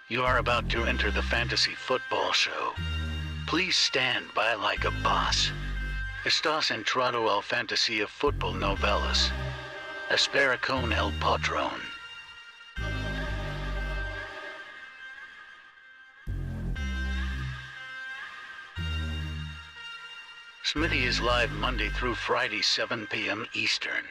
You are about to enter the fantasy football show. Please stand by like a boss. Estás entrado al fantasía fútbol novelas. Espera con el patrón. Smitty is live Monday through Friday, 7 p.m. Eastern.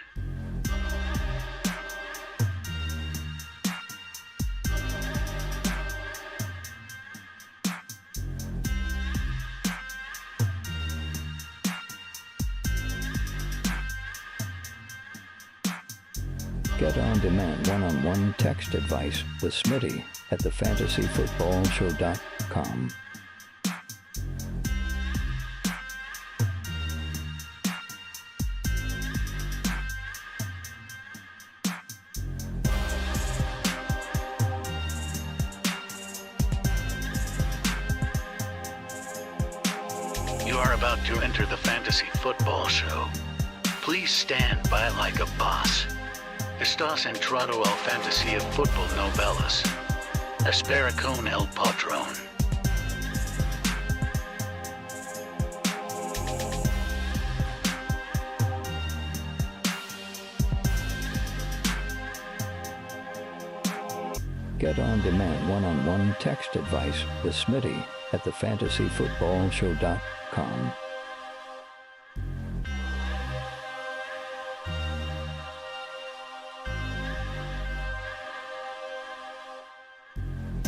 Get on-demand one-on-one text advice with Smitty at thefantasyfootballshow.com. You are about to enter the fantasy football show. Please stand by like a boss. Estás entrado al fantasía fútbol novelas. Espera con el patrón. Get on-demand one-on-one text advice with Smitty at thefantasyfootballshow.com.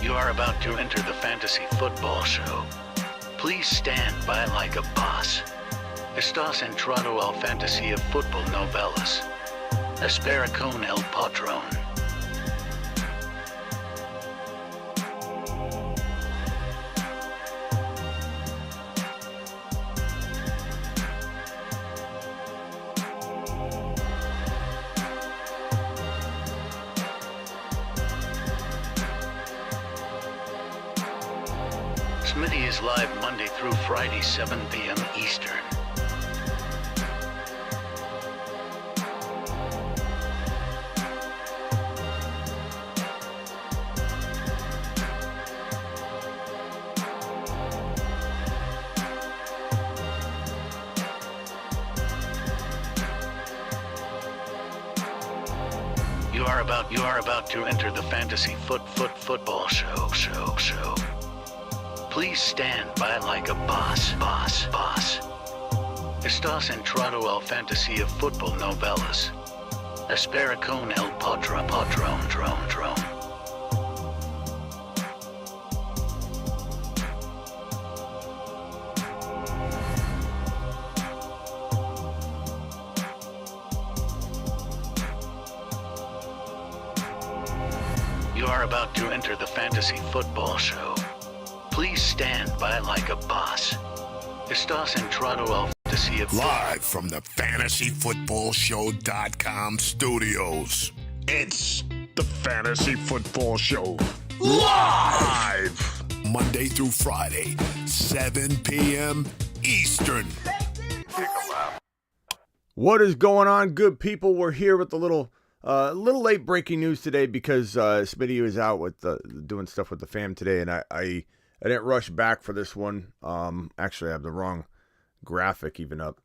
You are about to enter the fantasy football show. Please stand by like a boss. Estás entrado al fantasía fútbol novelas. Espera con el patrón. Smitty is live Monday through Friday, 7 p.m. Eastern. You are about to enter the fantasy football show. Please stand by like a boss. Estás entrado al fantasía fútbol novelas. Espera con el patrón. You are about to enter the fantasy football show. Please stand by like a boss. Estás entrado al fantasía. Live from the fantasyfootballshow.com studios. It's the Fantasy Football Show. Live! Monday through Friday, 7 p.m. Eastern. What is going on, good people? We're here with a little late breaking news today because Smitty was out with doing stuff with the fam today, and I didn't rush back for this one. Actually, I have the wrong graphic even up.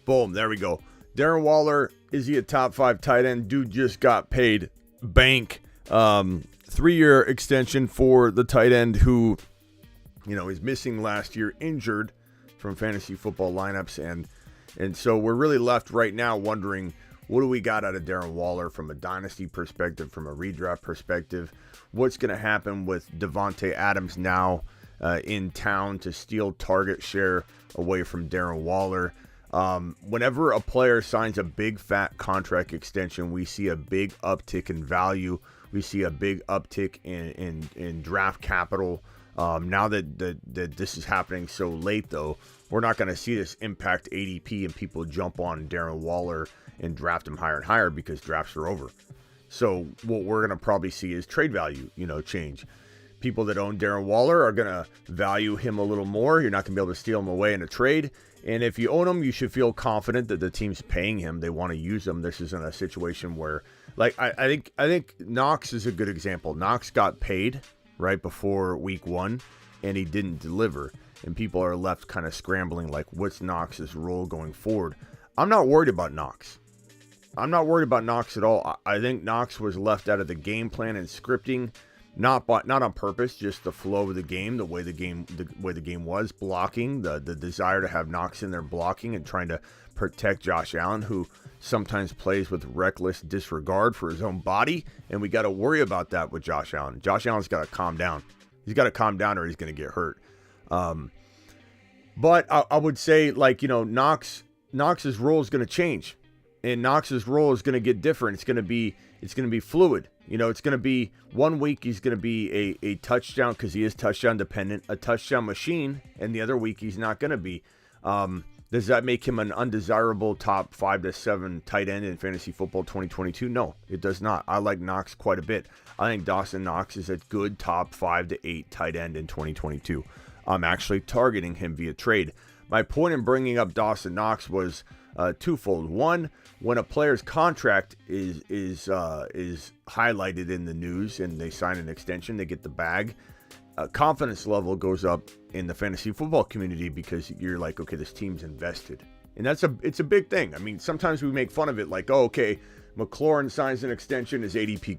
Boom, there we go. Darren Waller, is he a top 5 tight end? Dude just got paid bank. 3-year extension for the tight end who, is missing last year, injured from fantasy football lineups, and so we're really left right now wondering, what do we got out of Darren Waller from a dynasty perspective, from a redraft perspective? What's going to happen with Devontae Adams now in town to steal target share away from Darren Waller? Whenever a player signs a big fat contract extension, we see a big uptick in value. We see a big uptick in draft capital. Now that this is happening so late, though, we're not going to see this impact ADP and people jump on Darren Waller and draft him higher and higher because drafts are over. So what we're going to probably see is trade value, change. People that own Darren Waller are going to value him a little more. You're not going to be able to steal him away in a trade. And if you own him, you should feel confident that the team's paying him. They want to use him. This isn't a situation where, like, I think Knox is a good example. Knox got paid right before week 1, and he didn't deliver. And people are left kind of scrambling, like, what's Knox's role going forward? I'm not worried about Knox. I'm not worried about Knox at all. I think Knox was left out of the game plan and scripting, not on purpose, just the flow of the game, the way the game was, blocking, the desire to have Knox in there blocking and trying to protect Josh Allen, who sometimes plays with reckless disregard for his own body, and we got to worry about that with Josh Allen. Josh Allen's got to calm down. He's got to calm down or he's going to get hurt. But I would say, like, you know, Knox's role is going to change, and Knox's role is going to get different. It's going to be fluid. You know, it's going to be 1 week he's going to be a touchdown because he is touchdown dependent, a touchdown machine, and the other week he's not going to be. Does that make him an undesirable top 5 to 7 tight end in fantasy football 2022? No, it does not. I like Knox quite a bit. I think Dawson Knox is a good top 5 to 8 tight end in 2022. I'm actually targeting him via trade. My point in bringing up Dawson Knox was twofold. One, when a player's contract is highlighted in the news and they sign an extension, they get the bag. Confidence level goes up in the fantasy football community because you're like, okay, this team's invested, and it's a big thing. I mean, sometimes we make fun of it, like, oh, okay, McLaurin signs an extension, his ADP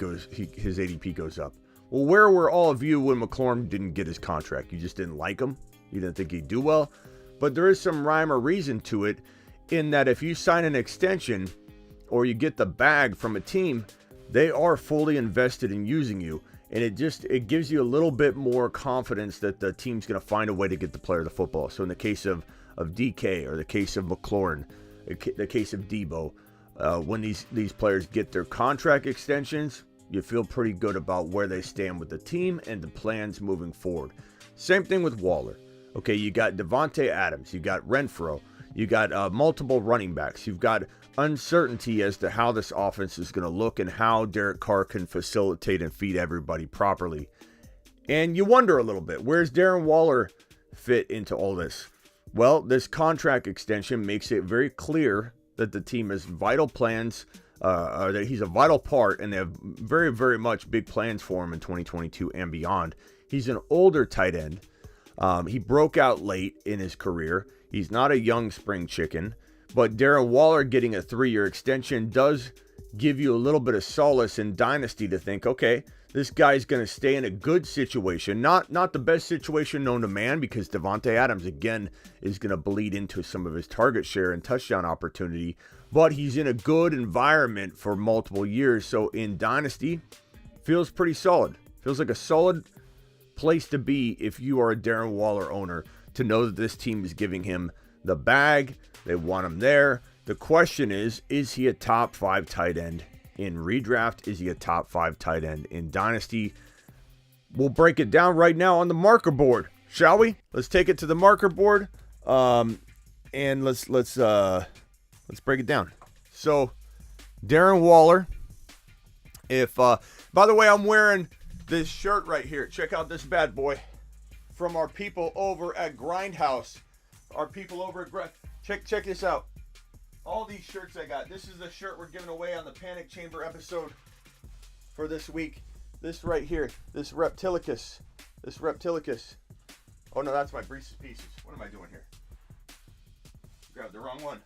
goes up. Well, where were all of you when McLaurin didn't get his contract? You just didn't like him. You didn't think he'd do well. But there is some rhyme or reason to it, in that if you sign an extension or you get the bag from a team, they are fully invested in using you. And it gives you a little bit more confidence that the team's going to find a way to get the player the football. So in the case of DK, or the case of McLaurin, the case of Debo, when these players get their contract extensions, you feel pretty good about where they stand with the team and the plans moving forward. Same thing with Waller. Okay, you got Devontae Adams, you got Renfro, you got multiple running backs, you've got uncertainty as to how this offense is going to look and how Derek Carr can facilitate and feed everybody properly. And you wonder a little bit, where's Darren Waller fit into all this? Well, this contract extension makes it very clear that the team has vital plans, that he's a vital part, and they have very, very much big plans for him in 2022 and beyond. He's an older tight end. He broke out late in his career. He's not a young spring chicken. But Darren Waller getting a 3-year extension does give you a little bit of solace in Dynasty to think, okay, this guy's going to stay in a good situation. Not the best situation known to man, because Devontae Adams, again, is going to bleed into some of his target share and touchdown opportunity. But he's in a good environment for multiple years. So in Dynasty, feels pretty solid. Feels like a solid place to be if you are a Darren Waller owner, to know that this team is giving him the bag. They want him there. The question is he a top 5 tight end in redraft? Is he a top 5 tight end in Dynasty? We'll break it down right now on the marker board, shall we? Let's take it to the marker board, and let's break it down. So, Darren Waller. By the way, I'm wearing this shirt right here. Check out this bad boy from our people over at Grindhouse. Our people over at Check this out. All these shirts I got. This is the shirt we're giving away on the Panic Chamber episode for this week. This right here. This Reptilicus. Oh no, that's my Reese's Pieces. What am I doing here? Grabbed the wrong one.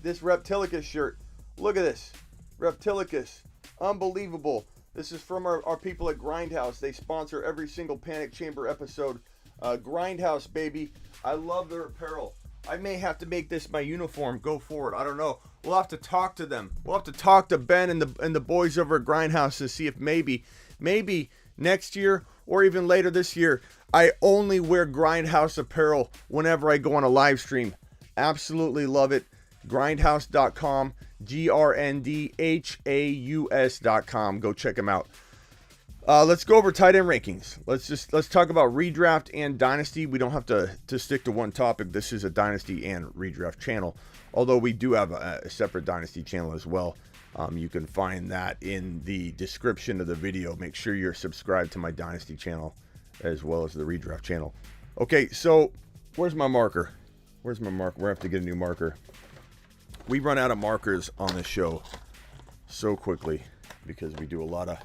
This Reptilicus shirt. Look at this. Reptilicus. Unbelievable. This is from our people at Grindhouse. They sponsor every single Panic Chamber episode. Grindhouse, baby. I love their apparel. I may have to make this my uniform go forward. I don't know. We'll have to talk to them. We'll have to talk to Ben and the boys over at Grindhouse to see if maybe next year or even later this year, I only wear Grindhouse apparel whenever I go on a live stream. Absolutely love it. Grindhouse.com. GRNDHAUS.com. Go check them out. Let's go over tight end rankings. Let's talk about redraft and dynasty. We don't have to stick to one topic. This is a dynasty and redraft channel, although we do have a separate dynasty channel as well. You can find that in the description of the video. Make sure you're subscribed to my dynasty channel as well as the redraft channel. Okay, so where's my marker? We're going to have to get a new marker. We run out of markers on this show so quickly because we do a lot of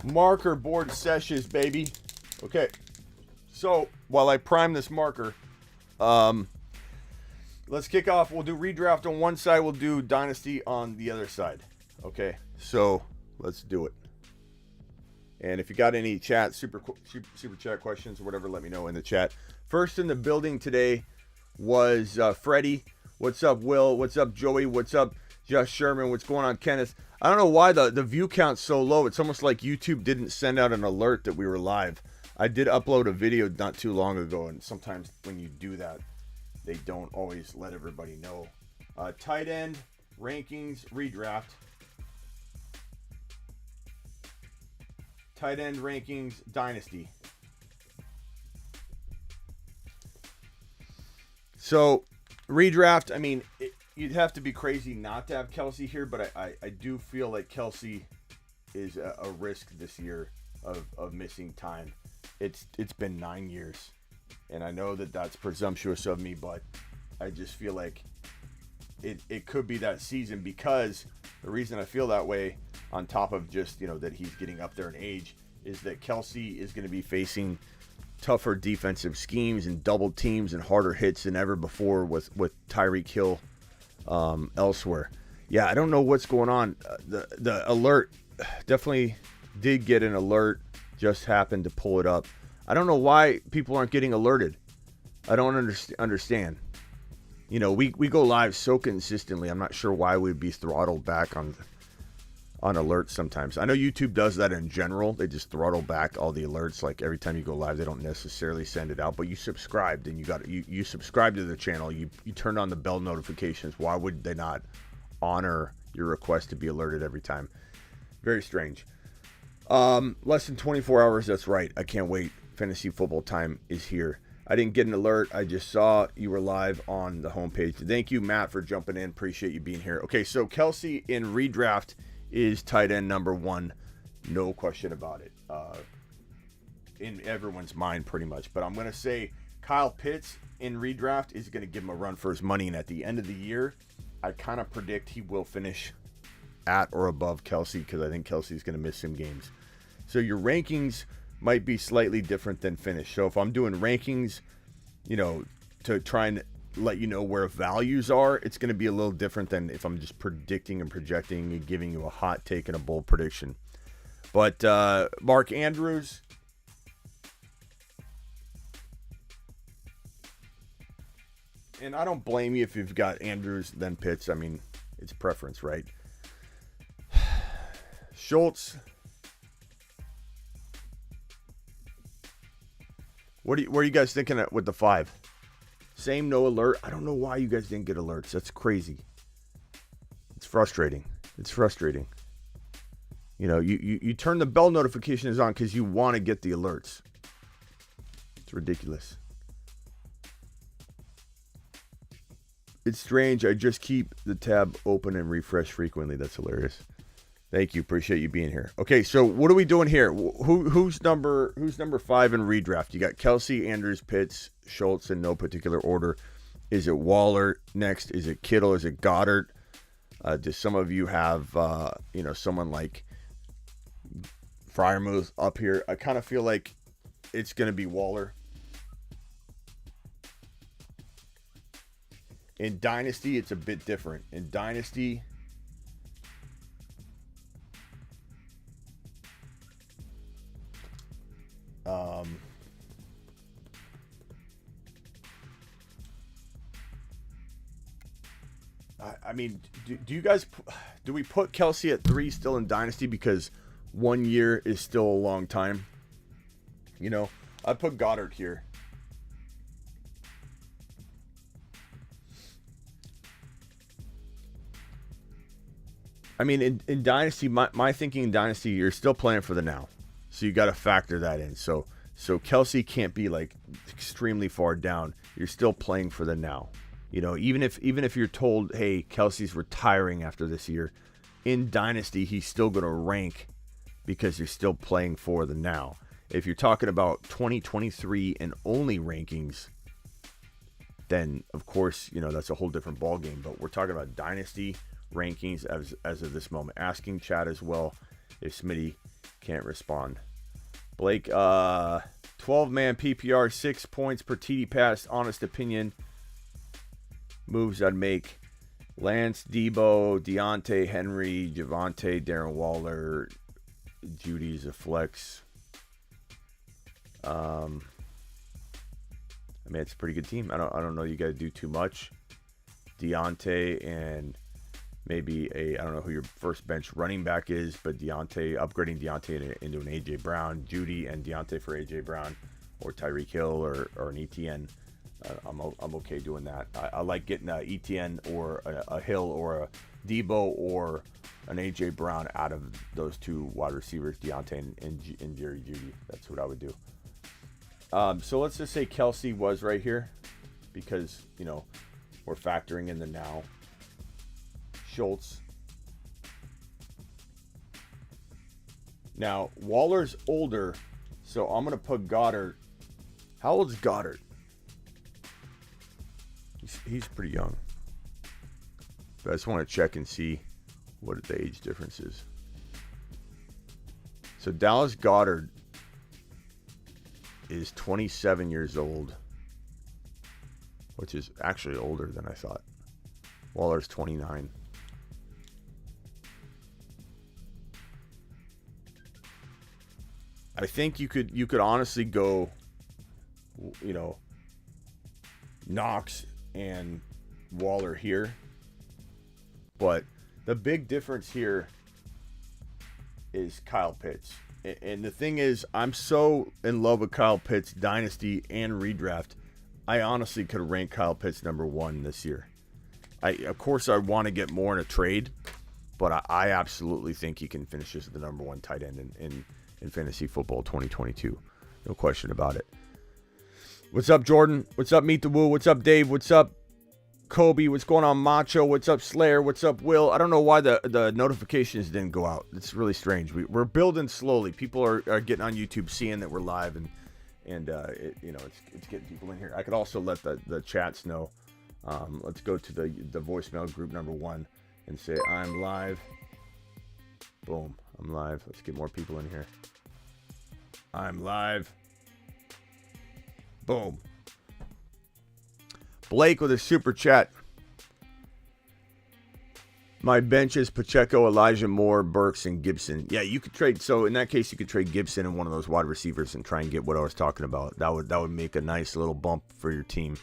Marker board sessions, baby. Okay. So, while I prime this marker, let's kick off. We'll do redraft on one side. We'll do Dynasty on the other side. Okay. So, let's do it. And if you got any chat, super chat questions or whatever, let me know in the chat. First in the building today was Freddie. What's up, Will? What's up, Joey? What's up, Josh Sherman? What's going on, Kenneth? I don't know why the view count's so low. It's almost like YouTube didn't send out an alert that we were live. I did upload a video not too long ago, and sometimes when you do that, they don't always let everybody know. Tight end rankings redraft. Tight end rankings Dynasty. So, redraft, I mean, you'd have to be crazy not to have Kelsey here, but I do feel like Kelsey is a risk this year of missing time. It's been 9 years, and I know that that's presumptuous of me, but I just feel like it could be that season, because the reason I feel that way, on top of just, that he's getting up there in age, is that Kelsey is going to be facing tougher defensive schemes and double teams and harder hits than ever before with Tyreek Hill elsewhere. Yeah, I don't know what's going on. The alert, definitely did get an alert, just happened to pull it up. I don't know why people aren't getting alerted. I don't understand. We go live so consistently. I'm not sure why we'd be throttled back on alerts sometimes. I know YouTube does that in general. They just throttle back all the alerts. Like every time you go live, they don't necessarily send it out, but you subscribed and you subscribe to the channel. You turned on the bell notifications. Why would they not honor your request to be alerted every time? Very strange. Less than 24 hours. That's right. I can't wait. Fantasy football time is here. I didn't get an alert. I just saw you were live on the homepage. Thank you, Matt, for jumping in. Appreciate you being here. Okay, so Kelsey in redraft is tight end number one. No question about it. In everyone's mind, pretty much. But I'm going to say Kyle Pitts in redraft is going to give him a run for his money. And at the end of the year, I kind of predict he will finish at or above Kelsey, because I think Kelsey's going to miss some games. So your rankings might be slightly different than finish. So if I'm doing rankings, to try and let you know where values are, it's going to be a little different than if I'm just predicting and projecting and giving you a hot take and a bold prediction. But Mark Andrews, and I don't blame you if you've got Andrews then Pitts. I mean, it's preference, right? Schultz. What are you guys thinking with the 5? Same, no alert. I don't know why you guys didn't get alerts. That's crazy. It's frustrating. You turn the bell notifications on because you want to get the alerts. It's ridiculous. It's strange. I just keep the tab open and refresh frequently. That's hilarious. Thank you. Appreciate you being here. Okay, so what are we doing here? Who's number 5 in redraft? You got Kelsey, Andrews, Pitts, Schultz in no particular order. Is it Waller next? Is it Kittle? Is it Goddard? Do some of you have someone like Freiermuth up here? I kind of feel like it's going to be Waller. In Dynasty, it's a bit different. In Dynasty, I mean, do you guys, do we put Kelsey at 3 still in Dynasty because 1 year is still a long time? I put Goddard here. I mean, in Dynasty, my thinking in Dynasty, you're still playing for the now. So you got to factor that in. So Kelsey can't be like extremely far down. You're still playing for the now. Even if you're told, hey, Kelsey's retiring after this year, in Dynasty, he's still going to rank because you're still playing for the now. If you're talking about 2023 and only rankings, then of course, that's a whole different ballgame. But we're talking about Dynasty rankings as of this moment. Asking chat as well if Smitty Can't respond. Blake, 12-man PPR, 6 points per TD pass. Honest opinion. Moves I'd make. Lance, Debo, Deontay, Henry, Javonte, Darren Waller, Judy's a flex. I mean, it's a pretty good team. I don't know you got to do too much. Deontay and maybe I don't know who your first bench running back is, but upgrading Deontay into an AJ Brown, Judy and Deontay for AJ Brown, or Tyreek Hill or an ETN. I'm okay doing that. I like getting a ETN or a Hill or a Debo or an AJ Brown out of those two wide receivers, Deontay and Jerry Judy. That's what I would do. So let's just say Kelsey was right here because, we're factoring in the now. Schultz. Now, Waller's older, so I'm going to put Goddard. How old is Goddard? He's pretty young. But I just want to check and see what the age difference is. So Dallas Goedert is 27 years old, which is actually older than I thought. Waller's 29. I think you could honestly go, Knox and Waller here. But the big difference here is Kyle Pitts. And the thing is, I'm so in love with Kyle Pitts, Dynasty and redraft. I honestly could rank Kyle Pitts number 1 this year. Of course, I want to get more in a trade, but I absolutely think he can finish as the number 1 tight end in fantasy football 2022. No question about it. What's up, Jordan? What's up, Meet the Woo? What's up, Dave? What's up, Kobe? What's going on, Macho? What's up, Slayer? What's up, Will? I don't know why the notifications didn't go out. It's really strange. We're building slowly. People are getting on YouTube, seeing that we're live, and it's getting people in here. I could also let the chats know. Let's go to the voicemail group number 1 and say I'm live. Boom, I'm live. Let's get more people in here. I'm live. Boom. Blake with a super chat. My bench is Pacheco, Elijah Moore, Burks, and Gibson. Yeah, you could trade. So in that case, you could trade Gibson and one of those wide receivers and try and get what I was talking about. That would make a nice little bump for your team.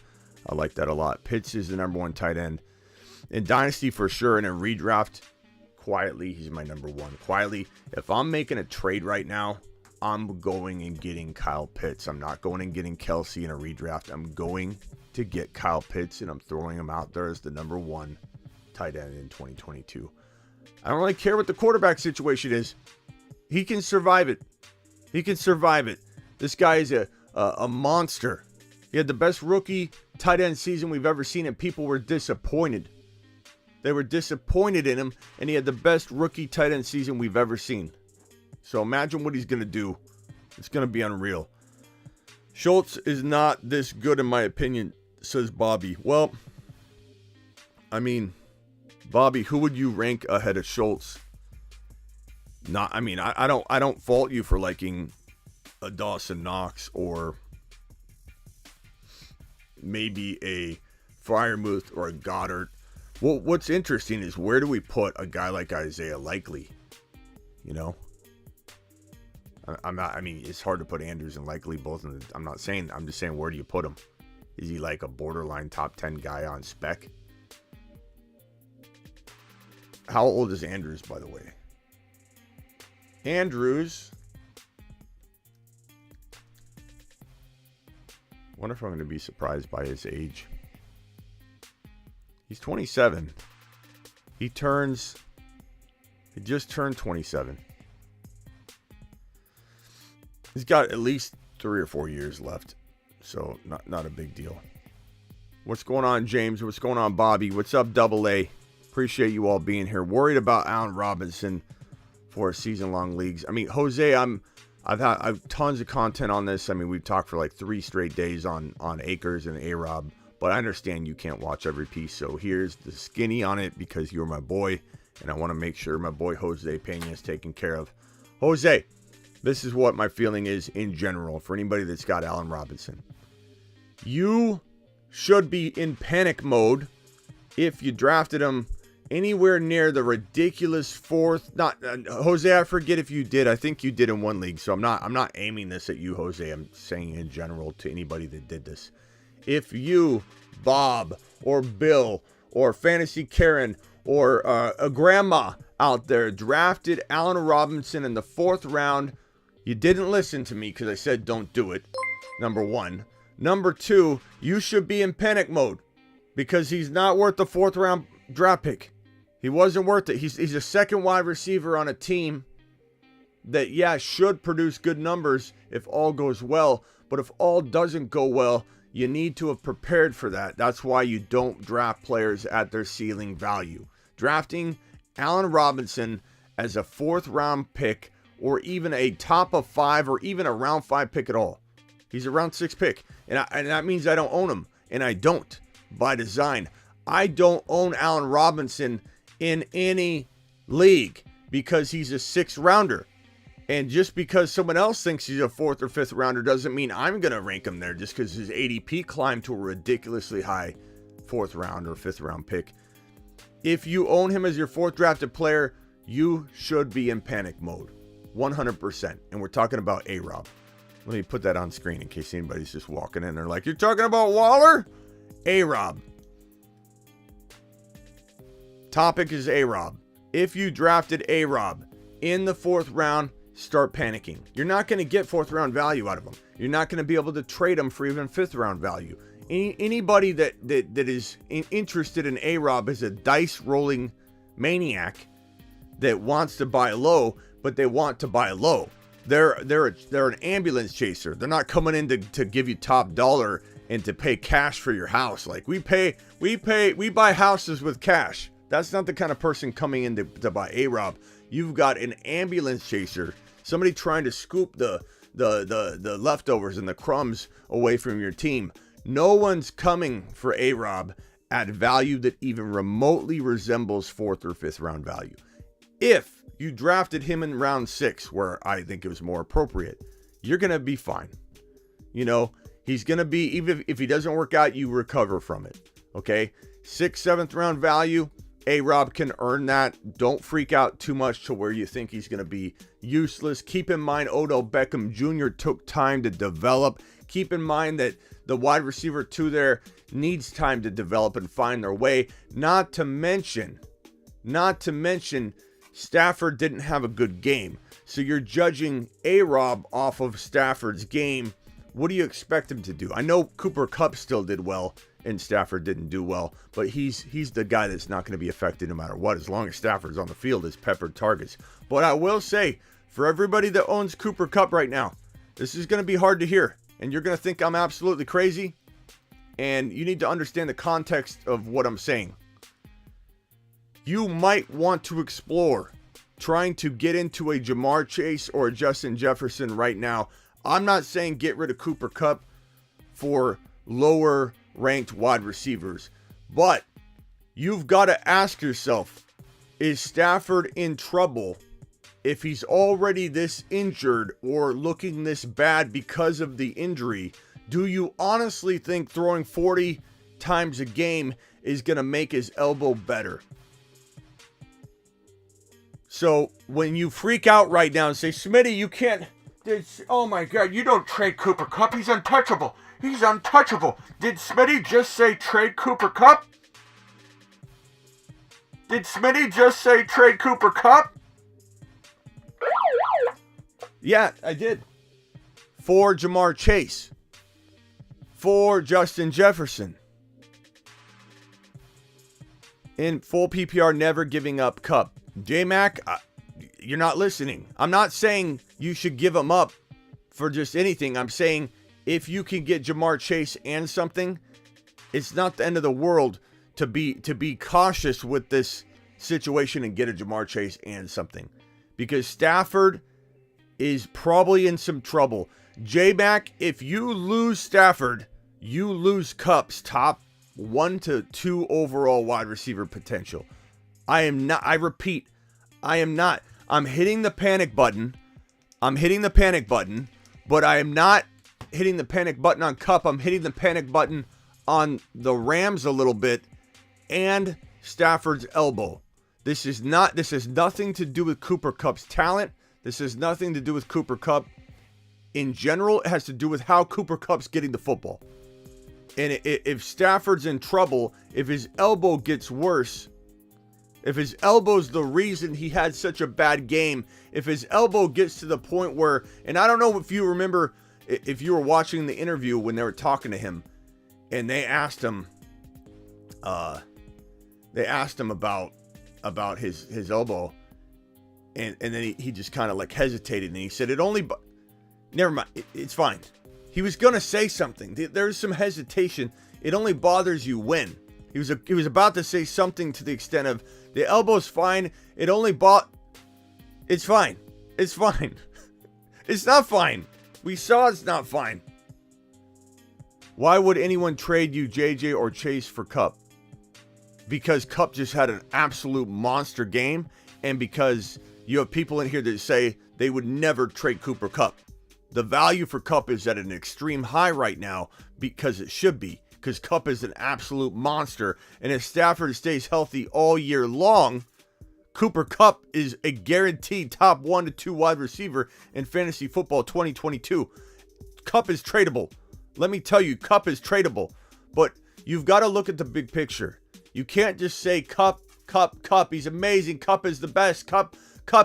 I like that a lot. Pitts is the number 1 tight end in Dynasty for sure. And in redraft, quietly, he's my number 1. Quietly, if I'm making a trade right now, I'm going and getting Kyle Pitts. I'm not going and getting Kelsey in a redraft. I'm going to get Kyle Pitts, and I'm throwing him out there as the number 1 tight end in 2022. I don't really care what the quarterback situation is. He can survive it. This guy is a monster. He had the best rookie tight end season we've ever seen, and people were disappointed. They were disappointed in him, and he had the best rookie tight end season we've ever seen. So imagine what he's going to do. It's going to be unreal. Schultz is not this good in my opinion, says Bobby. Well, I mean, Bobby, who would you rank ahead of Schultz? I don't fault you for liking a Dawson Knox or maybe a Freiermuth or a Goddard. Well, what's interesting is where do we put a guy like Isaiah Likely? It's hard to put Andrews and Likely both in I'm just saying, where do you put him? Is he like a borderline top 10 guy on spec? How old is Andrews, by the way? Andrews. Wonder if I'm going to be surprised by his age. He's 27. He just turned 27. He's got at least 3 or 4 years left. So not a big deal. What's going on, James? What's going on, Bobby? What's up, Double A? Appreciate you all being here. Worried about Allen Robinson for season-long leagues. I mean, Jose, I've tons of content on this. I mean, we've talked for like 3 straight days on Akers and A-Rob, but I understand you can't watch every piece. So here's the skinny on it because you're my boy, and I want to make sure my boy Jose Pena is taken care of. Jose, this is what my feeling is in general for anybody that's got Allen Robinson. You should be in panic mode if you drafted him anywhere near the ridiculous fourth. Not Jose, I forget if you did. I think you did in one league, so I'm not aiming this at you, Jose. I'm saying in general to anybody that did this. If you, Bob, or Bill, or Fantasy Karen, or a grandma out there drafted Allen Robinson in the 4th round, you didn't listen to me because I said don't do it, number one. Number two, you should be in panic mode because he's not worth the 4th round draft pick. He wasn't worth it. He's a second wide receiver on a team that, yeah, should produce good numbers if all goes well. But if all doesn't go well, you need to have prepared for that. That's why you don't draft players at their ceiling value. Drafting Allen Robinson as a 4th round pick or even a top of 5 or even a round 5 pick at all. He's a round 6 pick. And that means I don't own him. And I don't by design. I don't own Allen Robinson in any league because he's a 6th rounder. And just because someone else thinks he's a 4th or 5th rounder doesn't mean I'm going to rank him there just because his ADP climbed to a ridiculously high 4th round or 5th round pick. If you own him as your 4th drafted player, you should be in panic mode. 100%. And we're talking about A-Rob. Let me put that on screen in case anybody's just walking in. They're like, you're talking about Waller? A-Rob. Topic is A-Rob. If you drafted A-Rob in the 4th round, start panicking. You're not going to get 4th round value out of him. You're not going to be able to trade him for even 5th round value. Anybody that is interested in A-Rob is a dice rolling maniac that wants to buy low, but they want to buy low. They're an ambulance chaser. They're not coming in to give you top dollar and to pay cash for your house. Like we buy houses with cash. That's not the kind of person coming in to buy A-Rob. You've got an ambulance chaser, somebody trying to scoop the leftovers and the crumbs away from your team. No one's coming for A-Rob at value that even remotely resembles 4th or 5th round value. If you drafted him in round 6, where I think it was more appropriate, you're going to be fine. You know, he's going to be, even if he doesn't work out, you recover from it. Okay? 6th, 7th round value, A-Rob can earn that. Don't freak out too much to where you think he's going to be useless. Keep in mind, Odell Beckham Jr. took time to develop. Keep in mind that the wide receiver 2 there needs time to develop and find their way. Not to mention, Stafford didn't have a good game. So you're judging A-Rob off of Stafford's game. What do you expect him to do? I know Cooper Kupp still did well and Stafford didn't do well, but he's the guy that's not going to be affected no matter what, as long as Stafford's on the field as peppered targets. But I will say, for everybody that owns Cooper Kupp right now, this is going to be hard to hear, and you're going to think I'm absolutely crazy, and you need to understand the context of what I'm saying. You might want to explore trying to get into a Jamar Chase or a Justin Jefferson right now. I'm not saying get rid of Cooper Kupp for lower ranked wide receivers, but you've got to ask yourself, is Stafford in trouble if he's already this injured or looking this bad because of the injury? Do you honestly think throwing 40 times a game is going to make his elbow better? So when you freak out right now and say, Smitty, you can't, oh my God, you don't trade Cooper Kupp. He's untouchable. He's untouchable. Did Smitty just say trade Cooper Kupp? Did Smitty just say trade Cooper Kupp? Yeah, I did. For Jamar Chase. For Justin Jefferson. In full PPR, never giving up Kupp. J-Mac, you're not listening. I'm not saying you should give him up for just anything. I'm saying if you can get Jamar Chase and something, it's not the end of the world to be cautious with this situation and get a Jamar Chase and something. Because Stafford is probably in some trouble. J-Mac, if you lose Stafford, you lose Kupp's top 1 to 2 overall wide receiver potential. I repeat, I am not. I'm hitting the panic button I'm hitting the panic button, but I am not hitting the panic button on Kupp. I'm hitting the panic button on the Rams a little bit and Stafford's elbow. This has nothing to do with Cooper Kupp's talent. This has nothing to do with Cooper Kupp. In general, it has to do with how Cooper Kupp's getting the football. And if Stafford's in trouble, if his elbow gets worse, if his elbow's the reason he had such a bad game, if his elbow gets to the point where, and I don't know if you remember, if you were watching the interview when they were talking to him, and they asked him about his elbow, and then he just kind of like hesitated, and he said, never mind, it's fine. He was gonna say something. There's some hesitation. It only bothers you when. He was about to say something to the extent of, the elbow's fine. It's fine. It's fine. It's not fine. We saw it's not fine. Why would anyone trade you JJ or Chase for Kupp? Because Kupp just had an absolute monster game, and because you have people in here that say they would never trade Cooper Kupp. The value for Kupp is at an extreme high right now, because it should be. Because Kupp is an absolute monster. And if Stafford stays healthy all year long, Cooper Kupp is a guaranteed top 1 to 2 wide receiver in fantasy football 2022. Kupp is tradable. Let me tell you, Kupp is tradable. But you've got to look at the big picture. You can't just say Kupp. He's amazing. Kupp is the best. Kupp.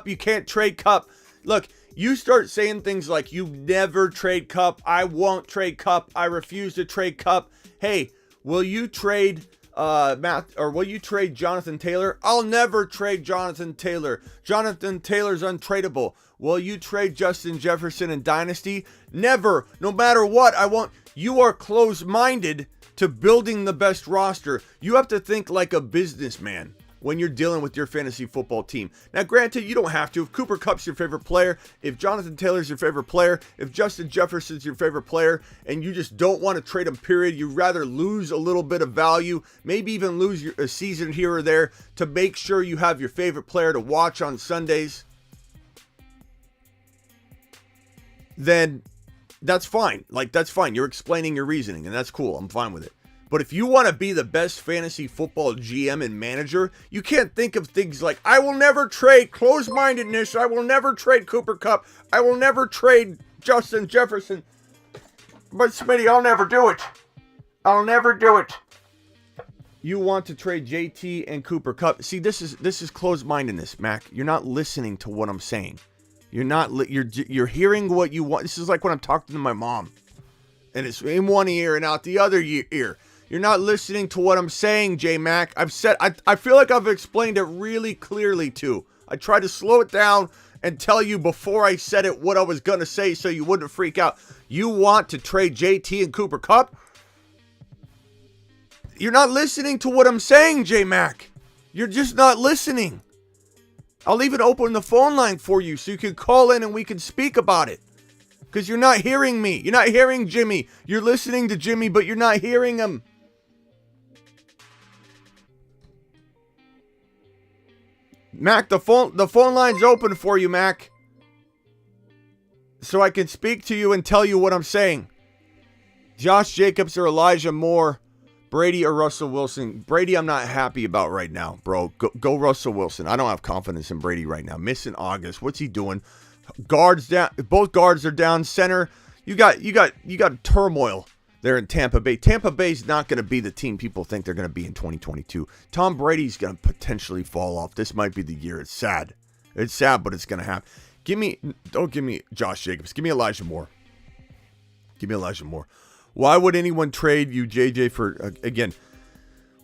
You can't trade Kupp. Look, you start saying things like, you never trade Kupp. I won't trade Kupp. I refuse to trade Kupp. Hey, will you trade will you trade Jonathan Taylor? I'll never trade Jonathan Taylor. Jonathan Taylor's untradeable. Will you trade Justin Jefferson in Dynasty? Never. No matter what, I won't. You are closed-minded to building the best roster. You have to think like a businessman when you're dealing with your fantasy football team. Now, granted, you don't have to. If Cooper Kupp's your favorite player, if Jonathan Taylor's your favorite player, if Justin Jefferson's your favorite player, and you just don't want to trade him, period, you'd rather lose a little bit of value, maybe even lose a season here or there to make sure you have your favorite player to watch on Sundays, then that's fine. Like, that's fine. You're explaining your reasoning, and that's cool. I'm fine with it. But if you want to be the best fantasy football GM and manager, you can't think of things like, I will never trade close-mindedness. I will never trade Cooper Kupp. I will never trade Justin Jefferson. But Smitty, I'll never do it. I'll never do it. You want to trade JT and Cooper Kupp. See, this is closed-mindedness, Mac. You're not listening to what I'm saying. You're hearing what you want. This is like when I'm talking to my mom, and it's in one ear and out the other ear. You're not listening to what I'm saying, J-Mac. I feel like I've explained it really clearly too. I tried to slow it down and tell you before I said it what I was going to say so you wouldn't freak out. You want to trade JT and Cooper Kupp? You're not listening to what I'm saying, J-Mac. You're just not listening. I'll even open the phone line for you so you can call in and we can speak about it. Because you're not hearing me. You're not hearing Jimmy. You're listening to Jimmy, but you're not hearing him. Mac, the phone line's open for you, Mac. So I can speak to you and tell you what I'm saying. Josh Jacobs or Elijah Moore, Brady or Russell Wilson. Brady, I'm not happy about right now, bro. Go Russell Wilson. I don't have confidence in Brady right now. Missing August. What's he doing? Guards down. Both guards are down. Center. You got turmoil there in Tampa Bay. Tampa Bay's not going to be the team people think they're going to be in 2022. Tom Brady's going to potentially fall off. This might be the year. It's sad. It's sad, but it's going to happen. Don't give me Josh Jacobs. Give me Elijah Moore. Give me Elijah Moore. Why would anyone trade you JJ for, again,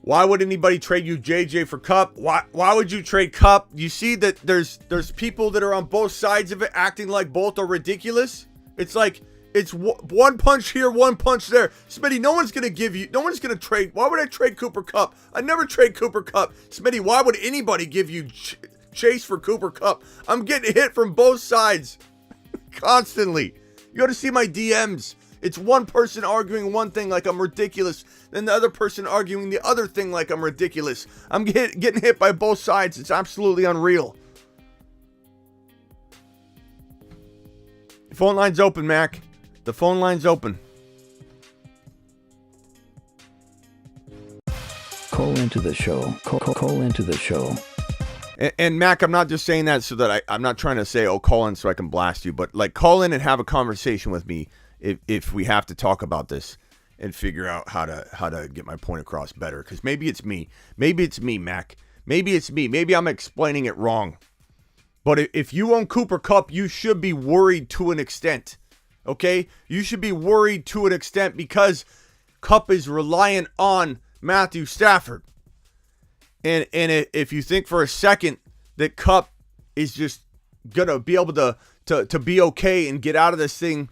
why would anybody trade you JJ for Kupp? Why would you trade Kupp? You see that there's people that are on both sides of it acting like both are ridiculous. It's like, it's one punch here, one punch there. Smitty, no one's going to trade. Why would I trade Cooper Kupp? I never trade Cooper Kupp. Smitty, why would anybody give you Chase for Cooper Kupp? I'm getting hit from both sides constantly. You got to see my DMs. It's one person arguing one thing like I'm ridiculous, then the other person arguing the other thing like I'm ridiculous. I'm getting hit by both sides. It's absolutely unreal. phone line's open, Mac. The phone line's open. Call into the show. Call into the show. And Mac, I'm not just saying that so that I'm not trying to say, oh, call in so I can blast you, but like call in and have a conversation with me if we have to talk about this and figure out how to get my point across better. Because maybe it's me. Maybe it's me, Mac. Maybe it's me. Maybe I'm explaining it wrong. But if you own Cooper Kupp, you should be worried to an extent. Okay? You should be worried to an extent because Kupp is reliant on Matthew Stafford. And if you think for a second that Kupp is just gonna be able to be okay and get out of this thing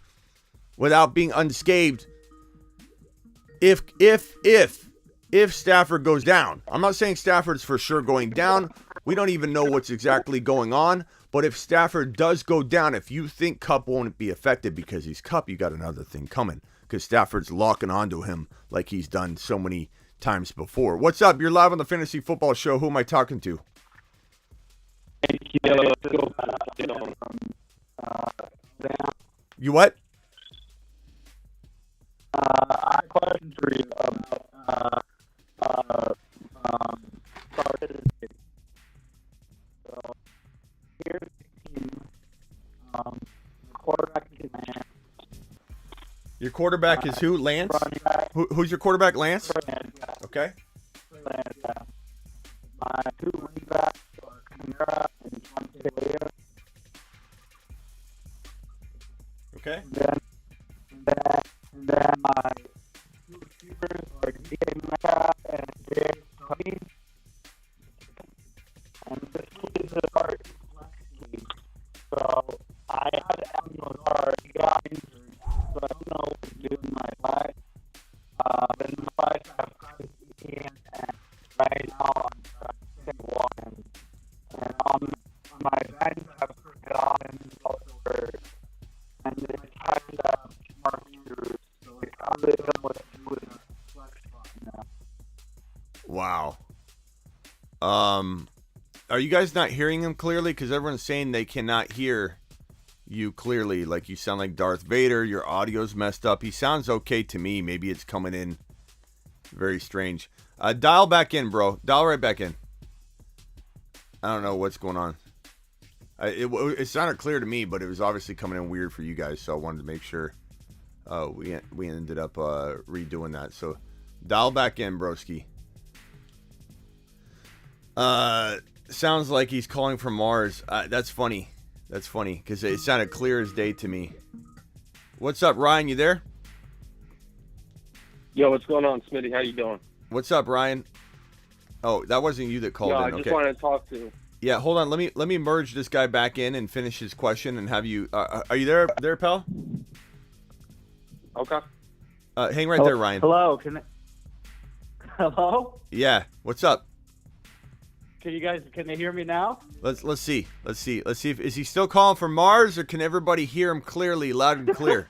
without being unscathed, if Stafford goes down, I'm not saying Stafford's for sure going down. We don't even know what's exactly going on. But if Stafford does go down, if you think Kupp won't be affected because he's Kupp, you got another thing coming because Stafford's locking onto him like he's done so many times before. What's up? You're live on the Fantasy Football Show. Who am I talking to? You what? I have questions for you so here's the team. Quarterback is Lance. Your quarterback is who? Lance? Who's your quarterback? Lance? Okay. Lance, my two running backs are Kamara and Montevideo. Okay. And then my two receivers are DK Metcalf and James Conner. And this is a hard flex league. So I had Alan Lazard. He got injured. So I don't know what to do in my life. Then my life have Travis Etienne, and right now I'm Sam Watkins. And on my bench I have Chris Godwin, also hurt. And then I have Mark Andrews. So I really don't know what to do with the flex spot now. Wow. Are you guys not hearing him clearly? Because everyone's saying they cannot hear you clearly. Like you sound like Darth Vader. Your audio's messed up. He sounds okay to me. Maybe it's coming in very strange. Dial back in, bro. Dial right back in. I don't know what's going on. It sounded clear to me, but it was obviously coming in weird for you guys. So I wanted to make sure we ended up redoing that. So dial back in, broski. Sounds like he's calling from Mars. That's funny. That's funny because it sounded clear as day to me. What's up, Ryan? You there? Yo, what's going on, Smitty? How you doing? What's up, Ryan? Oh, that wasn't you that called in. I just wanted to talk to. Yeah, hold on. Let me merge this guy back in and finish his question and have you. Are you there, pal? Okay. Hang right there, Ryan. Hello. Hello? Yeah. What's up? Can they hear me now? Let's see. Let's see if is he still calling from Mars or can everybody hear him clearly, loud and clear?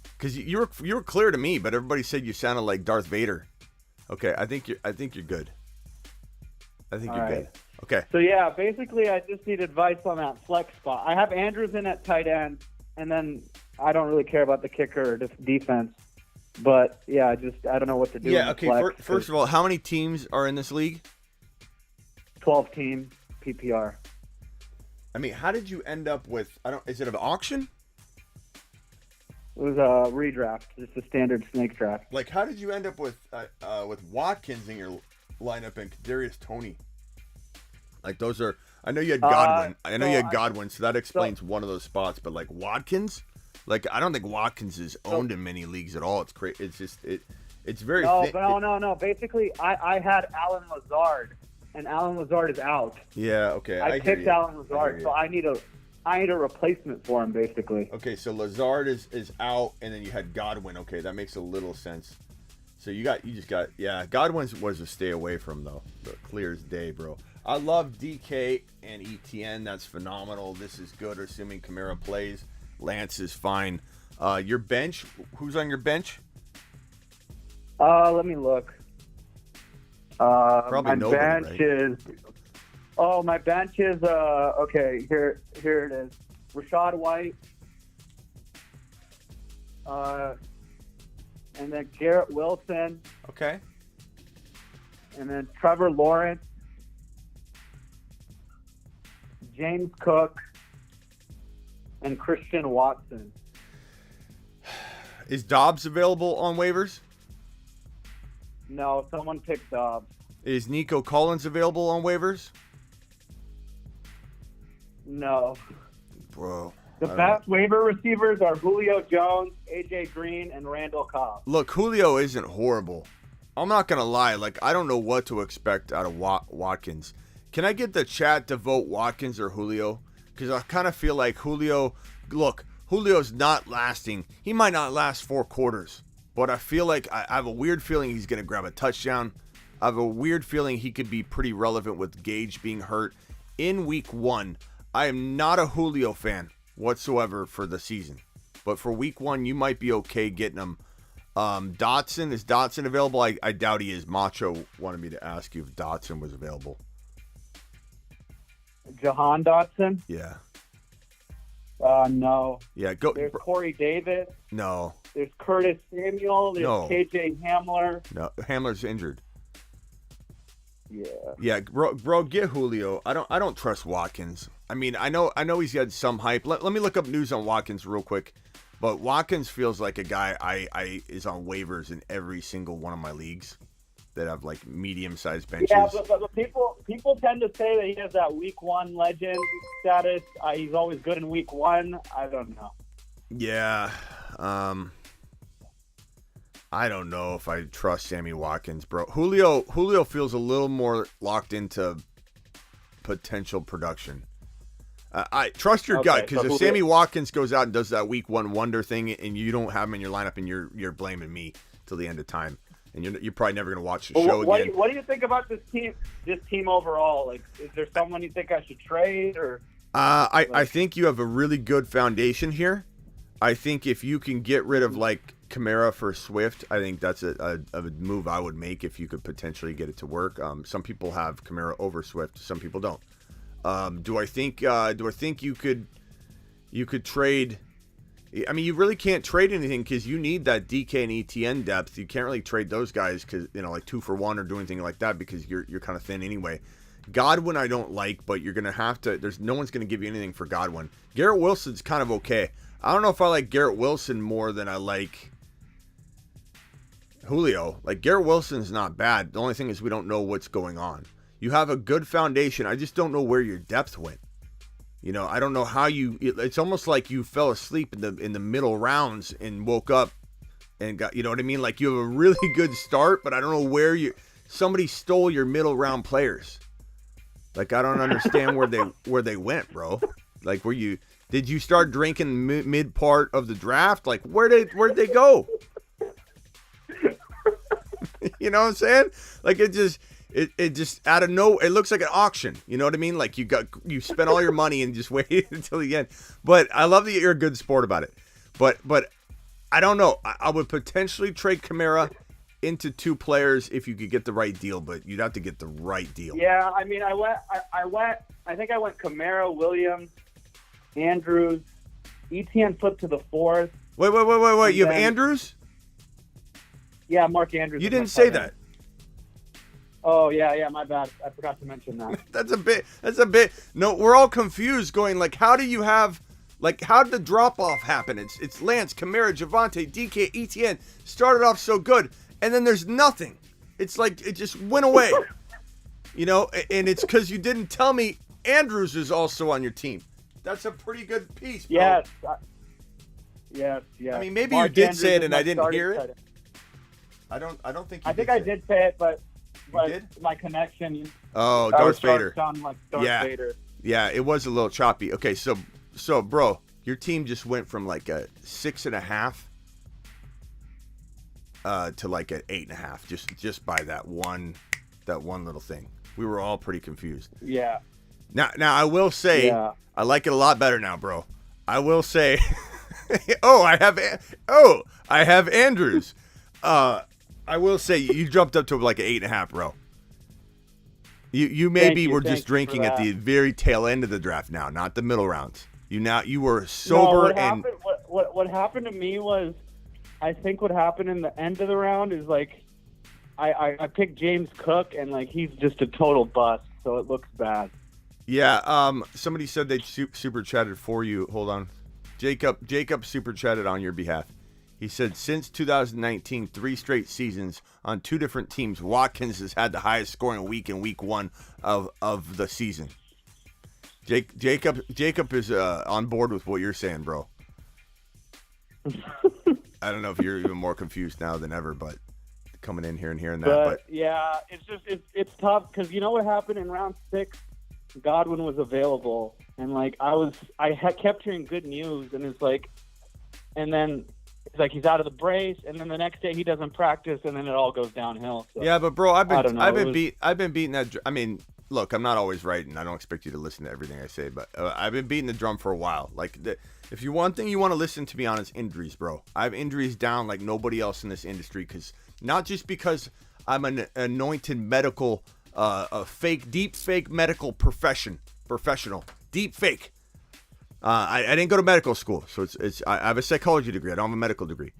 Because you were clear to me, but everybody said you sounded like Darth Vader. Okay, I think you're good. I think you're good. Okay. So yeah, basically I just need advice on that flex spot. I have Andrews in at tight end, and then I don't really care about the kicker or defense. But yeah, I don't know what to do. Yeah. Okay. First of all, how many teams are in this league? 12 team PPR. I mean, how did you end up with? Is it an auction? It was a redraft, just a standard snake draft. Like, how did you end up with Watkins in your lineup and Kadarius Toney? Like, those are. I know you had Godwin. You had Godwin, so that explains one of those spots. But like Watkins, like I don't think Watkins is owned in many leagues at all. It's crazy. It's just It's very. No. Basically, I had Alan Lazard. And Alan Lazard is out. Yeah, okay. I picked Alan Lazard, so I need a replacement for him, basically. Okay, so Lazard is out, and then you had Godwin. Okay, that makes a little sense. So Godwin was a stay away from though. Clear as day, bro. I love DK and ETN. That's phenomenal. This is good, assuming Kamara plays. Lance is fine. Your bench. Who's on your bench? Let me look. Probably my nobody, bench right? is. Oh, my bench is okay. Here it is. Rashad White, And then Garrett Wilson, Okay. and then Trevor Lawrence, James Cook, and Christian Watson. Is Dobbs available on waivers? No, someone picked Dobbs. Is Nico Collins available on waivers? No. Bro. The I don't best waiver receivers are Julio Jones, AJ Green, and Randall Cobb. Look, Julio isn't horrible. I'm not going to lie. Like, I don't know what to expect out of Watkins. Can I get the chat to vote Watkins or Julio? Because I kind of feel like Julio... Look, Julio's not lasting. He might not last 4 quarters. But I feel like I have a weird feeling he's going to grab a touchdown. I have a weird feeling he could be pretty relevant with Gage being hurt in week 1. I am not a Julio fan whatsoever for the season. But for week 1, you might be okay getting him. Dotson, is Dotson available? I doubt he is. Macho wanted me to ask you if Dotson was available. Jahan Dotson? Yeah. No. Yeah, go. There's Corey Davis. No. There's Curtis Samuel. There's No. KJ Hamler. No, Hamler's injured. Yeah. Yeah, bro, get Julio. I don't trust Watkins. I mean, I know he's got some hype. Let me look up news on Watkins real quick. But Watkins feels like a guy I is on waivers in every single one of my leagues that have like medium-sized benches. Yeah, but people tend to say that he has that week 1 legend status. He's always good in week 1. I don't know. Yeah. I don't know if I trust Sammy Watkins, bro. Julio feels a little more locked into potential production. I trust your gut, because if Sammy Watkins goes out and does that week 1 wonder thing and you don't have him in your lineup and you're blaming me till the end of time, and you're probably never going to watch the show again. What do you think about this team overall? Like, is there someone you think I should trade or? I think you have a really good foundation here. I think if you can get rid of like Kamara for Swift, I think that's a move I would make if you could potentially get it to work. Some people have Kamara over Swift, some people don't. Do I think you could trade? I mean, you really can't trade anything because you need that DK and ETN depth. You can't really trade those guys because like 2 for 1 or do anything like that because you're kind of thin anyway. Godwin I don't like, but you're gonna have to. There's no one's gonna give you anything for Godwin. Garrett Wilson's kind of okay. I don't know if I like Garrett Wilson more than I like Julio. Like, Garrett Wilson's not bad. The only thing is we don't know what's going on. You have a good foundation. I just don't know where your depth went. You know, I don't know how it's almost like you fell asleep in the middle rounds and woke up and got, you know what I mean? Like, you have a really good start, but I don't know where somebody stole your middle round players. Like, I don't understand where they went, bro. Like, did you start drinking mid part of the draft? Like, where'd they go? You know what I'm saying? Like, it just out of nowhere. It looks like an auction. You know what I mean? Like, you spent all your money and just waited until the end. But I love that you're a good sport about it. But I don't know. I would potentially trade Kamara into 2 players if you could get the right deal, but you'd have to get the right deal. Yeah, I mean, I think I went Kamara, Williams, Andrews, ETN flipped to the 4th. Wait. You have Andrews? Yeah, Mark Andrews. You didn't say that. Oh, yeah, my bad. I forgot to mention that. That's a bit. No, we're all confused going, like, how did the drop-off happen? It's Lance, Kamara, Javonte, DK, ETN started off so good, and then there's nothing. It's like it just went away. You know, and it's because you didn't tell me Andrews is also on your team. That's a pretty good piece, bro. Yes. I mean, maybe Mark you did Andrews say it is and my I didn't starting hear it. tight end. I think I did say it, but did? my connection. Oh, Darth Vader. Sound like Darth Vader. Yeah, it was a little choppy. Okay, so bro, your team just went from like a 6.5 to like an 8.5 just by that one little thing. We were all pretty confused. Yeah. Now I will say I like it a lot better now, bro. I will say I have Andrews. I will say you jumped up to like an 8.5, bro. You maybe were just drinking at the very tail end of the draft now, not the middle rounds. You were sober. What happened to me was I think what happened in the end of the round is like I picked James Cook, and like he's just a total bust, so it looks bad. Yeah. Somebody said they super chatted for you. Hold on. Jacob super chatted on your behalf. He said since 2019, 3 straight seasons on 2 different teams, Watkins has had the highest scoring week in week 1 of the season. Jacob is on board with what you're saying, bro. I don't know if you're even more confused now than ever, but coming in here and hearing that. But yeah, it's just it's tough because you know what happened in round 6? Godwin was available, and like I kept hearing good news, and it's like, and then it's like he's out of the brace, and then the next day he doesn't practice, and then it all goes downhill. So, yeah, but bro, I've been beating that. I mean, look, I'm not always right, and I don't expect you to listen to everything I say, but I've been beating the drum for a while. Like, if you one thing you want to listen to me on is injuries, bro. I have injuries down like nobody else in this industry, because not just because I'm an anointed medical, deep fake medical professional, deep fake. I didn't go to medical school, so I have a psychology degree. I don't have a medical degree,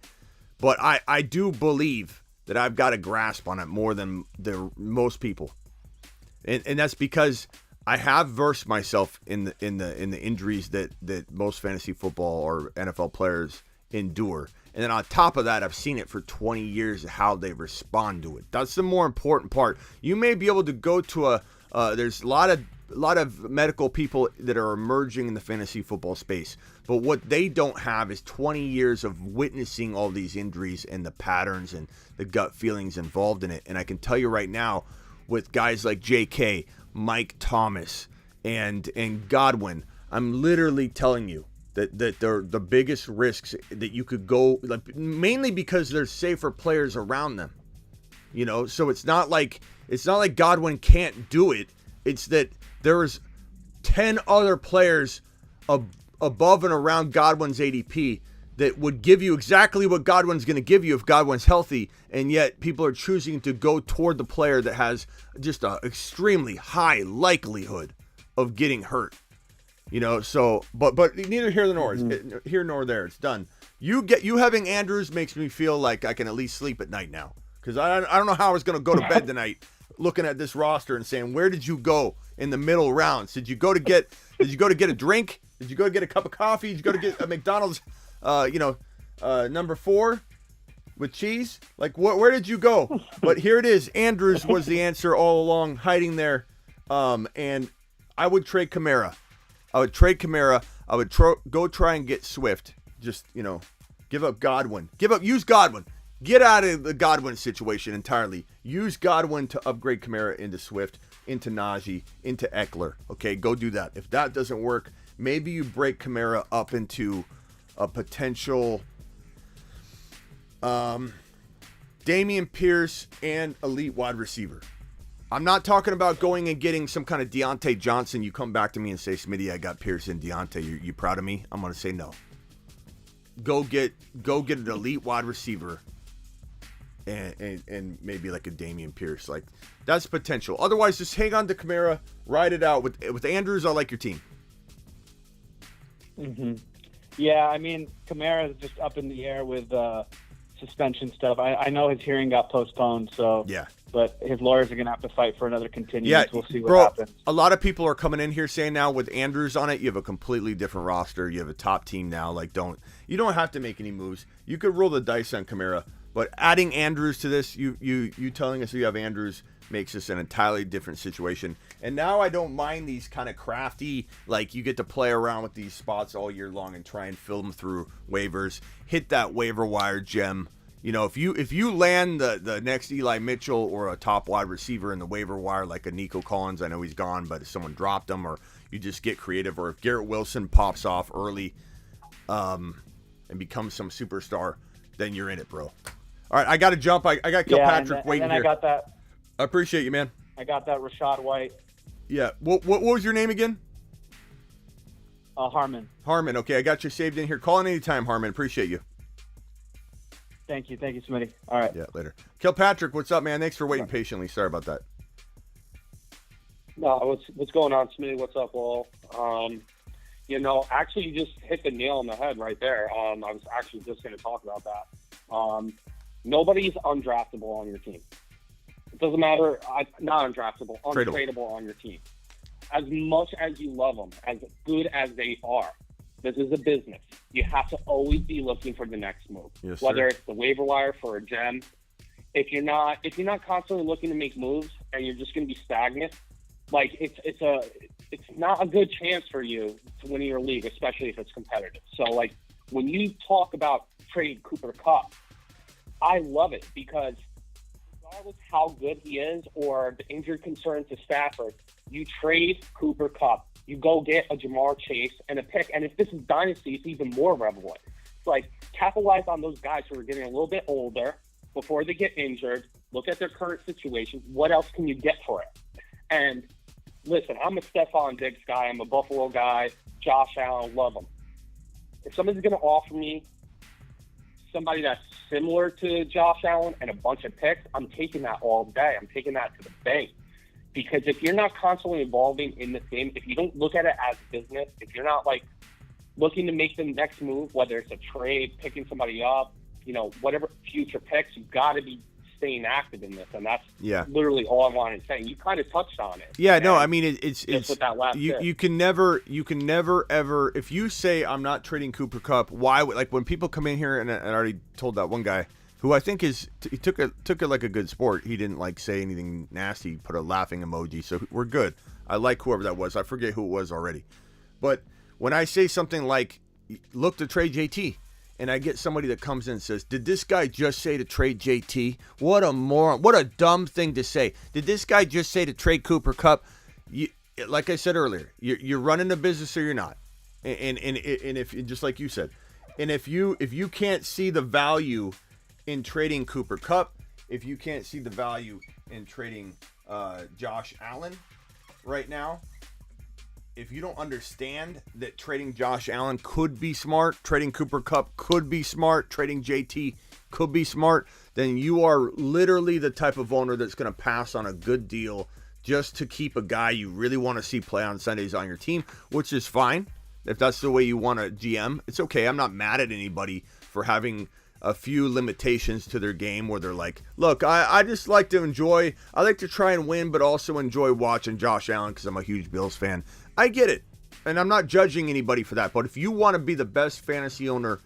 but I do believe that I've got a grasp on it more than most people. And that's because I have versed myself in the injuries that most fantasy football or NFL players endure. And then on top of that, I've seen it for 20 years, how they respond to it. That's the more important part. You may be able to go to there's a lot of medical people that are emerging in the fantasy football space, but what they don't have is 20 years of witnessing all these injuries and the patterns and the gut feelings involved in it. And I can tell you right now, with guys like JK, Mike Thomas, and Godwin, I'm literally telling you that they're the biggest risks that you could go, like, mainly because there's safer players around them. You know, so it's not like Godwin can't do it. It's that there's 10 other players above and around Godwin's ADP that would give you exactly what Godwin's going to give you if Godwin's healthy, and yet people are choosing to go toward the player that has just an extremely high likelihood of getting hurt. You know, so but neither here nor here nor there. It's done. You having Andrews makes me feel like I can at least sleep at night now, because I don't know how I was going to go to bed tonight looking at this roster and saying, where did you go in the middle rounds? Did you go to get a drink? Did you go to get a cup of coffee? Did you go to get a McDonald's number 4 with cheese? Like, where did you go? But here it is. Andrews was the answer all along, hiding there. And I would trade Kamara. I would go try and get Swift. Just, give up Godwin. Use Godwin. Get out of the Godwin situation entirely. Use Godwin to upgrade Kamara into Swift, into Najee, into Eckler. Okay, go do that. If that doesn't work, maybe you break Kamara up into a potential Dameon Pierce and elite wide receiver. I'm not talking about going and getting some kind of Deontay Johnson. You come back to me and say, Smitty, I got Pierce and Deontay. You proud of me? I'm going to say no. Go get an elite wide receiver and maybe like a Dameon Pierce. Like, that's potential. Otherwise, just hang on to Kamara, ride it out. With Andrews, I like your team. Mm-hmm. Yeah, I mean, Kamara is just up in the air with suspension stuff. I know his hearing got postponed, so yeah. But his lawyers are going to have to fight for another continuance. Yeah, we'll see what happens. A lot of people are coming in here saying now with Andrews on it, you have a completely different roster. You have a top team now. Like, you don't have to make any moves. You could roll the dice on Kamara, but adding Andrews to this, you telling us you have Andrews makes this an entirely different situation. And now I don't mind these kind of crafty, like, you get to play around with these spots all year long and try and fill them through waivers. Hit that waiver wire gem. If you land the next Eli Mitchell or a top wide receiver in the waiver wire, like a Nico Collins, I know he's gone, but if someone dropped him, or you just get creative, or if Garrett Wilson pops off early and becomes some superstar, then you're in it, bro. All right, I got to jump. I got Kilpatrick waiting and here. I got that. I appreciate you, man. I got that Rashad White. Yeah. What was your name again? Harmon. Harmon. Okay, I got you saved in here. Call in anytime, Harmon. Appreciate you. Thank you, Smitty. All right. Yeah, later. Kilpatrick, what's up, man? Thanks for waiting patiently. Sorry about that. No, what's going on, Smitty? What's up, all? Actually, you just hit the nail on the head right there. I was actually just going to talk about that. Nobody's undraftable on your team. It doesn't matter. Not undraftable, untradeable on your team. As much as you love them, as good as they are, this is a business. You have to always be looking for the next move. Yes, whether it's the waiver wire for a gem. If you're not constantly looking to make moves and you're just going to be stagnant, like it's not a good chance for you to win your league, especially if it's competitive. So like when you talk about trading Cooper Kupp, I love it because regardless how good he is or the injury concerns to Stafford, you trade Cooper Kupp. You go get a Jamar Chase and a pick. And if this is Dynasty, it's even more relevant. It's like capitalize on those guys who are getting a little bit older before they get injured. Look at their current situation. What else can you get for it? And listen, I'm a Stephon Diggs guy. I'm a Buffalo guy. Josh Allen, love him. If somebody's going to offer me somebody that's similar to Josh Allen and a bunch of picks, I'm taking that all day. I'm taking that to the bank. Because if you're not constantly evolving in this game, if you don't look at it as business, if you're not like looking to make the next move, whether it's a trade, picking somebody up, whatever future picks, you've got to be staying active in this. And that's literally all I wanted to say. You kind of touched on it. Yeah, no, I mean, it's with that last you can never ever, if you say I'm not trading Cooper Kupp, why would, like when people come in here and I already told that one guy who I think he took it like a good sport. He didn't like say anything nasty, put a laughing emoji. So we're good. I like whoever that was. I forget who it was already. But when I say something like, look to trade JT, and I get somebody that comes in and says, did this guy just say to trade JT? What a moron. What a dumb thing to say. Did this guy just say to trade Cooper Kupp? Like I said earlier, you're running a business or you're not. And if, just like you said, and if you can't see the value in trading Cooper Kupp, if you can't see the value in trading Josh Allen right now, if you don't understand that trading Josh Allen could be smart, trading Cooper Kupp could be smart, trading JT could be smart, then you are literally the type of owner that's going to pass on a good deal just to keep a guy you really want to see play on Sundays on your team, which is fine. If that's the way you want to GM, it's okay. I'm not mad at anybody for having a few limitations to their game where they're like, look, I just like to enjoy, I like to try and win, but also enjoy watching Josh Allen because I'm a huge Bills fan. I get it. And I'm not judging anybody for that. But if you want to be the best fantasy owner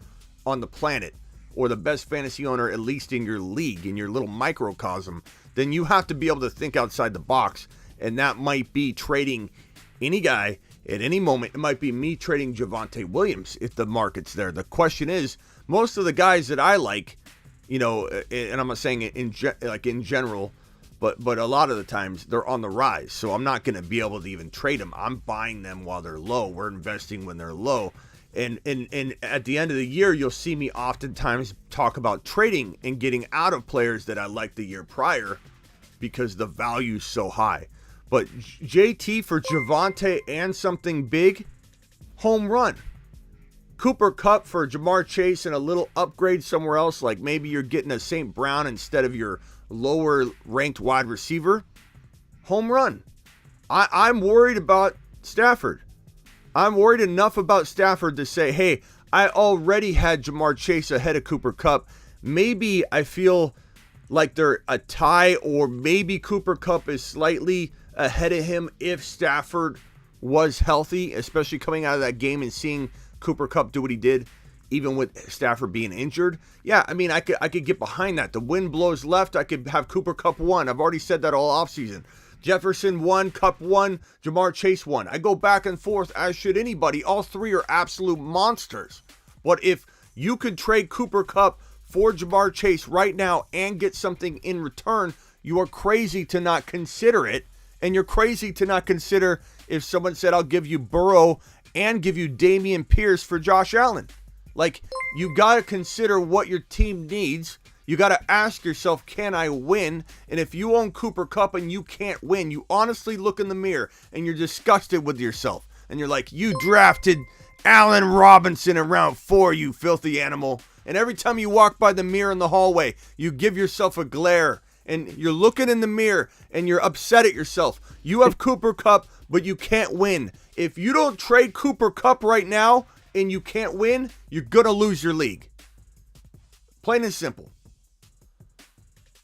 on the planet, or the best fantasy owner, at least in your league, in your little microcosm, then you have to be able to think outside the box. And that might be trading any guy at any moment. It might be me trading Javonte Williams if the market's there. The question is, most of the guys that I like, and I'm not saying it in general, but a lot of the times they're on the rise. So I'm not going to be able to even trade them. I'm buying them while they're low. We're investing when they're low. And at the end of the year, you'll see me oftentimes talk about trading and getting out of players that I liked the year prior because the value's so high. But JT for Javonte and something big, home run. Cooper Kupp for Jamar Chase and a little upgrade somewhere else, like maybe you're getting a St. Brown instead of your lower ranked wide receiver, home run. I'm worried about Stafford. I'm worried enough about Stafford to say, hey, I already had Jamar Chase ahead of Cooper Kupp. Maybe I feel like they're a tie, or maybe Cooper Kupp is slightly ahead of him if Stafford was healthy, especially coming out of that game and seeing Cooper Kupp do what he did, even with Stafford being injured. Yeah, I mean, I could get behind that. The wind blows left. I could have Cooper Kupp 1. I've already said that all offseason. Jefferson 1, Kupp 1, Jamar Chase 1. I go back and forth, as should anybody. All three are absolute monsters. But if you could trade Cooper Kupp for Jamar Chase right now and get something in return, you are crazy to not consider it. And you're crazy to not consider if someone said, I'll give you Burrow and give you Dameon Pierce for Josh Allen. Like, you got to consider what your team needs. You got to ask yourself, can I win? And if you own Cooper Kupp and you can't win, you honestly look in the mirror and you're disgusted with yourself. And you're like, you drafted Allen Robinson in round 4, you filthy animal. And every time you walk by the mirror in the hallway, you give yourself a glare. And you're looking in the mirror and you're upset at yourself. You have Cooper Kupp, but you can't win. If you don't trade Cooper Kupp right now and you can't win, you're going to lose your league. Plain and simple.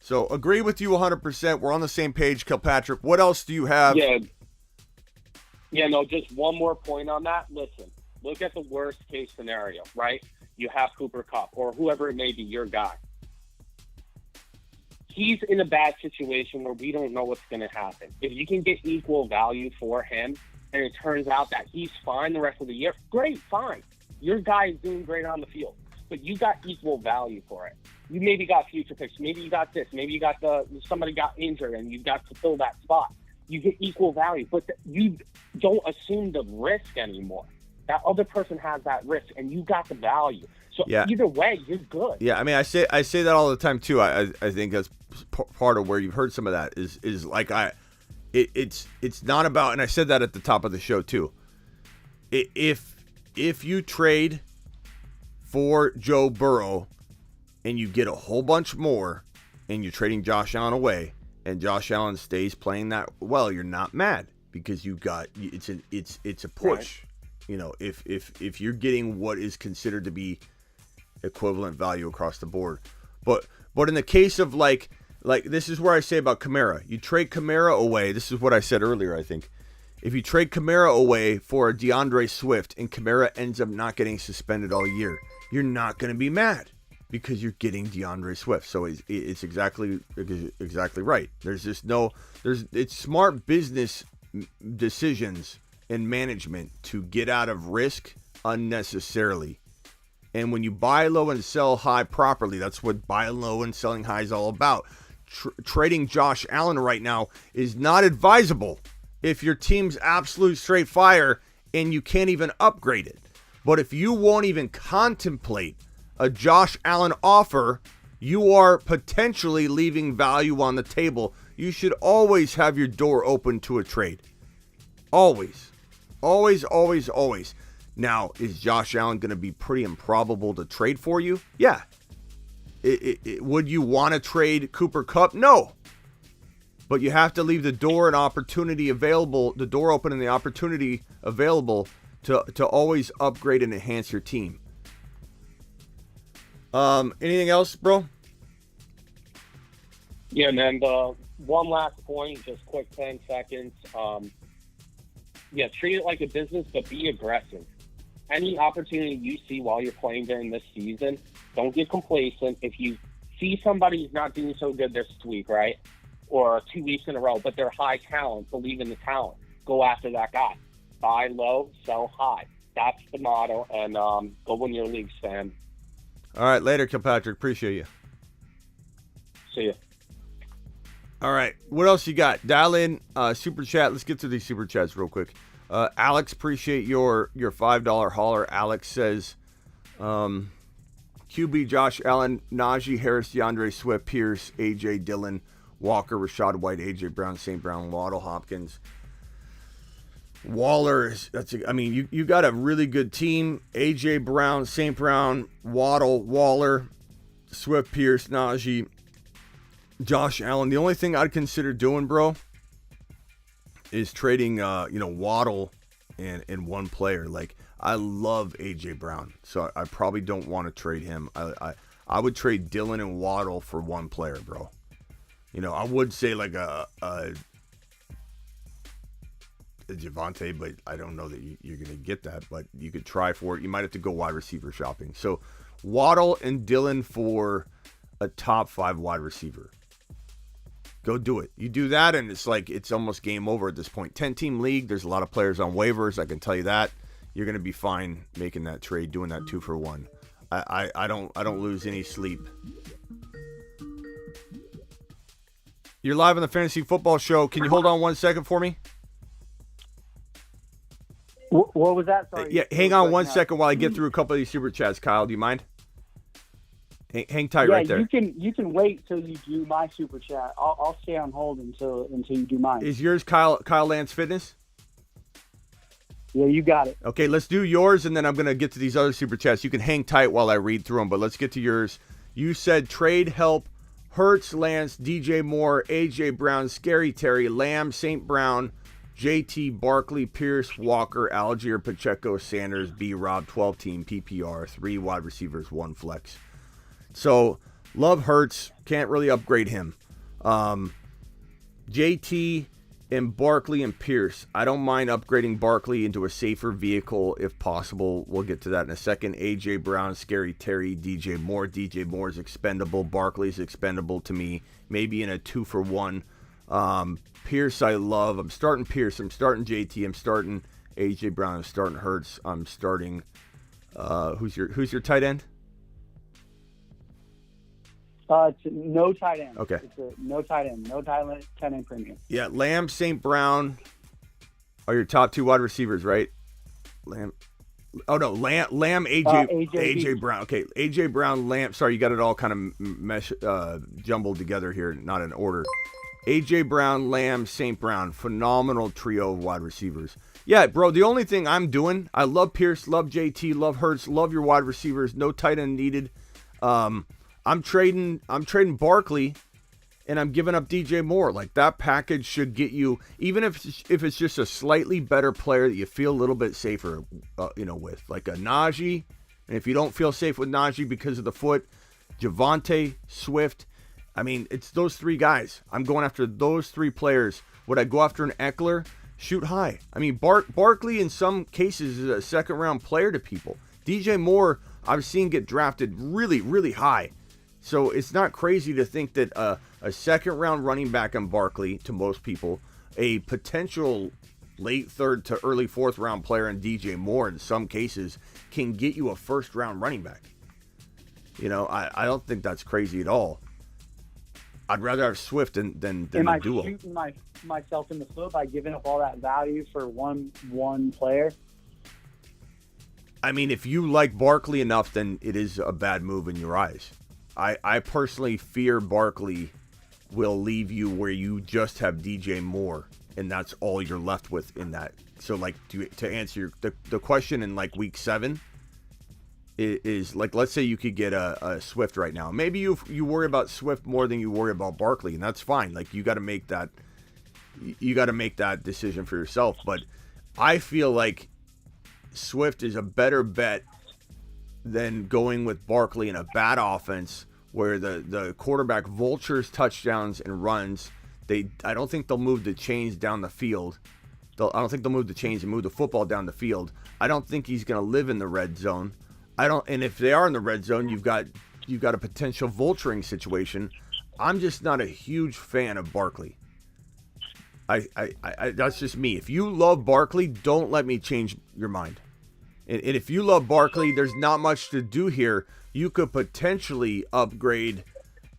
So agree with you 100%. We're on the same page, Kilpatrick. What else do you have? No, just one more point on that. Listen, look at the worst case scenario, right? You have Cooper Kupp or whoever it may be, your guy. He's in a bad situation where we don't know what's going to happen. If you can get equal value for him and it turns out that he's fine the rest of the year, great, fine. Your guy is doing great on the field, but you got equal value for it. You maybe got future picks. Maybe you got this. Maybe you got somebody got injured and you got to fill that spot. You get equal value, but you don't assume the risk anymore. That other person has that risk, and you got the value. So either way, you're good. Yeah, I mean, I say that all the time too. I think that's part of where you've heard some of that is like it's not about, and I said that at the top of the show too. If you trade for Joe Burrow and you get a whole bunch more, and you're trading Josh Allen away, and Josh Allen stays playing that well, you're not mad because you got it's a push. Right. You know, if you're getting what is considered to be equivalent value across the board. But in the case of like this is where I say about Kamara. You trade Kamara away. This is what I said earlier, I think. If you trade Kamara away for a DeAndre Swift and Kamara ends up not getting suspended all year, you're not going to be mad because you're getting DeAndre Swift. So it's exactly right. It's smart business decisions and management to get out of risk unnecessarily. And when you buy low and sell high properly, that's what buy low and selling high is all about. Trading Josh Allen right now is not advisable if your team's absolute straight fire and you can't even upgrade it. But if you won't even contemplate a Josh Allen offer, you are potentially leaving value on the table. You should always have your door open to a trade. Always. Always, always, always. Now, is Josh Allen going to be pretty improbable to trade for you? Yeah. Would you want to trade Cooper Kupp? No. But you have to leave the door and opportunity available, the door open and the opportunity available to always upgrade and enhance your team. Anything else, bro? Yeah, man. One last point, just quick 10 seconds. Treat it like a business, but be aggressive. Any opportunity you see while you're playing during this season, don't get complacent. If you see somebody who's not doing so good this week, right, or 2 weeks in a row, but they're high talent, believe in the talent, go after that guy. Buy low, sell high. That's the motto, and go win your league, Sam. All right, later, Kilpatrick. Appreciate you. See ya. All right, what else you got? Dial in, super chat. Let's get through these super chats real quick. Alex, appreciate your $5 hauler. Alex says, QB Josh Allen, Najee Harris, DeAndre Swift, Pierce, AJ Dillon, Walker, Rashad White, AJ Brown, St. Brown, Waddle, Hopkins. Waller, you got a really good team. AJ Brown, St. Brown, Waddle, Waller, Swift, Pierce, Najee, Josh Allen. The only thing I'd consider doing, bro, is trading Waddle and one player. Like, I love AJ Brown, so I probably don't want to trade him. I would trade Dillon and Waddle for one player, bro. You know, I would say like a Javonte, but I don't know that you're going to get that, but you could try for it. You might have to go wide receiver shopping. So Waddle and Dillon for a top 5 wide receiver. Go do it. You do that, and it's almost game over at this point. 10-team league. There's a lot of players on waivers. I can tell you that. You're going to be fine making that trade, doing that 2-for-1. I don't lose any sleep. You're live on the Fantasy Football Show. Can you hold on 1 second for me? What was that? Sorry. Yeah, hang on 1 second while I get through a couple of these super chats. Kyle, do you mind? Hang tight right there. You can wait till you do my super chat. I'll stay on hold until you do mine. Is yours Kyle Lance Fitness? Yeah, you got it. Okay, let's do yours, and then I'm going to get to these other super chats. You can hang tight while I read through them, but let's get to yours. You said trade help, Hurts, Lance, DJ Moore, AJ Brown, Scary Terry, Lamb, St. Brown, JT, Barkley, Pierce, Walker, Algier, Pacheco, Sanders, B-Rob, 12-team, PPR, 3 wide receivers, 1 flex. So love Hurts, can't really upgrade him. JT and Barkley and Pierce. I don't mind upgrading Barkley into a safer vehicle if possible. We'll get to that in a second. AJ Brown, Scary Terry, DJ Moore. DJ Moore is expendable. Barkley's expendable to me. Maybe in a 2-for-1. Pierce I love. I'm starting Pierce. I'm starting JT. I'm starting AJ Brown. I'm starting Hurts. I'm starting who's your tight end? It's no tight end. Okay. It's no tight end. No tight end premium. Yeah, Lamb, St. Brown are your top 2 wide receivers, right? Lamb, AJ Brown. Okay, AJ Brown, Lamb. Sorry, you got it all kind of jumbled together here, not in order. AJ Brown, Lamb, St. Brown, phenomenal trio of wide receivers. Yeah, bro, the only thing I'm doing, I love Pierce, love JT, love Hurts, love your wide receivers, no tight end needed. I'm trading Barkley, and I'm giving up DJ Moore. Like, that package should get you, even if it's just a slightly better player that you feel a little bit safer, with, like a Najee. And if you don't feel safe with Najee because of the foot, Javonte, Swift. I mean, it's those 3 guys. I'm going after those 3 players. Would I go after an Eckler? Shoot high. I mean, Barkley in some cases is a second-round player to people. DJ Moore, I've seen get drafted really, really high. So it's not crazy to think that a second-round running back in Barkley, to most people, a potential late 3rd to early 4th-round player in DJ Moore in some cases can get you a first-round running back. I don't think that's crazy at all. I'd rather have Swift than Am a I duo. shooting myself in the foot by giving up all that value for one player? I mean, if you like Barkley enough, then it is a bad move in your eyes. I personally fear Barkley will leave you where you just have DJ Moore, and that's all you're left with in that. So, like, to answer the question in, like, week 7 is like, let's say you could get a Swift right now. Maybe you worry about Swift more than you worry about Barkley, and that's fine. Like, you got to make that decision for yourself. But I feel like Swift is a better bet than going with Barkley in a bad offense where the quarterback vultures touchdowns and runs. I don't think they'll move the chains down the field. I don't think they'll move the chains and move the football down the field. I don't think he's going to live in the red zone. And if they are in the red zone, you've got a potential vulturing situation. I'm just not a huge fan of Barkley. I that's just me. If you love Barkley, don't let me change your mind. And if you love Barkley, there's not much to do here. You could potentially upgrade,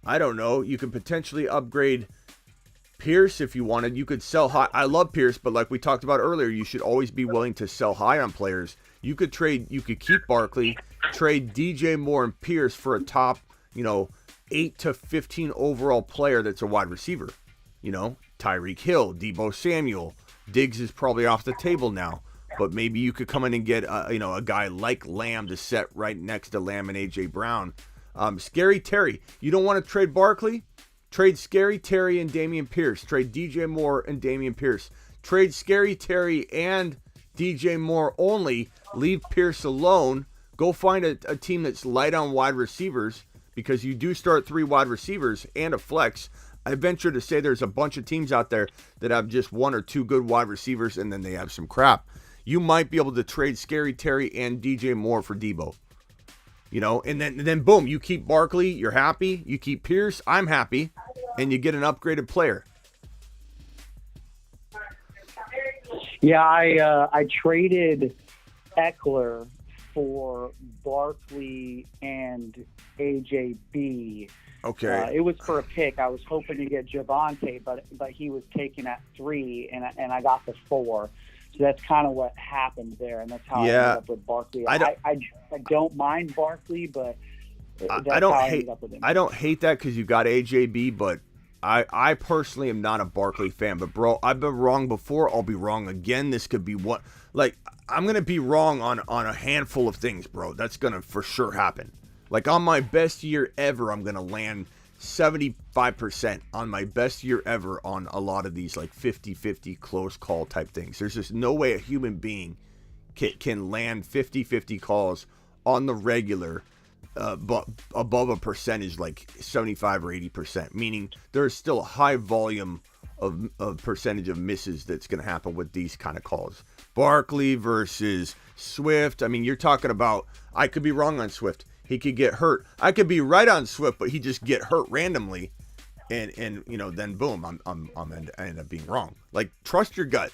I don't know, you could potentially upgrade Pierce if you wanted. You could sell high. I love Pierce, but like we talked about earlier, you should always be willing to sell high on players. You could keep Barkley, trade DJ Moore and Pierce for a top, 8 to 15 overall player that's a wide receiver. Tyreek Hill, Deebo Samuel. Diggs is probably off the table now. But maybe you could come in and get a guy like Lamb to set right next to Lamb and AJ Brown. Scary Terry. You don't want to trade Barkley? Trade Scary Terry and Dameon Pierce. Trade DJ Moore and Dameon Pierce. Trade Scary Terry and DJ Moore only. Leave Pierce alone. Go find a team that's light on wide receivers, because you do start 3 wide receivers and a flex. I venture to say there's a bunch of teams out there that have just 1 or 2 good wide receivers, and then they have some crap. You might be able to trade Scary Terry and DJ Moore for Deebo. And then boom, you keep Barkley, you're happy. You keep Pierce, I'm happy. And you get an upgraded player. Yeah, I traded Eckler for Barkley and AJB. Okay. It was for a pick. I was hoping to get Javonte, but he was taken at 3, and I got the 4. So that's kind of what happened there, and that's how I ended up with Barkley. I don't mind Barkley, but that's how I ended up with him. I don't hate that because you got AJB, but I personally am not a Barkley fan. But, bro, I've been wrong before. I'll be wrong again. This could be what – like, I'm going to be wrong on a handful of things, bro. That's going to for sure happen. Like, on my best year ever, I'm going to land 75% on my best year ever on a lot of these, like, 50-50 close call type things. There's just no way a human being can land 50-50 calls on the regular above a percentage like 75 or 80%, meaning there's still a high volume of percentage of misses that's going to happen with these kind of calls. Barkley versus Swift. I mean, you're talking about, I could be wrong on Swift. He could get hurt. I could be right on Swift, but he just get hurt randomly, and then boom, I end up being wrong. Like, trust your gut.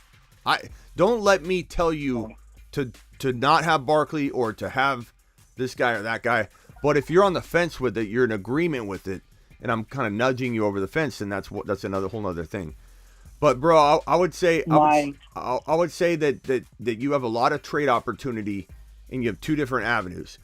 Don't let me tell you to not have Barkley or to have this guy or that guy. But if you're on the fence with it, you're in agreement with it, and I'm kind of nudging you over the fence, and that's another whole other thing. But bro, I would say that you have a lot of trade opportunity, and you have two different avenues.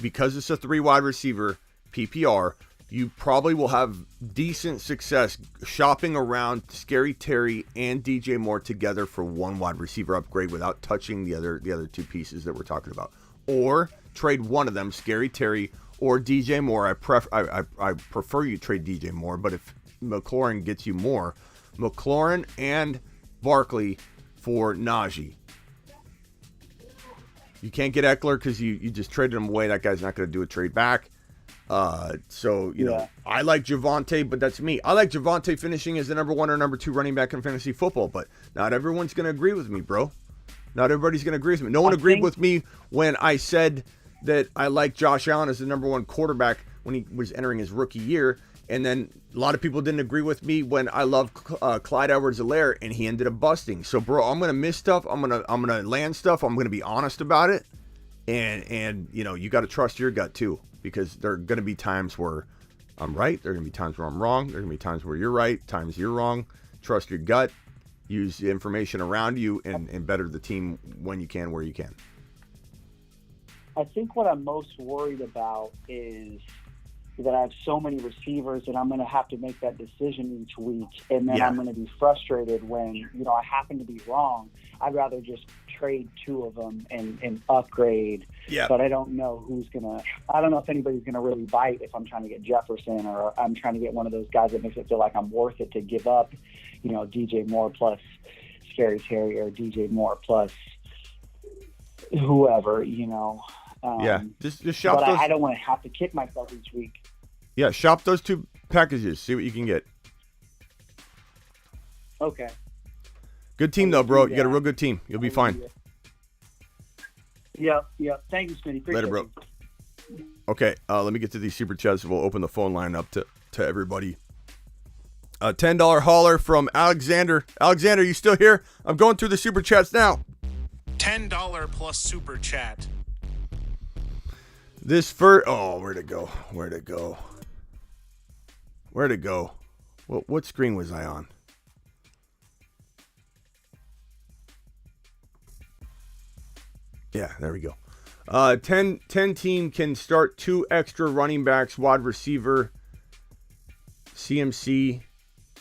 Because it's a 3 wide receiver PPR, you probably will have decent success shopping around Scary Terry and DJ Moore together for 1 wide receiver upgrade without touching the other 2 pieces that we're talking about. Or trade one of them, Scary Terry or DJ Moore. I prefer you trade DJ Moore, but if McLaurin gets you more, McLaurin and Barkley for Najee. You can't get Eckler because you just traded him away. That guy's not going to do a trade back. So, you know, I like Javonte, but that's me. I like Javonte finishing as the number 1 or number 2 running back in fantasy football, but not everyone's going to agree with me, bro. Not everybody's going to agree with me. No one agreed with me when I said that I like Josh Allen as the number 1 quarterback when he was entering his rookie year. And then a lot of people didn't agree with me when I love Clyde Edwards-Helaire and he ended up busting. So, bro, I'm gonna miss stuff. I'm gonna land stuff. I'm gonna be honest about it. And you know, you got to trust your gut too, because there are gonna be times where I'm right. There are gonna be times where I'm wrong. There are gonna be times where you're right. Times you're wrong. Trust your gut. Use the information around you and better the team when you can, where you can. I think what I'm most worried about is that I have so many receivers and I'm going to have to make that decision each week. And then I'm going to be frustrated when, you know, I happen to be wrong. I'd rather just trade 2 of them and upgrade. Yeah. But I don't know I don't know if anybody's going to really bite if I'm trying to get Jefferson or I'm trying to get one of those guys that makes it feel like I'm worth it to give up, you know, DJ Moore plus Scary Terry or DJ Moore plus whoever, you know. Just shop those. I don't want to have to kick myself each week. Yeah, shop those 2 packages. See what you can get. Okay. Good team, though, bro. You got a real good team. You'll be fine. Yep. Thank you, Smitty. Appreciate Later, bro. Okay, let me get to these super chats. We'll open the phone line up to everybody. $10 hauler from Alexander. Alexander, you still here? I'm going through the super chats now. $10 plus super chat. This first, where'd it go? What screen was I on? Yeah, there we go. 10 team can start 2 extra running backs, wide receiver, CMC,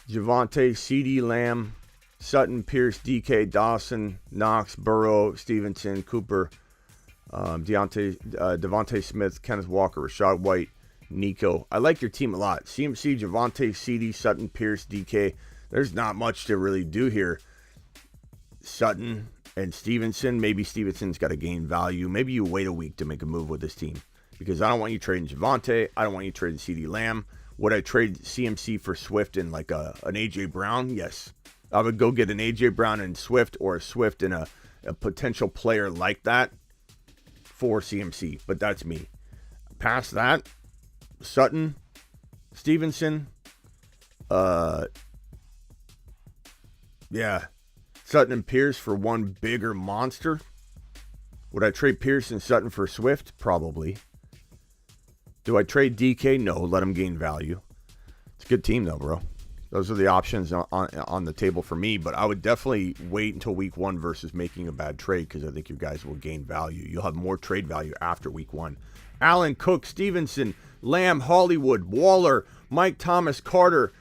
Javonte, CD Lamb, Sutton, Pierce, DK, Dawson, Knox, Burrow, Stevenson, Cooper, Devontae Smith, Kenneth Walker, Rashad White, Nico. I like your team a lot. CMC, Javonte, CD, Sutton, Pierce, DK. There's not much to really do here. Sutton and Stevenson. Maybe Stevenson's got to gain value. Maybe you wait a week to make a move with this team, because I don't want you trading Javonte. I don't want you trading CD Lamb. Would I trade CMC for Swift and like an AJ Brown? Yes. I would go get an AJ Brown and Swift, or a Swift and a potential player like that for CMC, but that's me. Past that, Sutton, Stevenson, Sutton and Pierce for one bigger monster. Would I trade Pierce and Sutton for Swift? Probably. Do I trade DK? No, let him gain value. It's a good team though, bro. Those are the options on the table for me, but I would definitely wait until week 1 versus making a bad trade, because I think you guys will gain value. You'll have more trade value after week 1. Allen, Cook, Stevenson, Lamb, Hollywood, Waller, Mike Thomas, Carter,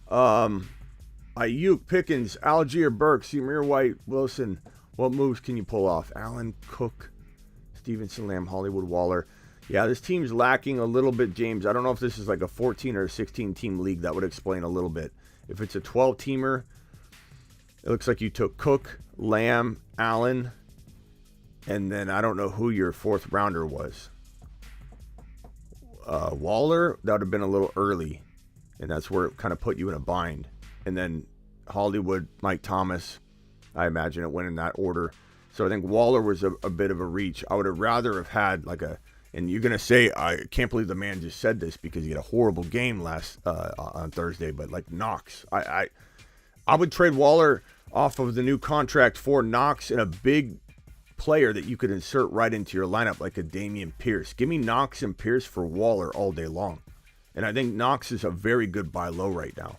Ayuk, Pickens, Algier, Burks, Samir White, Wilson. What moves can you pull off? Allen, Cook, Stevenson, Lamb, Hollywood, Waller. Yeah, this team's lacking a little bit, James. I don't know if this is like a 14 or a 16 team league. That would explain a little bit. If it's a 12 teamer, it looks like you took Cook, Lamb, Allen, and then I don't know who your 4th rounder was. Waller, that would have been a little early, and that's where it kind of put you in a bind. And then Hollywood, Mike Thomas, I imagine it went in that order. So I think Waller was a bit of a reach. I would have rather have had like a, and you're going to say, I can't believe the man just said this because he had a horrible game last on Thursday, but like Knox. I would trade Waller off of the new contract for Knox and a big player that you could insert right into your lineup like a Damian Pierce. Give me Knox and Pierce for Waller all day long. And I think Knox is a very good buy low right now.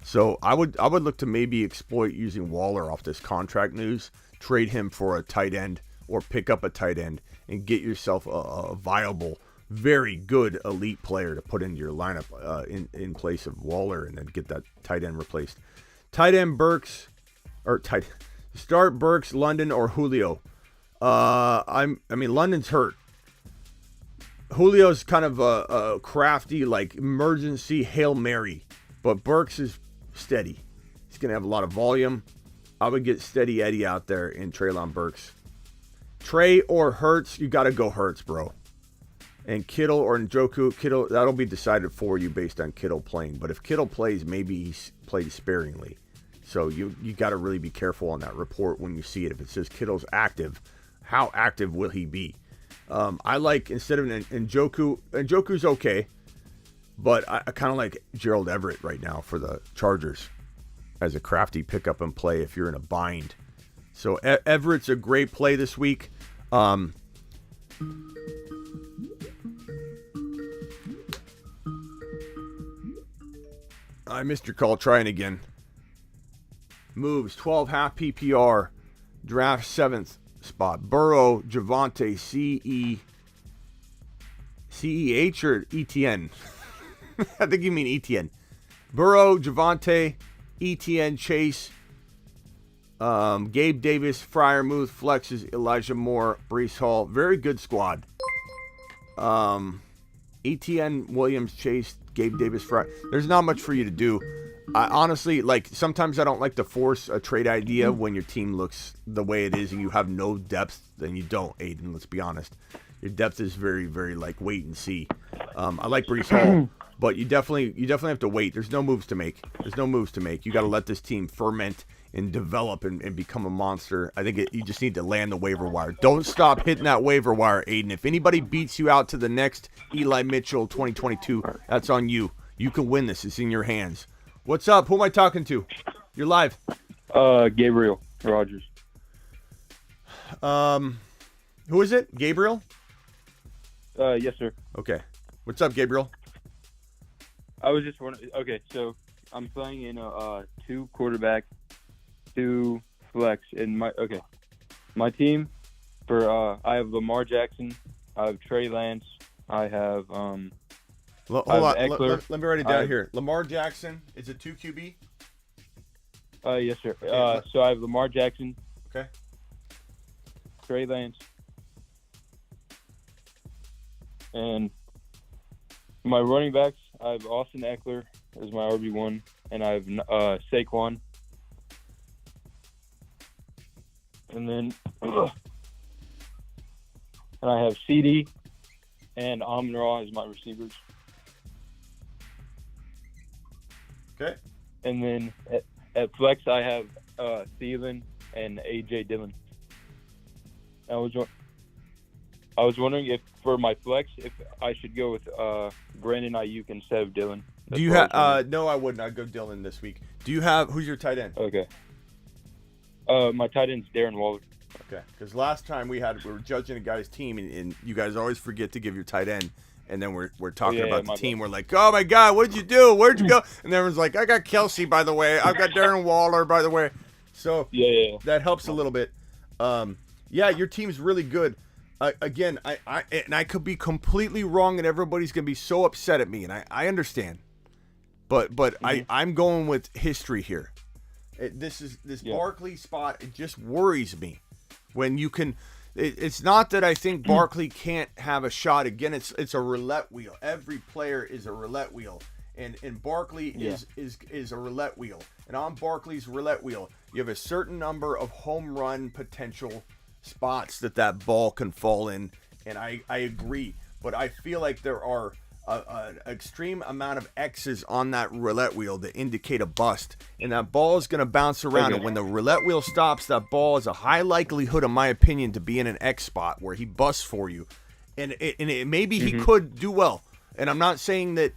So I would look to maybe exploit using Waller off this contract news, trade him for a tight end or pick up a tight end and get yourself a viable, very good elite player to put into your lineup in place of Waller and then get that tight end replaced. Tight end Burks, start Burks, London, or Julio. London's hurt. Julio's kind of a crafty, like emergency Hail Mary, but Burks is steady. He's going to have a lot of volume. I would get Steady Eddie out there in Treylon Burks. Trey or Hurts, you got to go Hurts, bro. And Kittle or Njoku, Kittle, that'll be decided for you based on Kittle playing. But if Kittle plays, maybe he's played sparingly. So you got to really be careful on that report when you see it. If it says Kittle's active, how active will he be? I like, instead of Njoku's okay, but I kind of like Gerald Everett right now for the Chargers as a crafty pickup and play if you're in a bind. So Everett's a great play this week. I missed your call. Trying again. Moves 12 half PPR. Draft 7th spot. Burrow, Javonte, CEH or ETN? I think you mean ETN. Burrow, Javonte, ETN, Chase, Gabe Davis, Freiermuth, Flexes, Elijah Moore, Breece Hall. Very good squad. ETN, Williams, Chase, Gabe Davis, Fryer. There's not much for you to do. I honestly, sometimes I don't like to force a trade idea when your team looks the way it is and you have no depth. Then you don't, Aiden, let's be honest. Your depth is very, very wait and see. I like Breece Hall, but you definitely have to wait. There's no moves to make. You got to let this team ferment and develop and become a monster. I think you just need to land the waiver wire. Don't stop hitting that waiver wire, Aiden. If anybody beats you out to the next Eli Mitchell 2022, that's on you. You can win this. It's in your hands. What's up? Who am I talking to? You're live. Gabriel Rogers. Who is it? Gabriel? Yes, sir. Okay. What's up, Gabriel? I was just wondering. Okay, so I'm playing in a 2 quarterback, 2 flex in my team. I have Lamar Jackson, I have Trey Lance, I have hold on. Eckler. Let me write it down here. Lamar Jackson is a 2 QB. Yes, sir. So I have Lamar Jackson. Okay. Trey Lance. And my running backs, I have Austin Eckler as my RB1, and I have Saquon. And then and I have CD and Amon-Ra as my receivers. Okay. And then at flex, I have Thielen and A.J. Dillon. I was wondering if for my flex, if I should go with Brandon Ayuk instead of Dillon. Do you have? No, I wouldn't. I'd go Dillon this week. Do you have? Who's your tight end? Okay. My tight end's Darren Waller. Okay, because last time we were judging a guy's team, and you guys always forget to give your tight end, and then we're talking about the team. We're like, oh my God, what'd you do? Where'd you go? And everyone's like, I got Kelsey, by the way. I've got Darren Waller, by the way. So that helps a little bit. Your team's really good. Again, I could be completely wrong, and everybody's gonna be so upset at me, and I understand. But I'm going with history here. This Barkley spot, it just worries me. When you can, it's not that I think Barkley can't have a shot. Again, it's a roulette wheel. Every player is a roulette wheel, and Barkley is a roulette wheel. And on Barkley's roulette wheel, you have a certain number of home run potential spots that ball can fall in, and I agree. But I feel like there are an extreme amount of X's on that roulette wheel to indicate a bust, and that ball is going to bounce around. And when the roulette wheel stops, that ball is a high likelihood, in my opinion, to be in an X spot where he busts for you, and maybe he could do well. And I'm not saying that.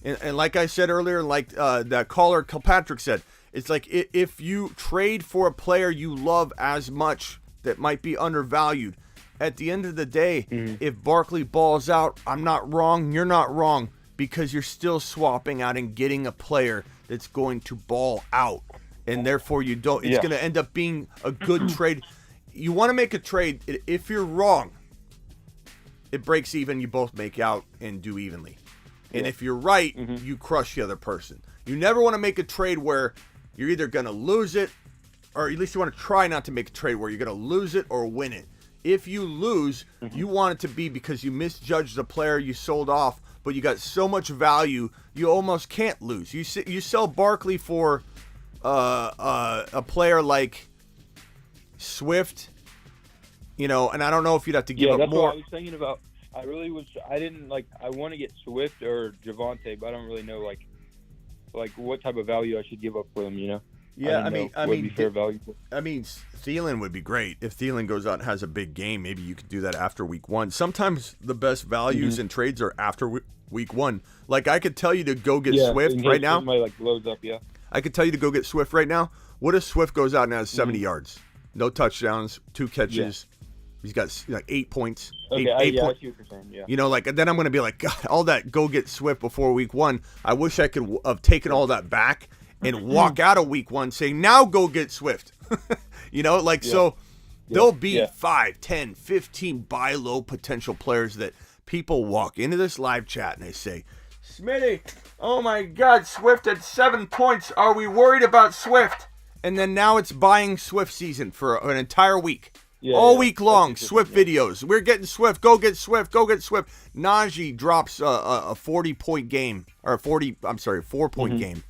And like I said earlier, like that caller Kilpatrick said, it's like if you trade for a player you love as much that might be undervalued, at the end of the day, if Barkley balls out, I'm not wrong, you're not wrong, because you're still swapping out and getting a player that's going to ball out. And therefore, you don't. It's going to end up being a good trade. You want to make a trade. If you're wrong, it breaks even. You both make out and do evenly. And if you're right, you crush the other person. You never want to make a trade where you're either going to lose it, or at least you want to try not to make a trade where you're going to lose it or win it. If you lose, you want it to be because you misjudged the player you sold off, but you got so much value, you almost can't lose. You sell Barkley for a player like Swift, and I don't know if you'd have to give up that's more. What I was thinking about. I want to get Swift or Javonte, but I don't really know like what type of value I should give up for them, Yeah, I mean, fair value. I mean, Thielen would be great. If Thielen goes out and has a big game, maybe you could do that after week 1. Sometimes the best values in trades are after week 1. Like, I could tell you to go get Swift right now. Somebody blows up, I could tell you to go get Swift right now. What if Swift goes out and has 70 yards? No touchdowns, 2 catches. He's got 8 points. Okay, eight I points. see what you're saying, Then I'm going to be like, God, all that go get Swift before week 1. I wish I could have taken all that back and walk out of week 1 saying, now go get Swift. So there'll be 5, 10, 15 buy low potential players that people walk into this live chat and they say, Smitty, oh my God, Swift at 7 points. Are we worried about Swift? And then now it's buying Swift season for an entire week. All week long, Swift videos. We're getting Swift. Go get Swift. Go get Swift. Najee drops a 40-point game, or 4-point game.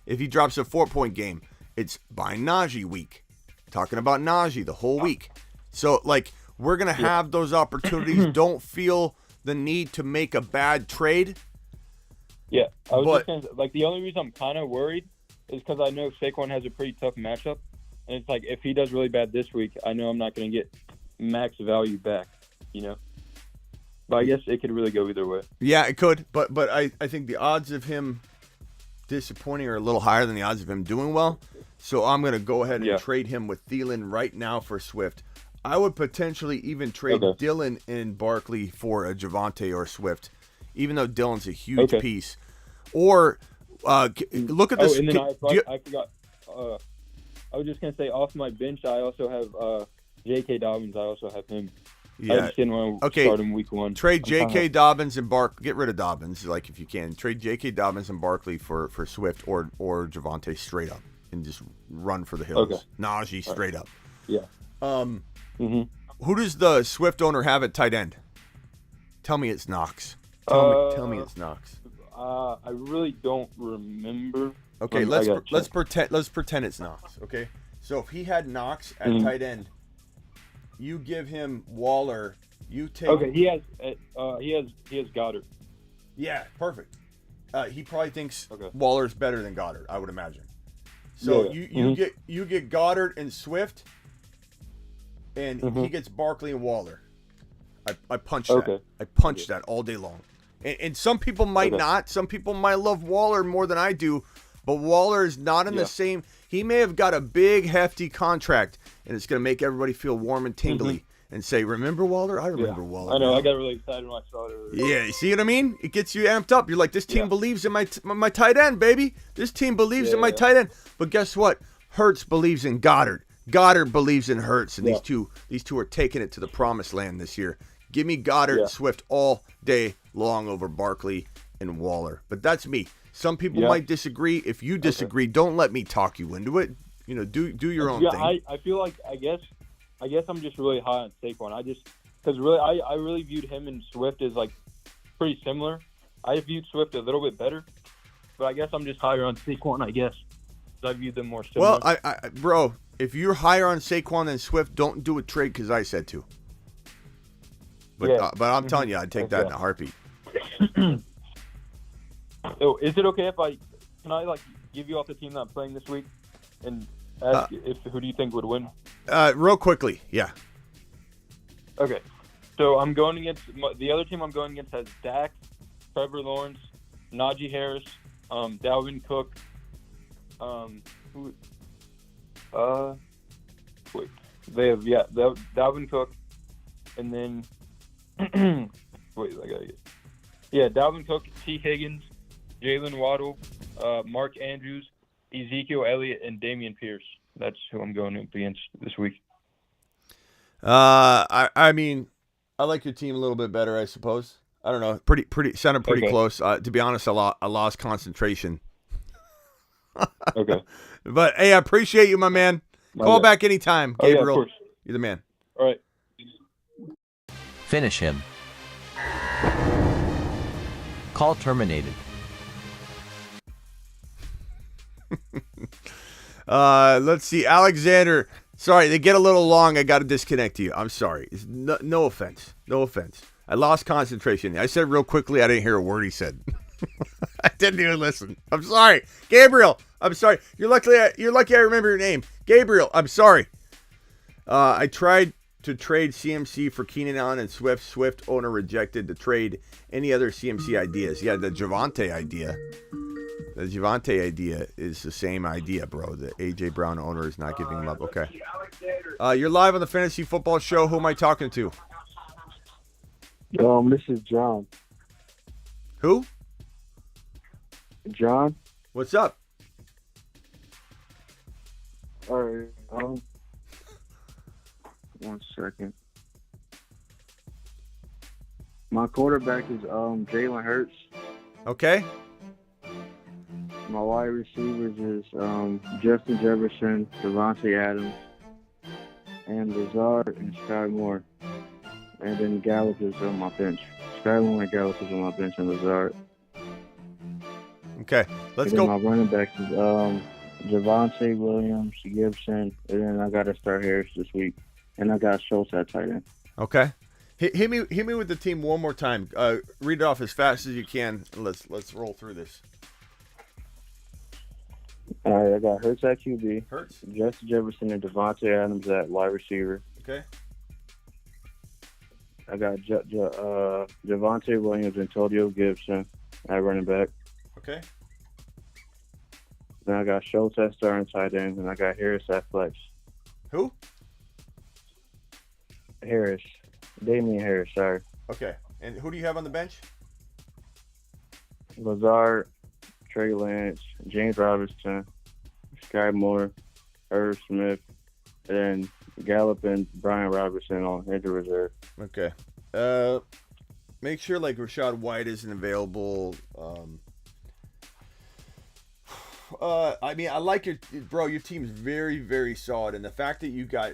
If he drops a 4-point game, it's buying Najee week. Talking about Najee the whole week. So, we're going to have those opportunities. Don't feel the need to make a bad trade. Yeah. I was just going to the only reason I'm kind of worried is because I know Saquon has a pretty tough matchup. And it's like, if he does really bad this week, I know I'm not going to get max value back, But I guess it could really go either way. Yeah, it could. But I think the odds of him disappointing are a little higher than the odds of him doing well. So I'm going to go ahead and trade him with Thielen right now for Swift. I would potentially even trade Dylan and Barkley for a Javonte or Swift, even though Dylan's a huge piece. Or look at this. And then I forgot. I was just going to say, off my bench, I also have J.K. Dobbins. I also have him. Yeah. I just didn't want to start him week 1. Trade J.K. Dobbins and get rid of Dobbins, if you can. Trade J.K. Dobbins and Barkley for Swift or Javonte straight up and just run for the hills. Okay. Najee straight up. Yeah. Who does the Swift owner have at tight end? Tell me it's Knox. Tell me it's Knox. I really don't remember. Okay, let's pretend it's Knox. Okay, so if he had Knox at tight end, you give him Waller. You take. Okay, he has Goddard. Yeah, perfect. He probably thinks Waller's better than Goddard, I would imagine. So you get Goddard and Swift, and he gets Barkley and Waller. I punch that. I punch that all day long. And some people might not. Some people might love Waller more than I do. But Waller is not in the same. He may have got a big, hefty contract, and it's going to make everybody feel warm and tingly and say, remember Waller? I remember Waller. I know. I got really excited when I saw it earlier. Yeah, you see what I mean? It gets you amped up. You're like, this team believes in my tight end, baby. This team believes in my tight end. But guess what? Hurts believes in Goddard. Goddard believes in Hurts, and these two are taking it to the promised land this year. Give me Goddard and Swift all day long over Barkley and Waller. But that's me. Some people might disagree. If you disagree, don't let me talk you into it. Do your own thing. I feel like I guess I'm just really high on Saquon. Because really I really viewed him and Swift as pretty similar. I viewed Swift a little bit better, but I guess I'm just higher on Saquon. I guess I viewed them more similar. Well, bro, if you're higher on Saquon than Swift, don't do a trade because I said to. But I'm telling you, I'd take that in a heartbeat. So is it okay if can I give you off the team that I'm playing this week and ask who do you think would win? Real quickly, yeah. Okay. So I'm going against the other team I'm going against has Dak, Trevor Lawrence, Najee Harris, Dalvin Cook, they have Dalvin Cook, and then Dalvin Cook, T. Higgins, Jalen Waddle, Mark Andrews, Ezekiel Elliott, and Damian Pierce. That's who I'm going up against this week. I mean, I like your team a little bit better, I suppose. I don't know. Sounded pretty close. To be honest, I lost concentration. Okay. But hey, I appreciate you, my man. Call back anytime, Gabriel. Yeah, of course. You're the man. All right. Finish him. Call terminated. Let's see. Alexander. Sorry, they get a little long. I got to disconnect you. I'm sorry. No offense. No offense. I lost concentration. I said real quickly, I didn't hear a word he said. I didn't even listen. I'm sorry. Gabriel, I'm sorry. You're lucky I remember your name. Gabriel, I'm sorry. I tried to trade CMC for Keenan Allen and Swift. Swift owner rejected to trade any other CMC ideas. Yeah, the Javonte idea. The Javonte idea is the same idea, bro. The A.J. Brown owner is not giving him up. Okay. You're live on the Fantasy Football Show. Who am I talking to? This is John. Who? John. What's up? All right. 1 second. My quarterback is Jalen Hurts. Okay. My wide receivers is Justin Jefferson, Devontae Adams, and Lazard and Sky Moore. And then Gallup is on my bench. Sky Moore and Gallup is on my bench, and Lazard. Okay, let's and go. My running backs is Javonte Williams, Gibson, and then I got to start Harris this week, and I got Schultz at tight end. Okay, hit me with the team one more time. Read it off as fast as you can. Let's roll through this. All right, I got Hurts at QB. Hurts. Justin Jefferson and Devontae Adams at wide receiver. Okay. I got Javonte Williams and Antonio Gibson at running back. Okay. Then I got Schultz at starting tight end, and I got Harris at flex. Who? Harris. Damian Harris, sorry. Okay. And who do you have on the bench? Lazard, Trey Lance, James Robinson, Sky Moore, Irv Smith, and Gallup and Brian Robertson on injury reserve. Okay. Make sure Rashad White isn't available. I mean, I like your team's very, very solid. And the fact that you got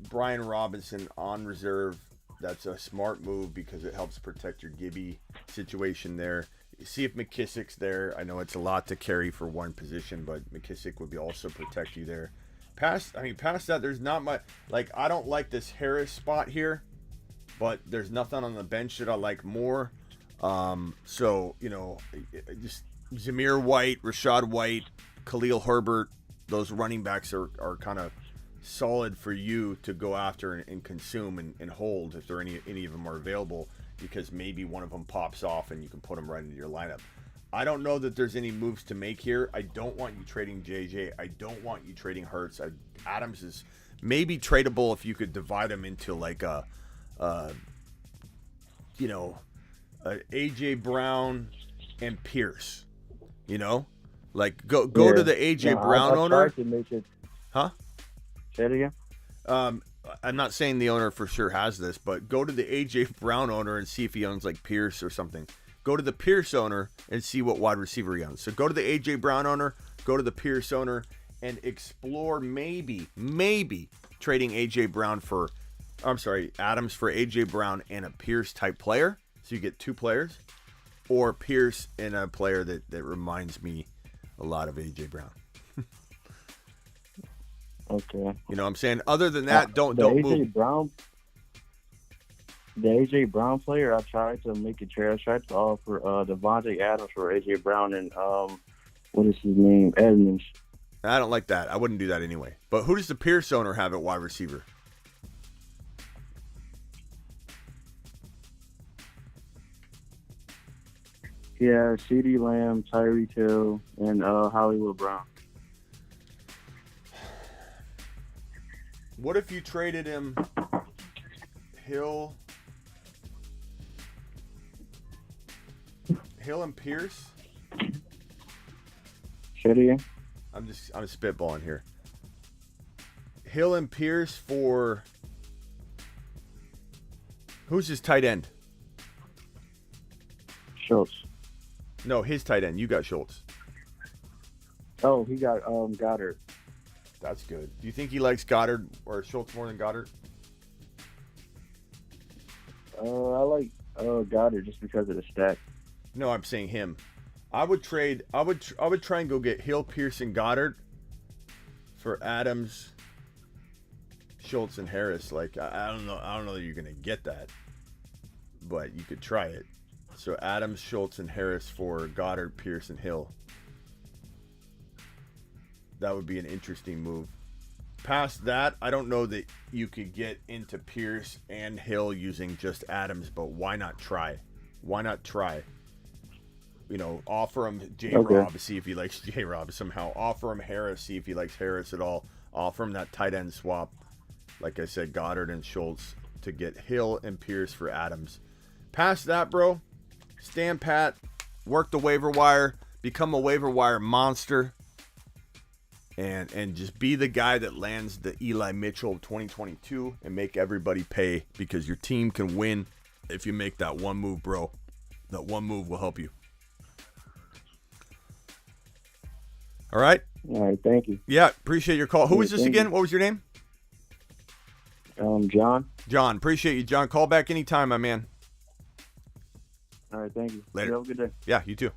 Brian Robinson on reserve, that's a smart move because it helps protect your Gibby situation there. See if McKissick's there. I know it's a lot to carry for one position, but McKissick would also protect you there. Past that, there's not much. I don't like this Harris spot here, but there's nothing on the bench that I like more. So, just Zamir White, Rashad White, Khalil Herbert, those running backs are kind of solid for you to go after and consume and hold if there any of them are available, because maybe one of them pops off and you can put them right into your lineup. I don't know that there's any moves to make here. I don't want you trading JJ. I don't want you trading Hurts. Adams is maybe tradable if you could divide them into AJ Brown and Pierce. Go to the AJ Brown owner. To make it... Huh? Say it again. I'm not saying the owner for sure has this, but go to the AJ Brown owner and see if he owns Pierce or something. Go to the Pierce owner and see what wide receiver he owns. So go to the AJ Brown owner, go to the Pierce owner, and explore maybe trading Adams for AJ Brown and a Pierce type player. So you get two players, or Pierce and a player that reminds me a lot of AJ Brown. Okay. You know what I'm saying? Other than that, don't AJ move. Brown. The A.J. Brown player, I tried to make a trade. I tried to offer Devontae Adams for A.J. Brown and, what is his name, Edmonds. I don't like that. I wouldn't do that anyway. But who does the Pierce owner have at wide receiver? Yeah, CeeDee Lamb, Tyreek Hill, and Hollywood Brown. What if you traded him Hill and Pierce? Say it again? I'm spitballing here. Hill and Pierce for who's his tight end? Schultz. No, his tight end. You got Schultz. Oh, he got Goddard. That's good. Do you think he likes Goddard or Schultz more than Goddard? I like Goddard just because of the stack. No, I'm saying him. I would try and go get Hill, Pierce, and Goddard for Adams, Schultz, and Harris. Like I don't know that you're gonna get that, but you could try it. So Adams, Schultz, and Harris for Goddard, Pierce, and Hill. That would be an interesting move. Past that, I don't know that you could get into Pierce and Hill using just Adams, but why not try? Why not try? You know, offer him J-Rob, see if he likes J-Rob somehow. Offer him Harris, see if he likes Harris at all. Offer him that tight end swap. Like I said, Goddard and Schultz to get Hill and Pierce for Adams. Past that, bro, stand pat, work the waiver wire, become a waiver wire monster, and just be the guy that lands the Eli Mitchell of 2022 and make everybody pay, because your team can win if you make that one move, bro. That one move will help you. All right? All right, thank you. Yeah, appreciate your call. Who was this again? What was your name? John. John, appreciate you, John. Call back anytime, my man. All right, thank you. Later. You have a good day. Yeah, you too.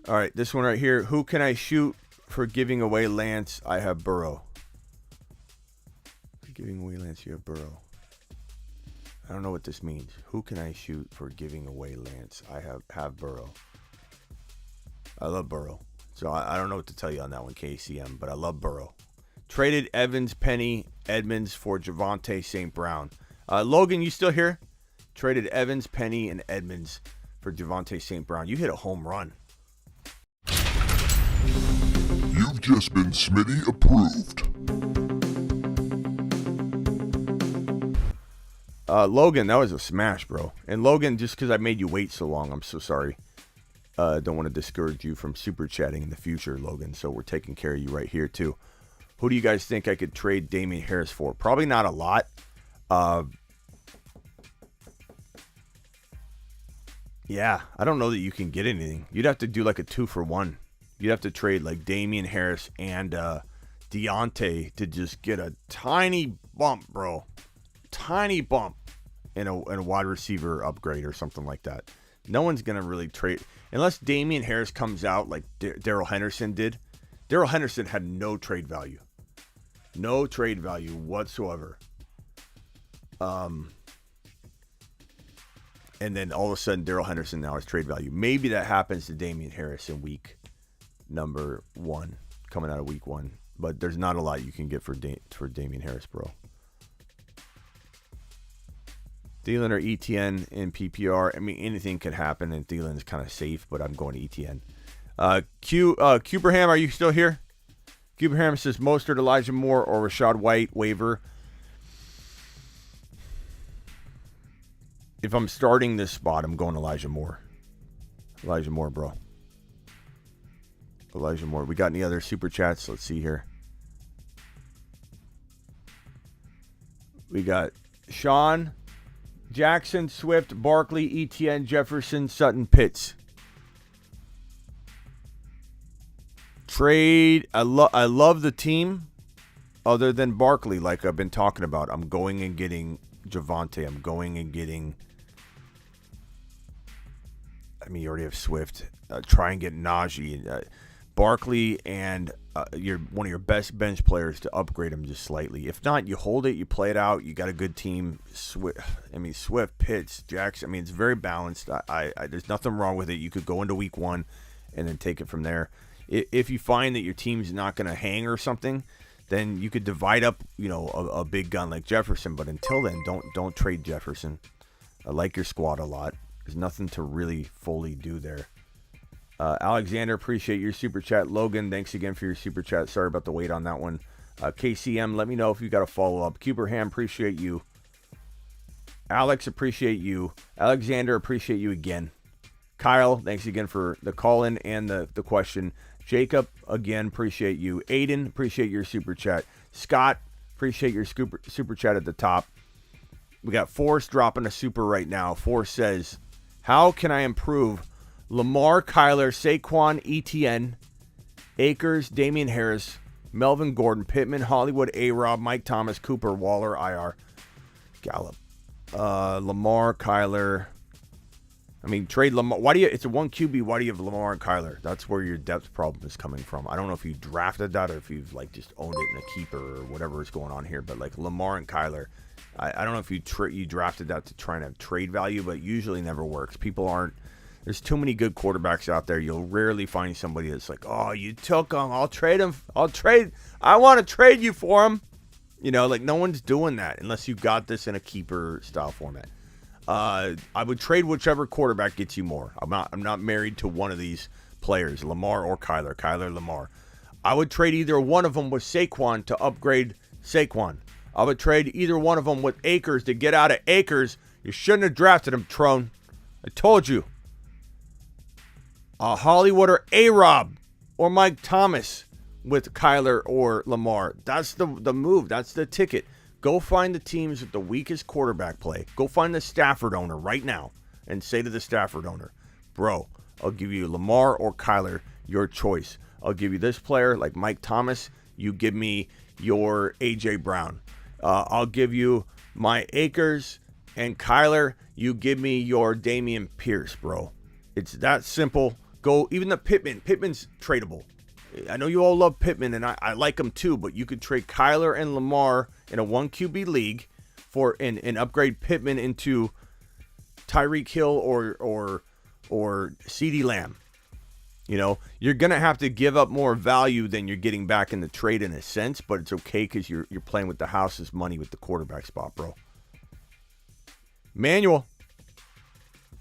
All right, this one right here. Who can I shoot for giving away Lance? I have Burrow. For giving away Lance, you have Burrow. I don't know what this means. Who can I shoot for giving away Lance? I have Burrow. I love Burrow. So I don't know what to tell you on that one, KCM, but I love Burrow. Traded Evans, Penny, Edmonds for Javonte St. Brown. Logan, you still here? Traded Evans, Penny, and Edmonds for Javonte St. Brown. You hit a home run. You've just been Smitty approved. Logan, that was a smash, bro. And Logan, just because I made you wait so long, I'm so sorry. Don't want to discourage you from super chatting in the future, Logan. So we're taking care of you right here, too. Who do you guys think I could trade Damian Harris for? Probably not a lot. Yeah, I don't know that you can get anything. You'd have to do like a 2-for-1. You'd have to trade like Damian Harris and Deontay to just get a tiny bump, bro. Tiny bump in a wide receiver upgrade or something like that. No one's going to really trade. Unless Damian Harris comes out like Darrell Henderson did. Darrell Henderson had no trade value. No trade value whatsoever. And then all of a sudden, Darrell Henderson now has trade value. Maybe that happens to Damian Harris in week number 1, coming out of week 1. But there's not a lot you can get for Damian Harris, bro. Thielen or ETN in PPR. I mean, anything could happen, and Thielen's kind of safe, but I'm going to ETN. Cuberham, are you still here? Cuberham says Mostert, Elijah Moore, or Rashad White waiver. If I'm starting this spot, I'm going Elijah Moore. Elijah Moore, bro. Elijah Moore. We got any other super chats? Let's see here. We got Sean, Jackson, Swift, Barkley, ETN, Jefferson, Sutton, Pitts. Trade. I love the team other than Barkley, like I've been talking about. I'm going and getting Javonte. I'm going and getting... I mean, you already have Swift. Try and get Najee. Barkley and one of your best bench players to upgrade him just slightly. If not, you hold it, you play it out. You got a good team. Swift, Pitts, Jackson. It's very balanced. There's nothing wrong with it. You could go into week 1 and then take it from there. If you find that your team's not going to hang or something, then you could divide up, a big gun like Jefferson. But until then, don't trade Jefferson. I like your squad a lot. There's nothing to really fully do there. Alexander, appreciate your super chat. Logan, thanks again for your super chat. Sorry about the wait on that one. KCM, let me know if you got a follow-up. Cuberham, appreciate you. Alex, appreciate you. Alexander, appreciate you again. Kyle, thanks again for the call-in and the question. Jacob, again, appreciate you. Aiden, appreciate your super chat. Scott, appreciate your super chat at the top. We got Forrest dropping a super right now. Forrest says, how can I improve Lamar, Kyler, Saquon, Etienne, Akers, Damian Harris, Melvin Gordon, Pittman, Hollywood, A-Rob, Mike Thomas, Cooper, Waller, IR, Gallup, Lamar, Kyler. Trade Lamar. It's a 1 QB. Why do you have Lamar and Kyler? That's where your depth problem is coming from. I don't know if you drafted that or if you've just owned it in a keeper or whatever is going on here. But Lamar and Kyler, I don't know if you drafted that to try and have trade value, but usually never works. There's too many good quarterbacks out there. You'll rarely find somebody that's like, oh, you took him. I'll trade him. I want to trade you for him. No one's doing that unless you got this in a keeper style format. I would trade whichever quarterback gets you more. I'm not married to one of these players, Lamar or Kyler. Kyler, Lamar. I would trade either one of them with Saquon to upgrade Saquon. I would trade either one of them with Akers to get out of Akers. You shouldn't have drafted him, Trone. I told you. Hollywood or A-Rob or Mike Thomas with Kyler or Lamar. That's the move. That's the ticket. Go find the teams with the weakest quarterback play. Go find the Stafford owner right now and say to the Stafford owner, bro, I'll give you Lamar or Kyler, your choice. I'll give you this player like Mike Thomas. You give me your A.J. Brown. I'll give you my Akers and Kyler. You give me your Dameon Pierce, bro. It's that simple. Go, even the Pittman. Pittman's tradable. I know you all love Pittman, and I like him too, but you could trade Kyler and Lamar in a 1 QB league and upgrade Pittman into Tyreek Hill or CeeDee Lamb. You're going to have to give up more value than you're getting back in the trade in a sense, but it's okay because you're playing with the house's money with the quarterback spot, bro. Manuel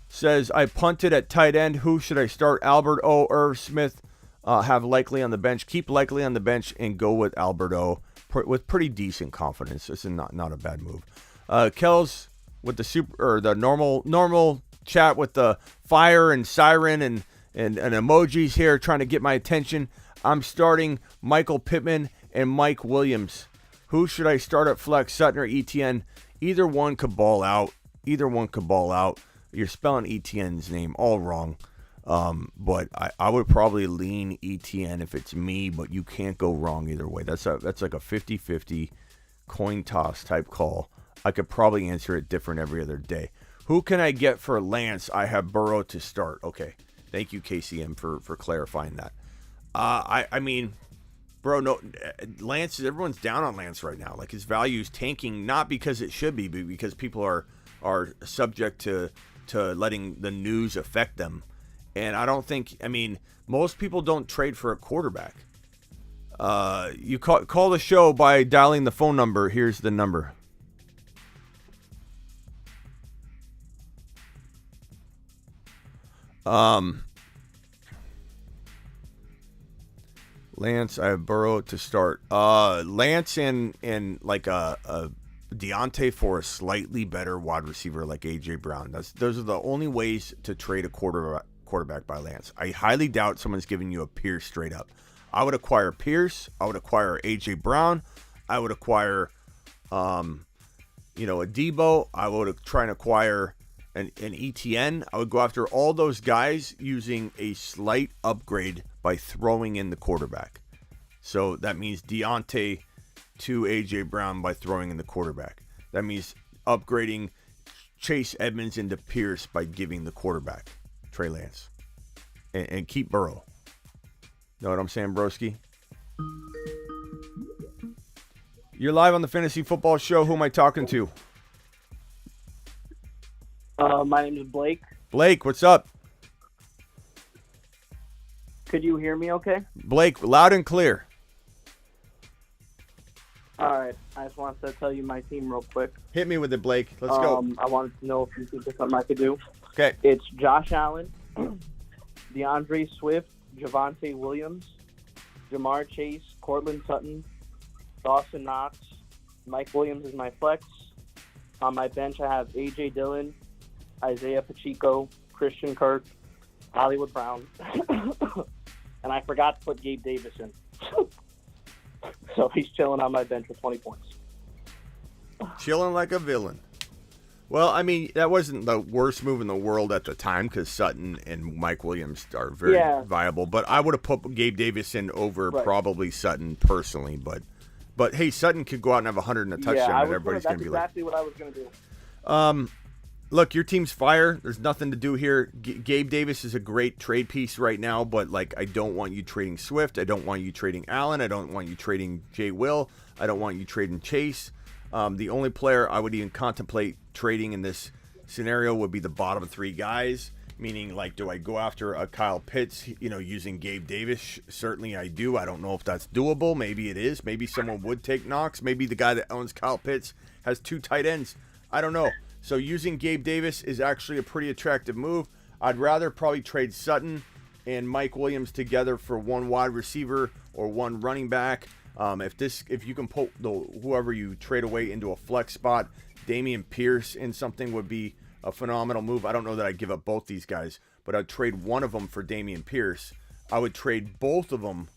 says, I punted at tight end. Who should I start? Albert O. Irv Smith have likely on the bench. Keep likely on the bench and go with Albert O. With pretty decent confidence. This is not a bad move. Kells with the normal chat with the fire and siren and emojis here trying to get my attention. I'm starting Michael Pittman and Mike Williams. Who should I start at flex? Sutton or Etienne? Either one could ball out. You're spelling Etienne's name all wrong. But I would probably lean Etienne if it's me, but you can't go wrong either way. That's like a 50-50 coin toss type call. I could probably answer it different every other day. Who can I get for Lance? I have Burrow to start. Okay. Thank you, KCM, for clarifying that. Bro, no, Lance, everyone's down on Lance right now. His value is tanking, not because it should be, but because people are subject to letting the news affect them. And I don't think, most people don't trade for a quarterback. You call the show by dialing the phone number. Here's the number. Lance, I have Burrow to start. Lance and like a Deontay for a slightly better wide receiver like A.J. Brown. Those are the only ways to trade a quarterback by Lance. I highly doubt someone's giving you a Pierce straight up. I would acquire Pierce. I would acquire A.J. Brown. I would acquire, a Debo. I would try and acquire an ETN. I would go after all those guys using a slight upgrade by throwing in the quarterback. So that means Deontay to A.J. Brown by throwing in the quarterback. That means upgrading Chase Edmonds into Pierce by giving the quarterback Trey Lance. And keep Burrow. Know what I'm saying, broski? You're live on the Fantasy Football Show. Who am I talking to? My name is Blake. Blake, what's up? Could you hear me okay? Blake, loud and clear. All right. I just wanted to tell you my team real quick. Hit me with it, Blake. Let's go. I wanted to know if you think there's something I could do. Okay. It's Josh Allen, DeAndre Swift, Javonte Williams, Jamar Chase, Cortland Sutton, Dawson Knox, Mike Williams is my flex. On my bench, I have A.J. Dillon, Isaiah Pacheco, Christian Kirk, Hollywood Brown, and I forgot to put Gabe Davis in. So he's chilling on my bench with 20 points. Chilling like a villain. Well, I mean, that wasn't the worst move in the world at the time because Sutton and Mike Williams are very viable. But I would have put Gabe Davis in over probably Sutton personally. But hey, Sutton could go out and have 100 and a touchdown, and everybody's going to be exactly what I was going to do. Look, your team's fire. There's nothing to do here. Gabe Davis is a great trade piece right now, but like I don't want you trading Swift. I don't want you trading Allen. I don't want you trading Jay Will. I don't want you trading Chase. The only player I would even contemplate trading in this scenario would be the bottom three guys, meaning like, do I go after a Kyle Pitts, using Gabe Davis? Certainly I do. I don't know if that's doable. Maybe it is. Maybe someone would take Knox. Maybe the guy that owns Kyle Pitts has 2 tight ends. I don't know. So using Gabe Davis is actually a pretty attractive move. I'd rather probably trade Sutton and Mike Williams together for 1 wide receiver or 1 running back. If you can put whoever you trade away into a flex spot, Dameon Pierce in something would be a phenomenal move. I don't know that I'd give up both these guys, but I'd trade one of them for Dameon Pierce. I would trade both of them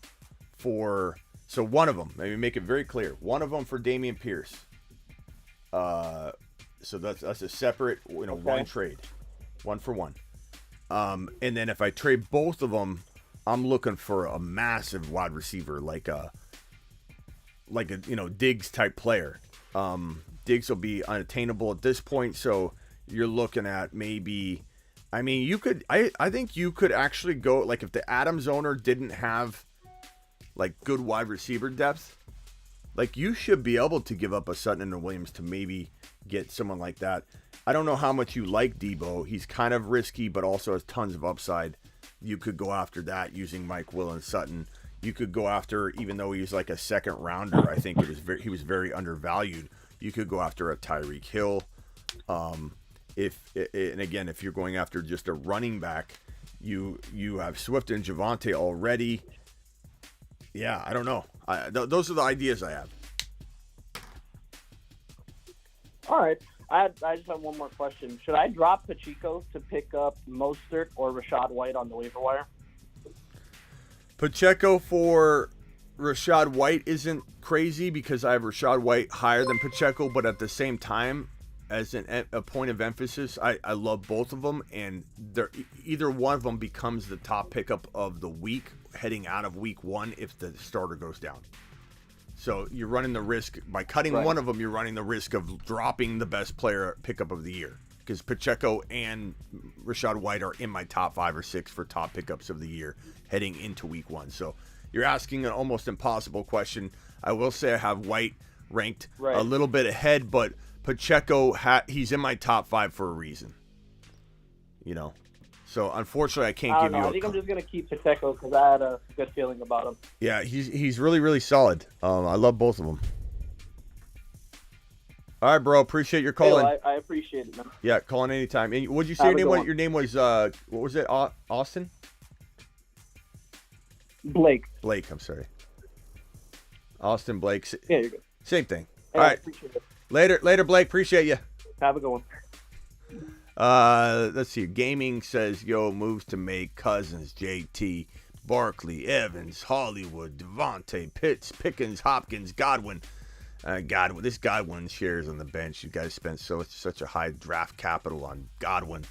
for one of them. Maybe make it very clear. One of them for Dameon Pierce. So that's a separate, one trade, 1 for 1. And then if I trade both of them, I'm looking for a massive wide receiver, like a Diggs type player. Diggs will be unattainable at this point, so you're looking at maybe. I mean, I think you could actually go like if the Adams owner didn't have like good wide receiver depth, like you should be able to give up a Sutton and a Williams to maybe get someone like that. I don't know how much you like Debo. He's kind of risky, but also has tons of upside. You could go after that using Mike Will and Sutton. You could go after, even though he's like a second rounder, I think he was very undervalued. You could go after a Tyreek Hill. If you're going after just a running back, you have Swift and Javonte already. Yeah, I don't know. Those are the ideas I have. All right. I just have one more question. Should I drop Pacheco to pick up Mostert or Rachaad White on the waiver wire? Pacheco for Rachaad White isn't crazy because I have Rachaad White higher than Pacheco, but at the same time, as a point of emphasis, I love both of them, and either one of them becomes the top pickup of the week heading out of week 1 if the starter goes down. So you're running the risk by cutting one of them. You're running the risk of dropping the best player pickup of the year because Pacheco and Rachaad White are in my top 5 or 6 for top pickups of the year heading into week 1. So you're asking an almost impossible question. I will say I have White ranked a little bit ahead, but Pacheco, he's in my top 5 for a reason. So unfortunately, I can't give you. I think I'm just gonna keep Pacheco because I had a good feeling about him. Yeah, he's really, really solid. I love both of them. All right, bro. Appreciate your calling. Hey, I appreciate it, man. Yeah, calling anytime. And what'd you say your name was? Your name was what was it? Austin? Blake. Blake. I'm sorry. Austin Blake. Yeah, you're good. Same thing. Hey, all right. Appreciate it. Later, Blake. Appreciate you. Have a good one. Let's see. Gaming says, yo, moves to make Cousins, JT, Barkley, Evans, Hollywood, Devontae, Pitts, Pickens, Hopkins, Godwin. This Godwin shares on the bench. You guys spent such a high draft capital on Godwin.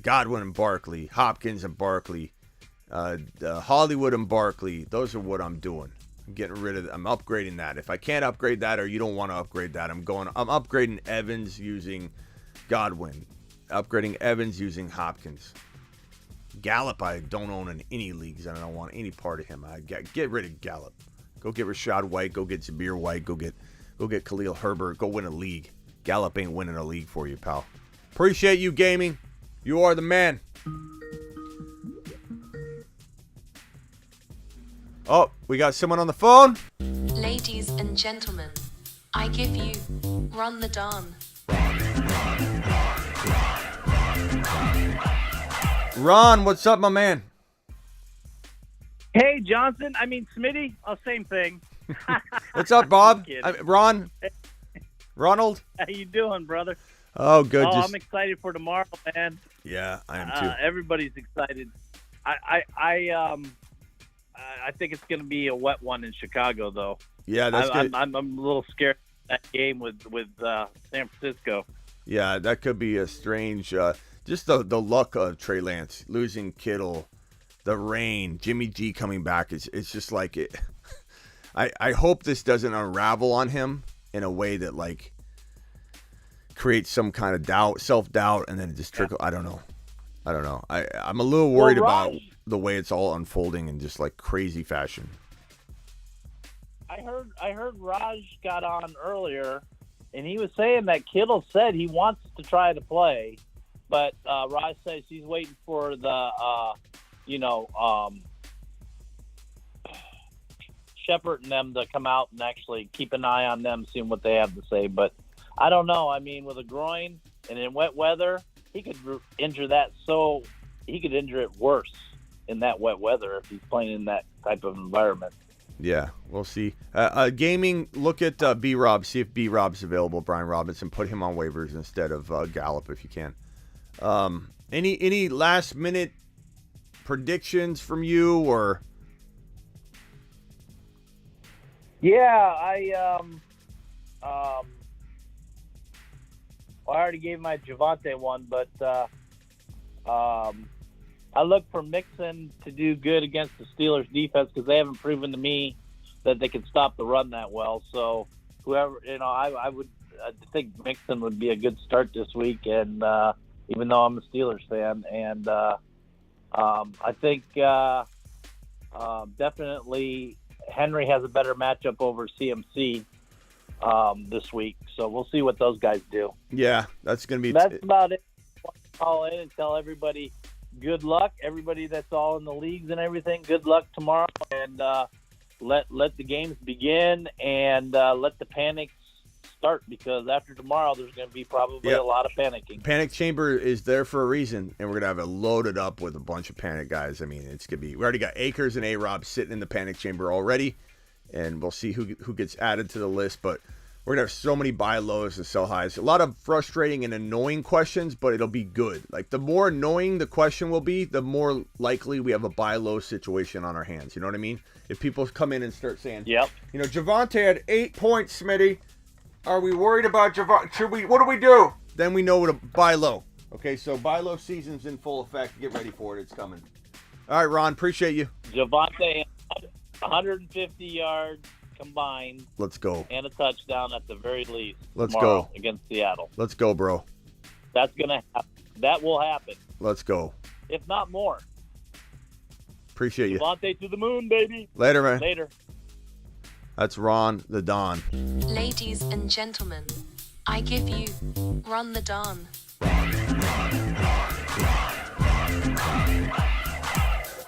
Godwin and Barkley, Hopkins and Barkley, Hollywood and Barkley. Those are what I'm doing. I'm upgrading that. If I can't upgrade that or you don't want to upgrade that, I'm upgrading Evans using Godwin. Upgrading Evans using Hopkins. Gallup I don't own in any leagues, and I don't want any part of him. I get rid of Gallup. Go get Rashad White. Go get Zabir White. Go get Khalil Herbert. Go win a league. Gallup ain't winning a league for you, pal. Appreciate you, gaming. You are the man. Oh, we got someone on the phone. Ladies and gentlemen, I give you Run the Dawn. Ron, what's up, my man? Hey, Johnson. I mean, Smitty. Oh, same thing. What's up, Bob? Ron? Ronald? How you doing, brother? Oh, good. Oh, I'm excited for tomorrow, man. Yeah, I am too. Everybody's excited. I think it's going to be a wet one in Chicago, though. Yeah, that's good. I'm a little scared of that game with San Francisco. Yeah, that could be a strange. Just the luck of Trey Lance losing Kittle, the rain, Jimmy G coming back. It's just like it. I hope this doesn't unravel on him in a way that like creates some kind of self-doubt, and then it just trickle. I don't know. I'm a little worried about the way it's all unfolding in just like crazy fashion. I heard Raj got on earlier, and he was saying that Kittle said he wants to try to play, but Raj says he's waiting for the Shepard and them to come out and actually keep an eye on them, seeing what they have to say. But I don't know. I mean, with a groin and in wet weather, he could injure that. So he could injure it worse in that wet weather if he's playing in that type of environment. Yeah, we'll see. Gaming, look at B-Rob. See if B-Rob's available. Brian Robinson. Put him on waivers instead of Gallup if you can. Any last-minute predictions from you or? Yeah, I already gave my Javonte one, but I look for Mixon to do good against the Steelers defense because they haven't proven to me that they can stop the run that well. So whoever, I think Mixon would be a good start this week. And even though I'm a Steelers fan, and I think definitely Henry has a better matchup over CMC this week. So we'll see what those guys do. Yeah, that's going to be. That's about it. I'll call in and tell everybody good luck. Everybody that's all in the leagues and everything, good luck tomorrow. And let the games begin and let the panics start, because after tomorrow there's going to be probably a lot of panicking. Panic chamber is there for a reason, and we're going to have it loaded up with a bunch of panic guys. I mean, it's going to be – we already got Akers and A-Rob sitting in the panic chamber already, and we'll see who gets added to the list. But we're going to have so many buy lows and sell highs. A lot of frustrating and annoying questions, but it'll be good. Like, the more annoying the question will be, the more likely we have a buy low situation on our hands. You know what I mean? If people come in and start saying, yep, Javonte had 8 points, Smitty. Are we worried about Javonte? What do we do? Then we know what to buy low. Okay, so buy low season's in full effect. Get ready for it. It's coming. All right, Ron, appreciate you. Javonte, 150 yards combined. Let's go. And a touchdown at the very least. Let's go against Seattle. Let's go, bro. That's gonna happen. That will happen. Let's go. If not more. Appreciate you. Javonte to the moon, baby. Later, man. Later. That's Ron the Don. Ladies and gentlemen, I give you Ron the Don.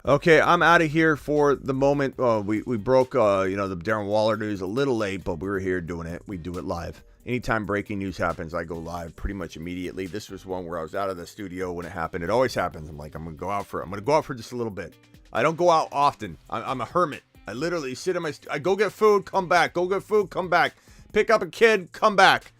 Okay, I'm out of here for the moment. We broke, the Darren Waller news a little late, but we were here doing it. We do it live. Anytime breaking news happens, I go live pretty much immediately. This was one where I was out of the studio when it happened. It always happens. I'm like, I'm going to go out for just a little bit. I don't go out often. I'm a hermit. I literally sit in I go get food, come back. Go get food, come back. Pick up a kid, come back.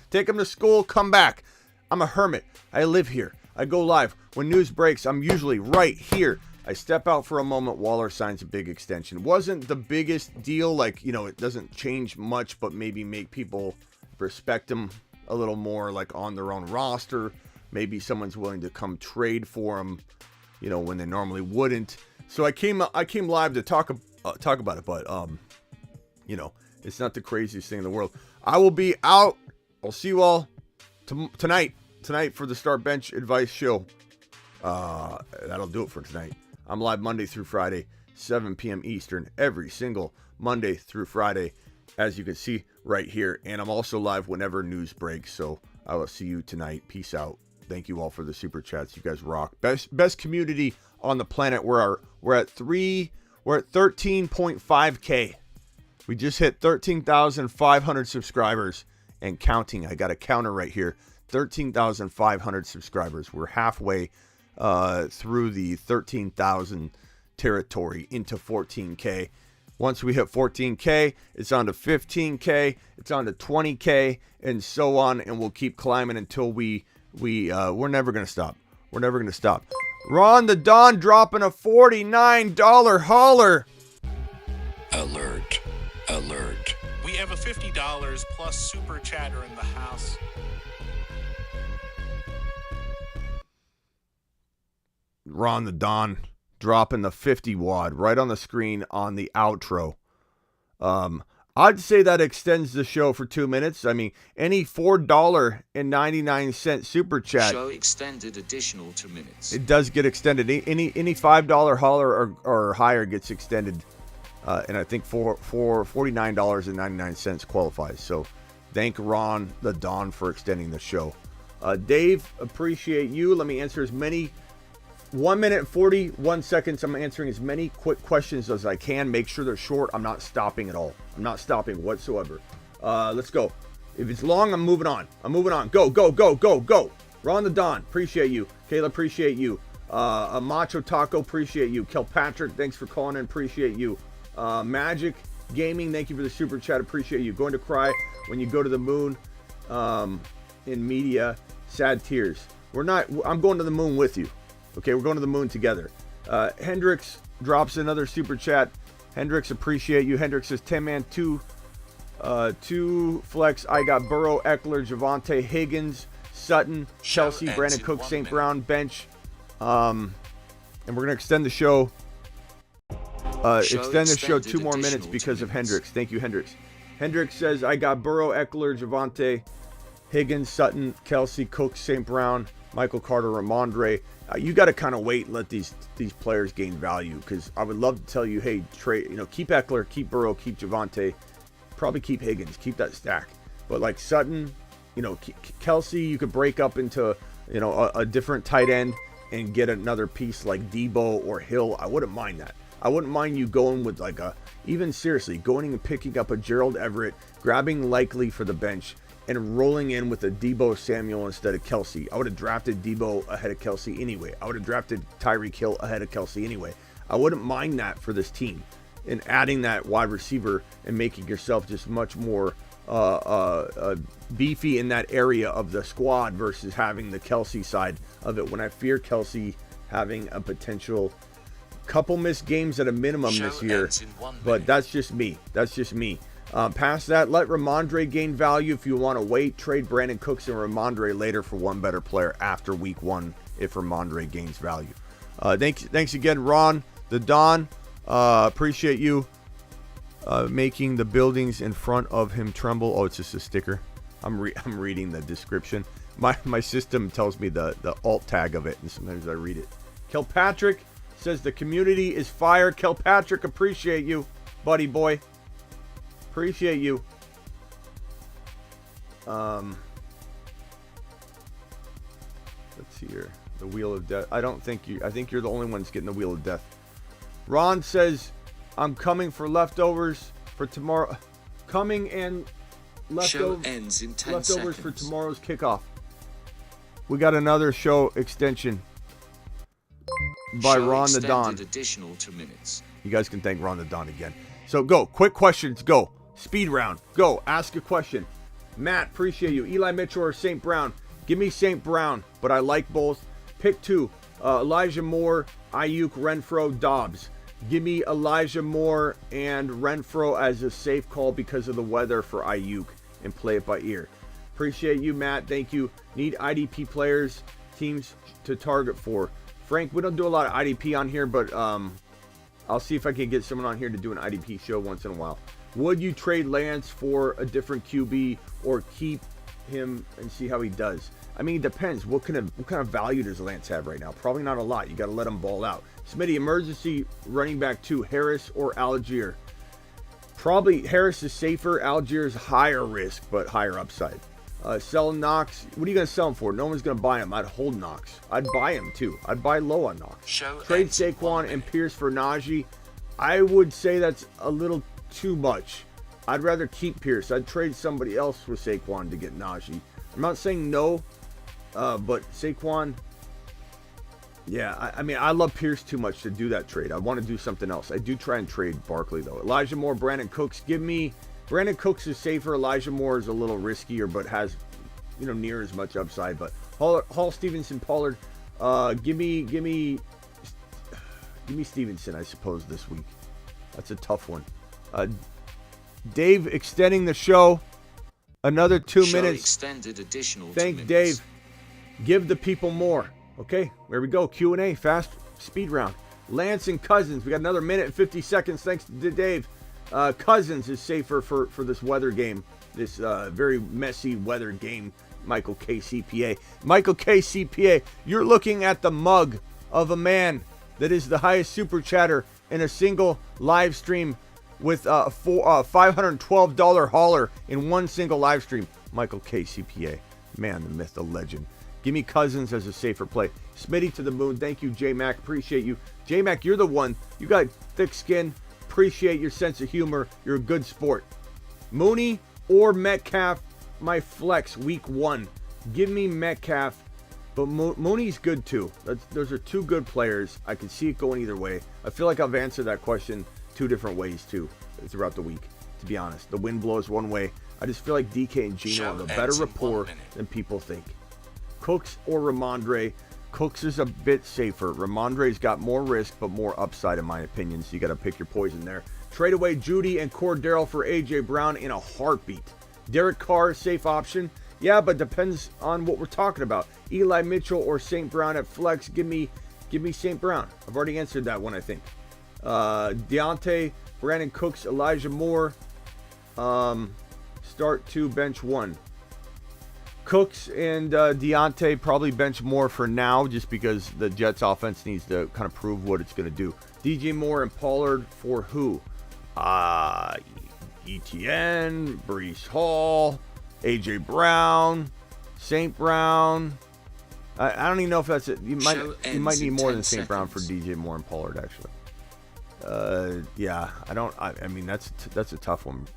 Take him to school, come back. I'm a hermit. I live here. I go live. When news breaks, I'm usually right here. I step out for a moment. Waller signs a big extension. Wasn't the biggest deal. It doesn't change much, but maybe make people respect him a little more, like on their own roster. Maybe someone's willing to come trade for him, when they normally wouldn't. So I came live to talk about it, but it's not the craziest thing in the world. I will be out. I'll see you all tonight for the Start Bench Advice Show. That'll do it for tonight. I'm live Monday through Friday, 7 p.m. Eastern, every single Monday through Friday, as you can see right here. And I'm also live whenever news breaks. So I will see you tonight. Peace out. Thank you all for the super chats. You guys rock. Best community on the planet. We're at 13.5K. We just hit 13,500 subscribers and counting. I got a counter right here. 13,500 subscribers. We're halfway through the 13,000 territory into 14K. Once we hit 14K, it's on to 15K, it's on to 20K, and so on, and we'll keep climbing until we're never gonna stop. We're never gonna stop. Ron the Don dropping a $49 hauler. Alert. Alert. We have a $50 plus super chatter in the house. Ron the Don dropping the 50 wad right on the screen on the outro. I'd say that extends the show for 2 minutes. I mean, any $4.99 super chat. Show extended additional 2 minutes. It does get extended. Any $5 hauler or higher gets extended. And I think for $49.99 qualifies. So thank Ron the Don for extending the show. Dave, appreciate you. Let me answer as many 1 minute 41 seconds. I'm answering as many quick questions as I can. Make sure they're short. I'm not stopping at all. I'm not stopping whatsoever. Let's go. If it's long, I'm moving on. Go. Ron the Don, appreciate you. Kayla, appreciate you. Macho Taco, appreciate you. Kilpatrick, thanks for calling in. Appreciate you. Magic Gaming, thank you for the super chat. Appreciate you. Going to cry when you go to the moon. In media, sad tears. I'm going to the moon with you. Okay, we're going to the moon together. Hendrix drops another super chat. Hendrix, appreciate you. Hendrix says 10-man, 2 flex. I got Burrow, Eckler, Javonte, Higgins, Sutton, Chelsea, Brandon Cook, St. Brown, bench. And we're going to extend the show. Extend the show 2 more minutes because of Hendrix. Thank you, Hendrix. Hendrix says, I got Burrow, Eckler, Javonte, Higgins, Sutton, Kelsey, Cook, St. Brown, Michael Carter, Ramondre. You got to kind of wait and let these players gain value, because I would love to tell you, hey, trade, keep Eckler, keep Burrow, keep Javonte, probably keep Higgins, keep that stack. But like Sutton, Kelsey, you could break up into a different tight end and get another piece like Debo or Hill. I wouldn't mind that. I wouldn't mind you going with even seriously, going and picking up a Gerald Everett, grabbing Likely for the bench, and rolling in with a Debo Samuel instead of Kelsey. I would have drafted Debo ahead of Kelsey anyway. I would have drafted Tyreek Hill ahead of Kelsey anyway. I wouldn't mind that for this team. And adding that wide receiver and making yourself just much more beefy in that area of the squad versus having the Kelsey side of it, when I fear Kelsey having a potential couple missed games at a minimum this year. But that's just me. Past that, let Ramondre gain value. If you want to wait, trade Brandon Cooks and Ramondre later for one better player after week 1 if Ramondre gains value. Thanks again, Ron the Don. Appreciate you making the buildings in front of him tremble. Oh, it's just a sticker. I'm reading the description. My system tells me the alt tag of it, and sometimes I read it. Kilpatrick says the community is fire. Kilpatrick, appreciate you, buddy boy. Appreciate you. Let's see here. The Wheel of Death. I think you're the only one that's getting the Wheel of Death. Ron says, I'm coming for leftovers for tomorrow. Coming and ends in 10 leftovers seconds. for tomorrow's kickoff. We got another show extension by Ron the Don. Additional 2 minutes. You guys can thank Ron the Don again. So go. Quick questions. Go. Speed round. Go. Ask a question. Matt, appreciate you. Eli Mitchell or St. Brown? Give me St. Brown, but I like both. Pick 2. Elijah Moore, Ayuk, Renfro, Dobbs. Give me Elijah Moore and Renfro as a safe call because of the weather for Ayuk, and play it by ear. Appreciate you, Matt. Thank you. Need IDP players, teams to target for. Frank, we don't do a lot of IDP on here, but I'll see if I can get someone on here to do an IDP show once in a while. Would you trade Lance for a different QB or keep him and see how he does. I mean, it depends. What kind of value does Lance have right now? Probably not a lot. You got to let him ball out. Smitty, emergency running back 2, Harris or Algier? Probably Harris is safer. Algier is higher risk, but higher upside. Sell Knox. What are you going to sell him for? No one's going to buy him. I'd hold Knox. I'd buy him too. I'd buy low on Knox. Trade Saquon and Pierce for Najee. I would say that's a little too much. I'd rather keep Pierce. I'd trade somebody else with Saquon to get Najee. I'm not saying no, but Saquon, yeah, I mean, I love Pierce too much to do that trade. I want to do something else. I do try and trade Barkley, though. Elijah Moore, Brandon Cooks. Give me... Brandon Cooks is safer. Elijah Moore is a little riskier, but has, near as much upside. But Hall, Stevenson, Pollard. Give me Stevenson, I suppose, this week. That's a tough one. Dave extending the show another 2 minutes. Extended additional Thank 2 Dave. minutes. Give the people more. Okay, there we go. Q&A, fast speed round. Lance and Cousins. We got another minute and 50 seconds. Thanks to Dave. Cousins is safer for this weather game, this very messy weather game. Michael KCPA. Michael KCPA, you're looking at the mug of a man that is the highest super chatter in a single live stream with a $512 hauler in one single live stream. Michael KCPA. Man, the myth, the legend. Give me Cousins as a safer play. Smitty to the moon. Thank you, J-Mac. Appreciate you. J-Mac, you're the one. You got thick skin. Appreciate your sense of humor. You're a good sport. Mooney or Metcalf, my flex week 1. Give me Metcalf, but Mooney's good too. Those are two good players. I can see it going either way. I feel like I've answered that question 2 different ways too throughout the week, to be honest. The wind blows one way. I just feel like DK and Geno have a better rapport than people think. Cooks or Ramondre. Cooks is a bit safer. Ramondre's got more risk, but more upside, in my opinion, so you got to pick your poison there. Trade away Judy and Cordero for A.J. Brown in a heartbeat. Derek Carr, safe option. Yeah, but depends on what we're talking about. Eli Mitchell or St. Brown at flex. Give me St. Brown. I've already answered that one, I think. Deontay, Brandon Cooks, Elijah Moore. Start 2, bench 1. Cooks and Deontay probably bench Moore for now, just because the Jets offense needs to kind of prove what it's going to do. DJ Moore and Pollard for who? ETN, Breece Hall, AJ Brown, St. Brown. I don't even know if that's it. You might need more than St. Brown for DJ Moore and Pollard, actually. Yeah, I mean, that's a tough one.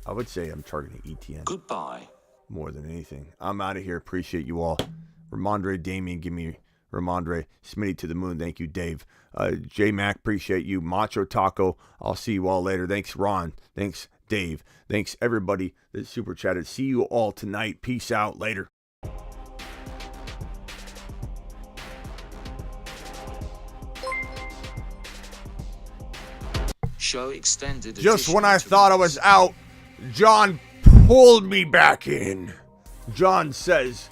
I would say I'm targeting ETN. Goodbye. More than anything. I'm out of here. Appreciate you all. Ramondre, Damien, give me Ramondre. Smitty to the moon. Thank you, Dave. J-Mac, appreciate you. Macho Taco, I'll see you all later. Thanks, Ron. Thanks, Dave. Thanks, everybody that super chatted. See you all tonight. Peace out. Later. Show extended. Just when I thought I was out, John pulled me back in. John says,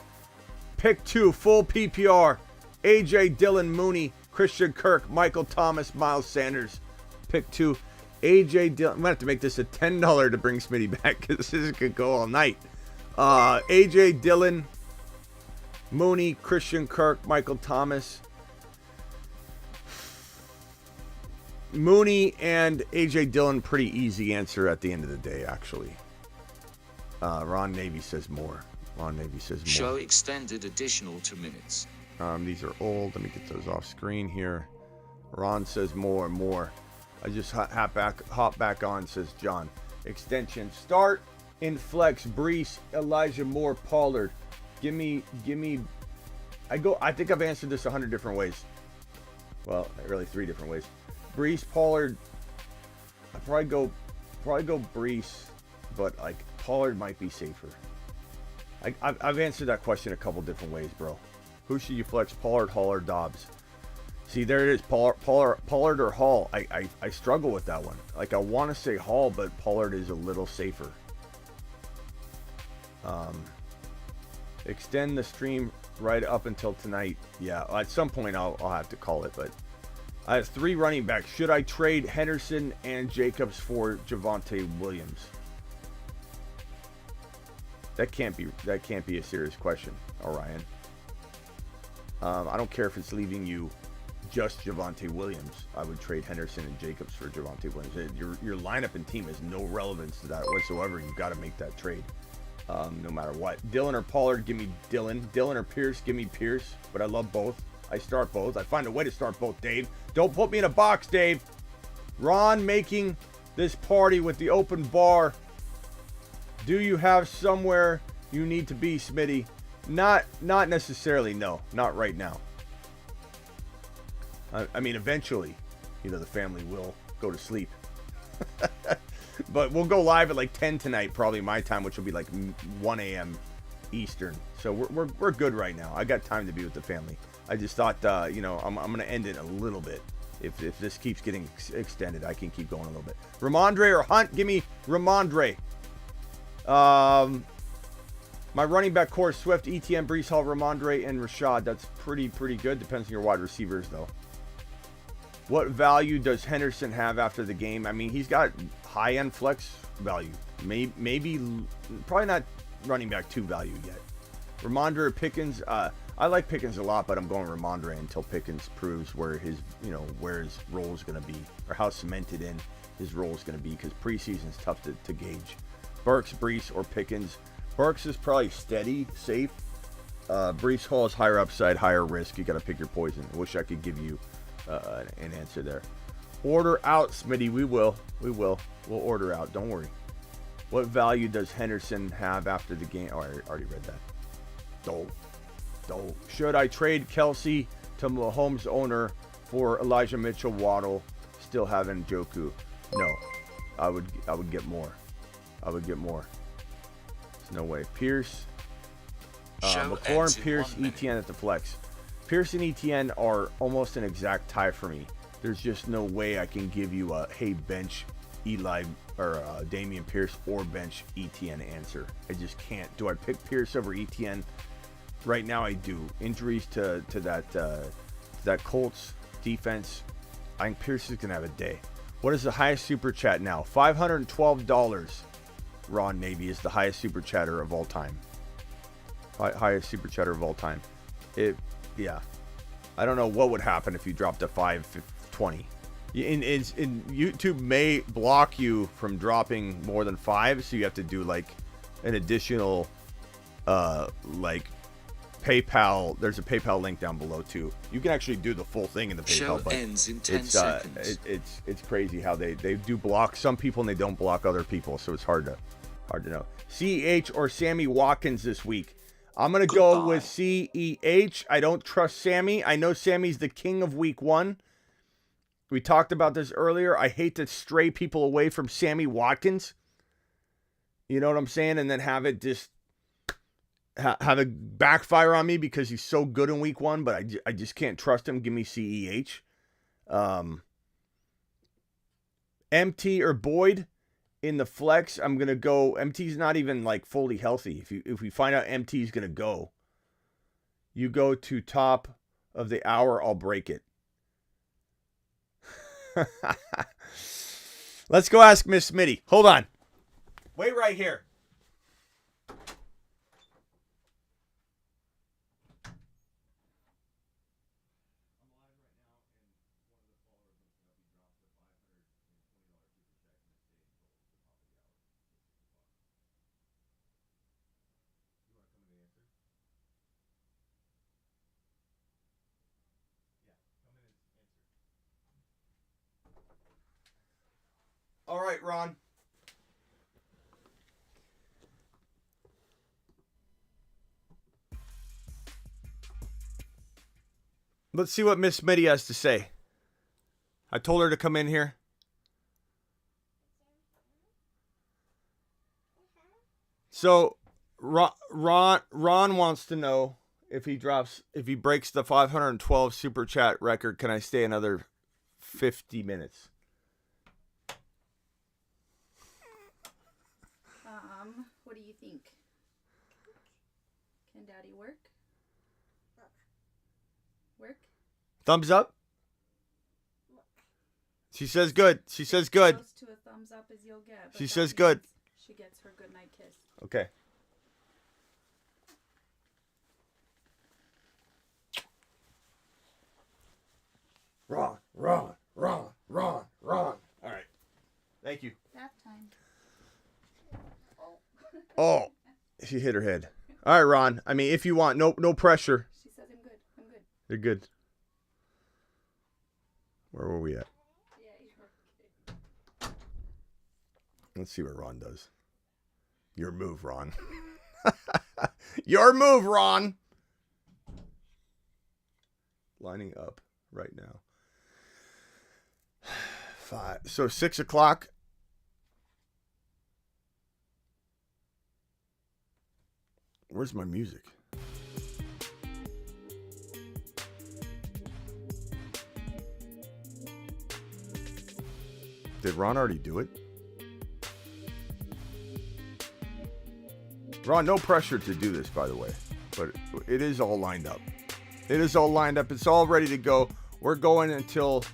pick 2, full PPR. AJ Dillon, Mooney, Christian Kirk, Michael Thomas, Miles Sanders. Pick 2. AJ Dillon. I'm going to have to make this a $10 to bring Smitty back, because this could go all night. AJ Dillon, Mooney, Christian Kirk, Michael Thomas. Mooney and A.J. Dillon, pretty easy answer at the end of the day, actually. Ron Navy says more. Show extended additional 2 minutes. These are old. Let me get those off screen here. Ron says more and more. I just hop back on, says John. Extension. Start in flex. Breece, Elijah Moore, Pollard. Give me. I think I've answered this 100 different ways. Well, really 3 different ways. Breece, Pollard. I'd probably go Breece, but like Pollard might be safer. I've answered that question a couple different ways, bro. Who should you flex, Pollard, Hall, or Dobbs? See, there it is, Pollard or Hall. I struggle with that one. Like, I want to say Hall, but Pollard is a little safer. Extend the stream right up until tonight. Yeah, at some point I'll have to call it, but I have 3 running backs. Should I trade Henderson and Jacobs for Javonte Williams? That can't be a serious question, Orion. I don't care if it's leaving you just Javonte Williams. I would trade Henderson and Jacobs for Javonte Williams. Your lineup and team has no relevance to that whatsoever. You've got to make that trade, no matter what. Dylan or Pollard, give me Dylan. Dylan or Pierce, give me Pierce. But I love both. I start both. I find a way to start both, Dave. Don't put me in a box, Dave. Ron making this party with the open bar. Do you have somewhere you need to be, Smitty? Not necessarily, no. Not right now. I mean, eventually, the family will go to sleep. But we'll go live at like 10 tonight, probably my time, which will be like 1 a.m. Eastern. So we're good right now. I got time to be with the family. I just thought, I'm going to end it a little bit. If this keeps getting extended, I can keep going a little bit. Ramondre or Hunt? Give me Ramondre. My running back core is Swift, ETN, Breece Hall, Ramondre, and Rashad. That's pretty good. Depends on your wide receivers, though. What value does Henderson have after the game? I mean, he's got high-end flex value. Maybe probably not running back 2 value yet. Ramondre or Pickens? I like Pickens a lot, but I'm going Ramondre until Pickens proves where his role is going to be, or how cemented in his role is going to be, because preseason is tough to gauge. Burks, Breece, or Pickens? Burks is probably steady, safe. Breece Hall is higher upside, higher risk. You got to pick your poison. I wish I could give you an answer there. Order out, Smitty. We will. We'll order out. Don't worry. What value does Henderson have after the game? Oh, I already read that. Don't. Should I trade Kelsey to Mahomes owner for Elijah Mitchell, Waddle, still having Njoku? No. I would get more. There's no way. Pierce. McLaurin, Pierce, ETN at the flex. Pierce and ETN are almost an exact tie for me. There's just no way I can give you a hey bench Eli or Damian Pierce or bench ETN answer. I just can't. Do I pick Pierce over ETN? Right now I do. Injuries to that Colts defense. I think Pierce is gonna have a day. What is the highest super chat now? $512. Ron Navy is the highest super chatter of all time. Highest super chatter of all time. Yeah. I don't know what would happen if you dropped to 520. In YouTube may block you from dropping more than 5, so you have to do like an additional like PayPal. There's a PayPal link down below too. You can actually do the full thing in the PayPal. Show but ends in 10 seconds. It's crazy how they do block some people and they don't block other people, so it's hard to know. CEH or Sammy Watkins this week? I'm going to go with CEH. I don't trust Sammy. I know Sammy's the king of week 1. We talked about this earlier. I hate to stray people away from Sammy Watkins. You know what I'm saying? And then have it just have it backfire on me because he's so good in week 1, but I just can't trust him. Give me CEH. MT or Boyd in the flex. I'm going to go. MT's not even like fully healthy. If we find out MT's going to go, you go to top of the hour, I'll break it. Let's go ask Miss Smitty. Hold on. Wait right here. All right, Ron. Let's see what Miss Smitty has to say. I told her to come in here. So, Ron wants to know if he breaks the 512 super chat record, can I stay another 50 minutes? What do you think? Can Daddy work? Work? Thumbs up? She says good. She says good. Close to a thumbs up as you'll get. She says good. She gets her good night kiss. Okay. Ron. All right. Thank you. Bath time. Oh, she hit her head. All right, Ron. I mean, if you want, no pressure. She says I'm good. I'm good. You're good. Where were we at? Yeah, you're okay. Let's see what Ron does. Your move, Ron. Your move, Ron. Lining up right now. 5. So 6 o'clock. Where's my music? Did Ron already do it? Ron, no pressure to do this, by the way. But it is all lined up. It is all lined up. It's all ready to go. We're going until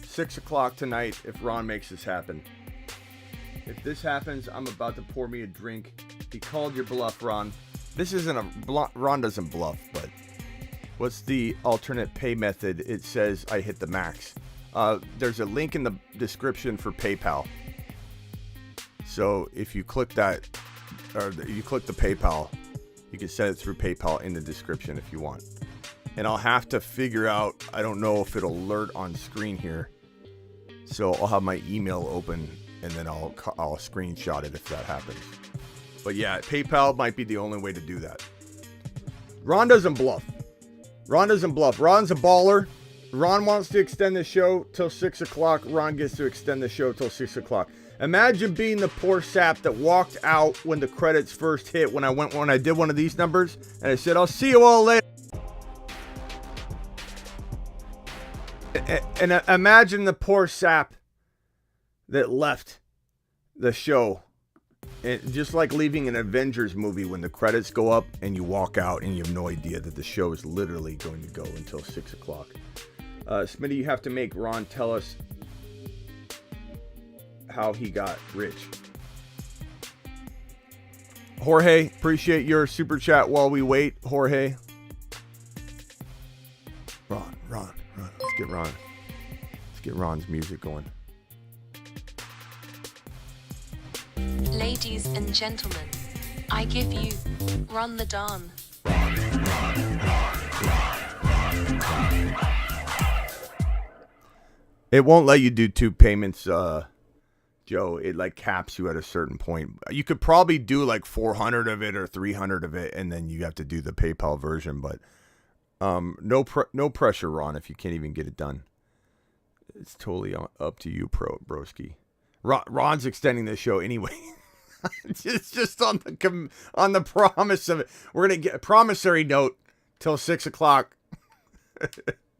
6 o'clock tonight if Ron makes this happen. If this happens, I'm about to pour me a drink. He called your bluff, Ron. This isn't a... Ron doesn't bluff, but... What's the alternate pay method? It says I hit the max. There's a link in the description for PayPal. So if you click that... Or you click the PayPal, you can send it through PayPal in the description if you want. And I'll have to figure out, I don't know if it'll alert on screen here. So I'll have my email open and then I'll screenshot it if that happens. But yeah, PayPal might be the only way to do that. Ron doesn't bluff. Ron doesn't bluff. Ron's a baller. Ron wants to extend the show till 6 o'clock. Ron gets to extend the show till 6 o'clock. Imagine being the poor sap that walked out when the credits first hit when I did one of these numbers and I said, I'll see you all later. And imagine the poor sap that left the show. And just like leaving an Avengers movie when the credits go up and you walk out and you have no idea that the show is literally going to go until 6 o'clock. Smitty, you have to make Ron tell us how he got rich. Jorge, appreciate your super chat while we wait. Jorge. Ron. Let's get Ron's music going. Ladies and gentlemen, I give you Ron the Don. It won't let you do 2 payments, Joe. It like caps you at a certain point. You could probably do like 400 of it or 300 of it, and then you have to do the PayPal version. But no pressure, Ron, if you can't even get it done. It's totally up to you, broski. Ron's extending the show anyway. It's just on the promise of it. We're gonna get a promissory note till 6 o'clock.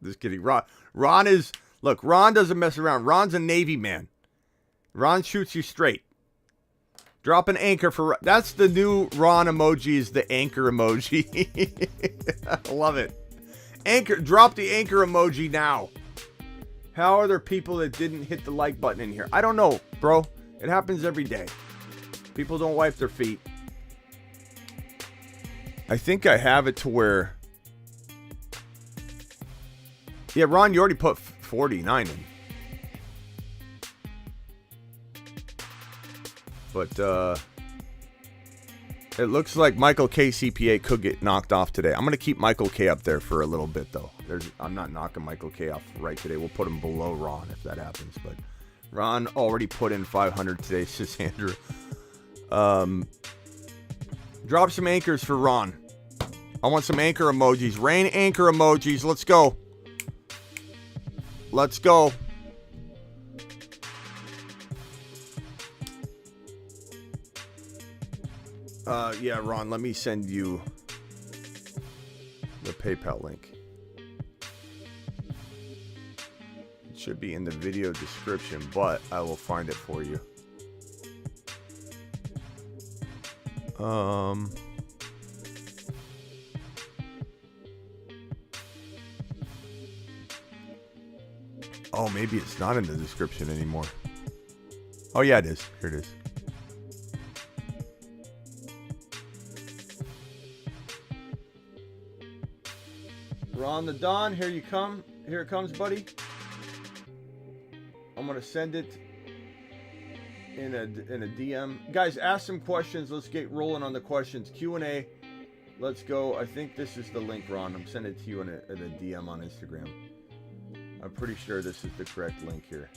Just kidding. Ron doesn't mess around. Ron's a Navy man. Ron shoots you straight. Drop an anchor for... That's the new Ron emoji, is the anchor emoji. I love it. Anchor. Drop the anchor emoji now. How are there people that didn't hit the like button in here? I don't know, bro. It happens every day. People don't wipe their feet. I think I have it to where... Yeah, Ron, you already put 49 in. But it looks like Michael K. CPA could get knocked off today. I'm going to keep Michael K. up there for a little bit, though. I'm not knocking Michael K. off right today. We'll put him below Ron if that happens. But Ron already put in 500 today, says Andrew. Drop some anchors for Ron. I want some anchor emojis. Rain anchor emojis. Let's go. Let's go. Yeah, Ron, let me send you the PayPal link. It should be in the video description, but I will find it for you. Oh, maybe it's not in the description anymore. Oh, yeah, it is. Here it is. Ron the Don, here you come. Here it comes, buddy. I'm going to send it in a DM. Guys, ask some questions. Let's get rolling on the questions. Q&A. Let's go. I think this is the link, Ron. I'm sending it to you in a DM on Instagram. I'm pretty sure this is the correct link here.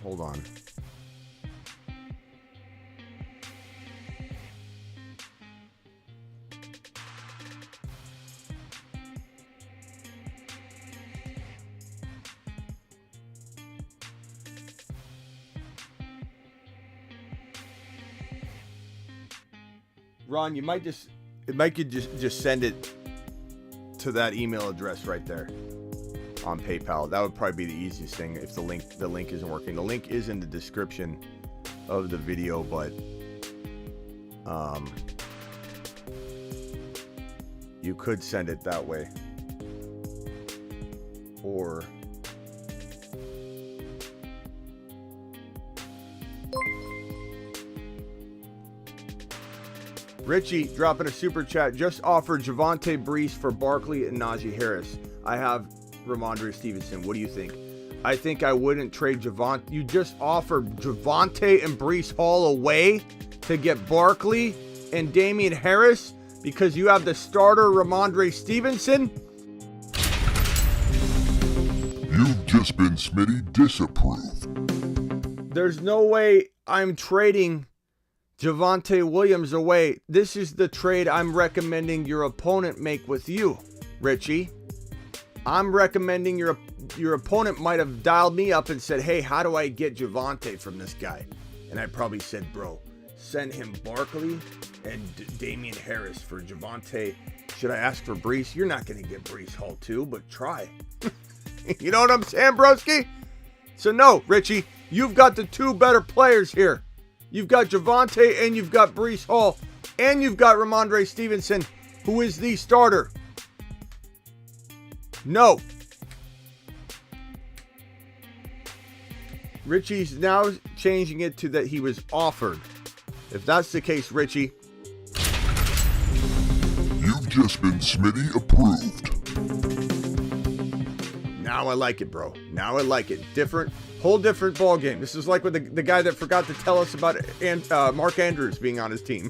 Hold on. Ron, you might just send it to that email address right there on PayPal. That would probably be the easiest thing if the link isn't working. The link is in the description of the video, but you could send it that way. Or Richie dropping a super chat. Just offered Javonte Brees for Barkley and Najee Harris. I have Ramondre Stevenson. What do you think? I think I wouldn't trade Javonte. You just offered Javonte and Brees Hall away to get Barkley and Damian Harris because you have the starter Ramondre Stevenson? You've just been Smitty disapproved. There's no way I'm trading Javonte Williams away. This is the trade I'm recommending your opponent make with you, Richie. I'm recommending your opponent might have dialed me up and said, hey, how do I get Javonte from this guy? And I probably said, bro, send him Barkley and Damian Harris for Javonte. Should I ask for Brees? You're not going to get Brees Hall too, but try. You know what I'm saying, broski? So no, Richie, you've got the two better players here. You've got Javonte and you've got Brees Hall and you've got Ramondre Stevenson, who is the starter. No. Richie's now changing it to that he was offered. If that's the case, Richie. You've just been Smitty approved. Now I like it, bro. Now I like it. Whole different ball game. This is like with the guy that forgot to tell us about Mark Andrews being on his team.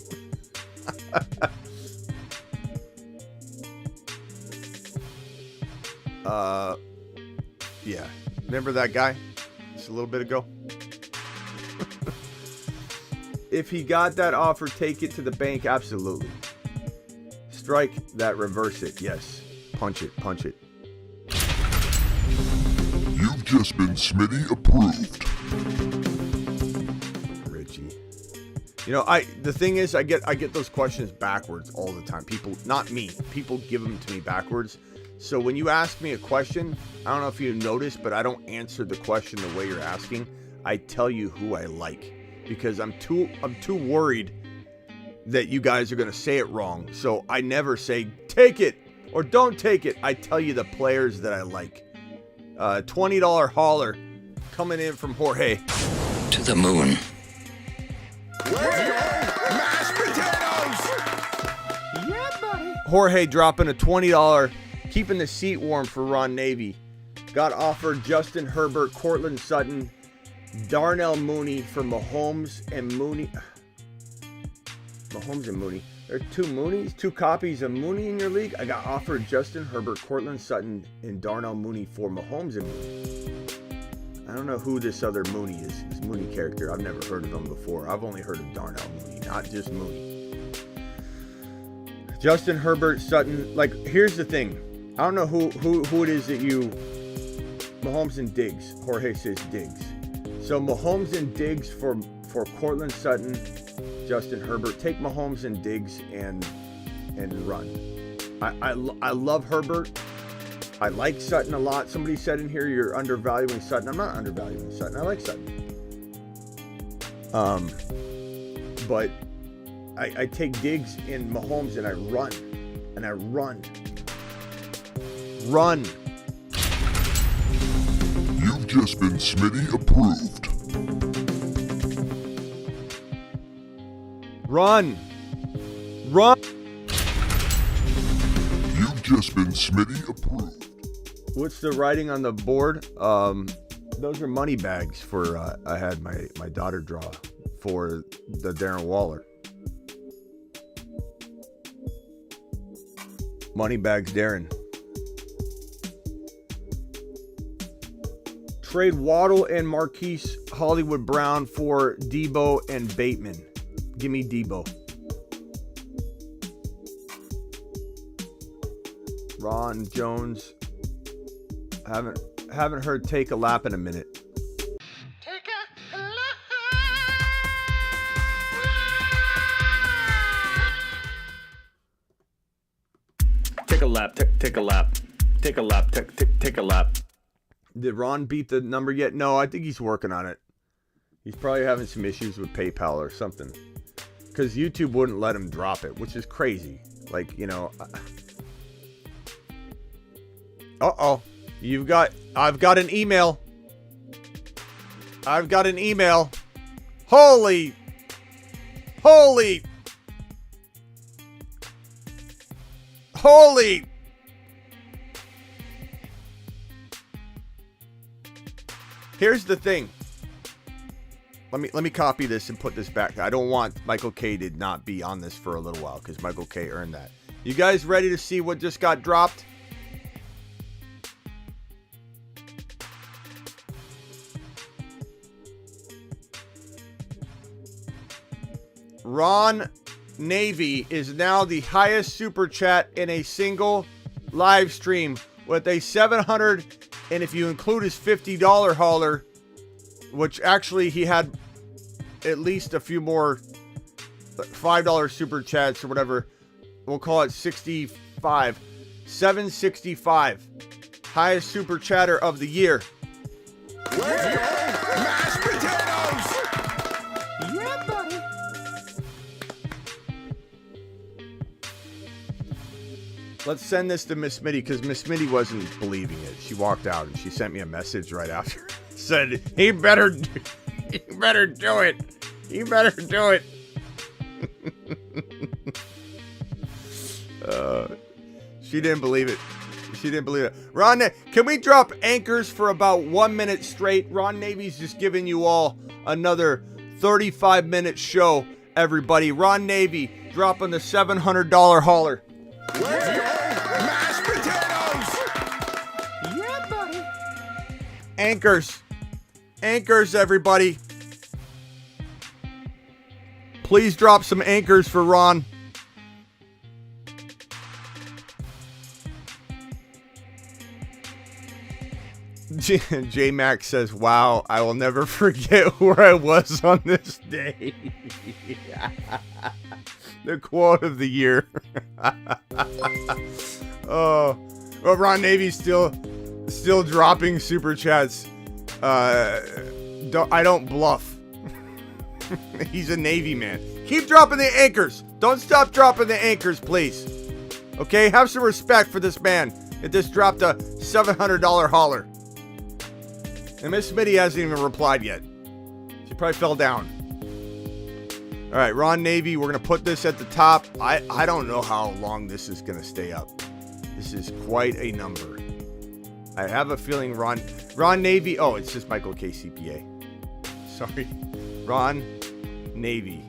Yeah. Remember that guy? Just a little bit ago. If he got that offer, take it to the bank. Absolutely. Strike that, reverse it. Yes. Punch it. Punch it. You've just been Smitty approved. Richie. You know, the thing is, I get those questions backwards all the time. People, not me. People give them to me backwards. So when you ask me a question, I don't know if you noticed, but I don't answer the question the way you're asking. I tell you who I like because I'm too worried that you guys are going to say it wrong. So I never say take it or don't take it. I tell you the players that I like. $20 hauler coming in from Jorge. To the moon. Mashed potatoes! Yeah, buddy. Jorge dropping a $20, keeping the seat warm for Ron Navy. Got offered Justin Herbert, Cortland Sutton, Darnell Mooney for Mahomes and Mooney. Mahomes and Mooney. There are two Moonies, two copies of Mooney in your league. I got offered Justin Herbert, Cortland Sutton, and Darnell Mooney for Mahomes and Mooney. I don't know who this other Mooney is, this Mooney character. I've never heard of him before. I've only heard of Darnell Mooney, not just Mooney. Justin Herbert, Sutton. Like, here's the thing. I don't know who it is that you... Mahomes and Diggs. Jorge says Diggs. So Mahomes and Diggs for Cortland Sutton, Justin Herbert. Take Mahomes and Diggs and run. I love Herbert. I like Sutton a lot. Somebody said in here you're undervaluing Sutton. I'm not undervaluing Sutton. I like Sutton. But I take Diggs and Mahomes and I run. And I run. Run. You've just been Smitty approved. Run. Run. You've just been Smitty approved. What's the writing on the board? Those are money bags for I had my daughter draw for the Darren Waller. Money bags, Darren. Trade Waddle and Marquise Hollywood Brown for Debo and Bateman. Give me Debo. Ron Jones. Haven't heard Take a Lap in a minute. Take a lap. Take a lap. Take a lap. Take a lap. Did Ron beat the number yet? No, I think he's working on it. He's probably having some issues with PayPal or something. Because YouTube wouldn't let him drop it, which is crazy. Like, you know. Uh-oh. I've got an email. I've got an email. Holy. Here's the thing. Let me copy this and put this back. I don't want Michael K to not be on this for a little while because Michael K earned that. You guys ready to see what just got dropped? Ron Navy is now the highest super chat in a single live stream with a 700, and if you include his $50 hauler, which actually he had at least a few more $5 super chats or whatever, we'll call it 65. 765. Highest super chatter of the year. Mashed potatoes! Yeah, buddy. Let's send this to Miss Smitty because Miss Smitty wasn't believing it. She walked out and she sent me a message right after. Said, he better do it. He better do it. She didn't believe it. Ron, can we drop anchors for about 1 minute straight? Ron Navy's just giving you all another 35-minute show, everybody. Ron Navy dropping the $700 hauler. Mashed potatoes! Yeah, buddy. Anchors, everybody. Please drop some anchors for Ron. J Max says, wow, I will never forget where I was on this day. The quote of the year. Oh, well, Ron Navy's still dropping super chats. I don't bluff. He's a Navy man. Keep dropping the anchors. Don't stop dropping the anchors, please. Okay, have some respect for this man that just dropped a $700 hauler. And Miss Smitty hasn't even replied yet. She probably fell down. All right, Ron Navy, we're going to put this at the top. I don't know how long this is going to stay up. This is quite a number. I have a feeling Ron Navy. Oh, it's just Michael K. CPA. Sorry. Ron Navy.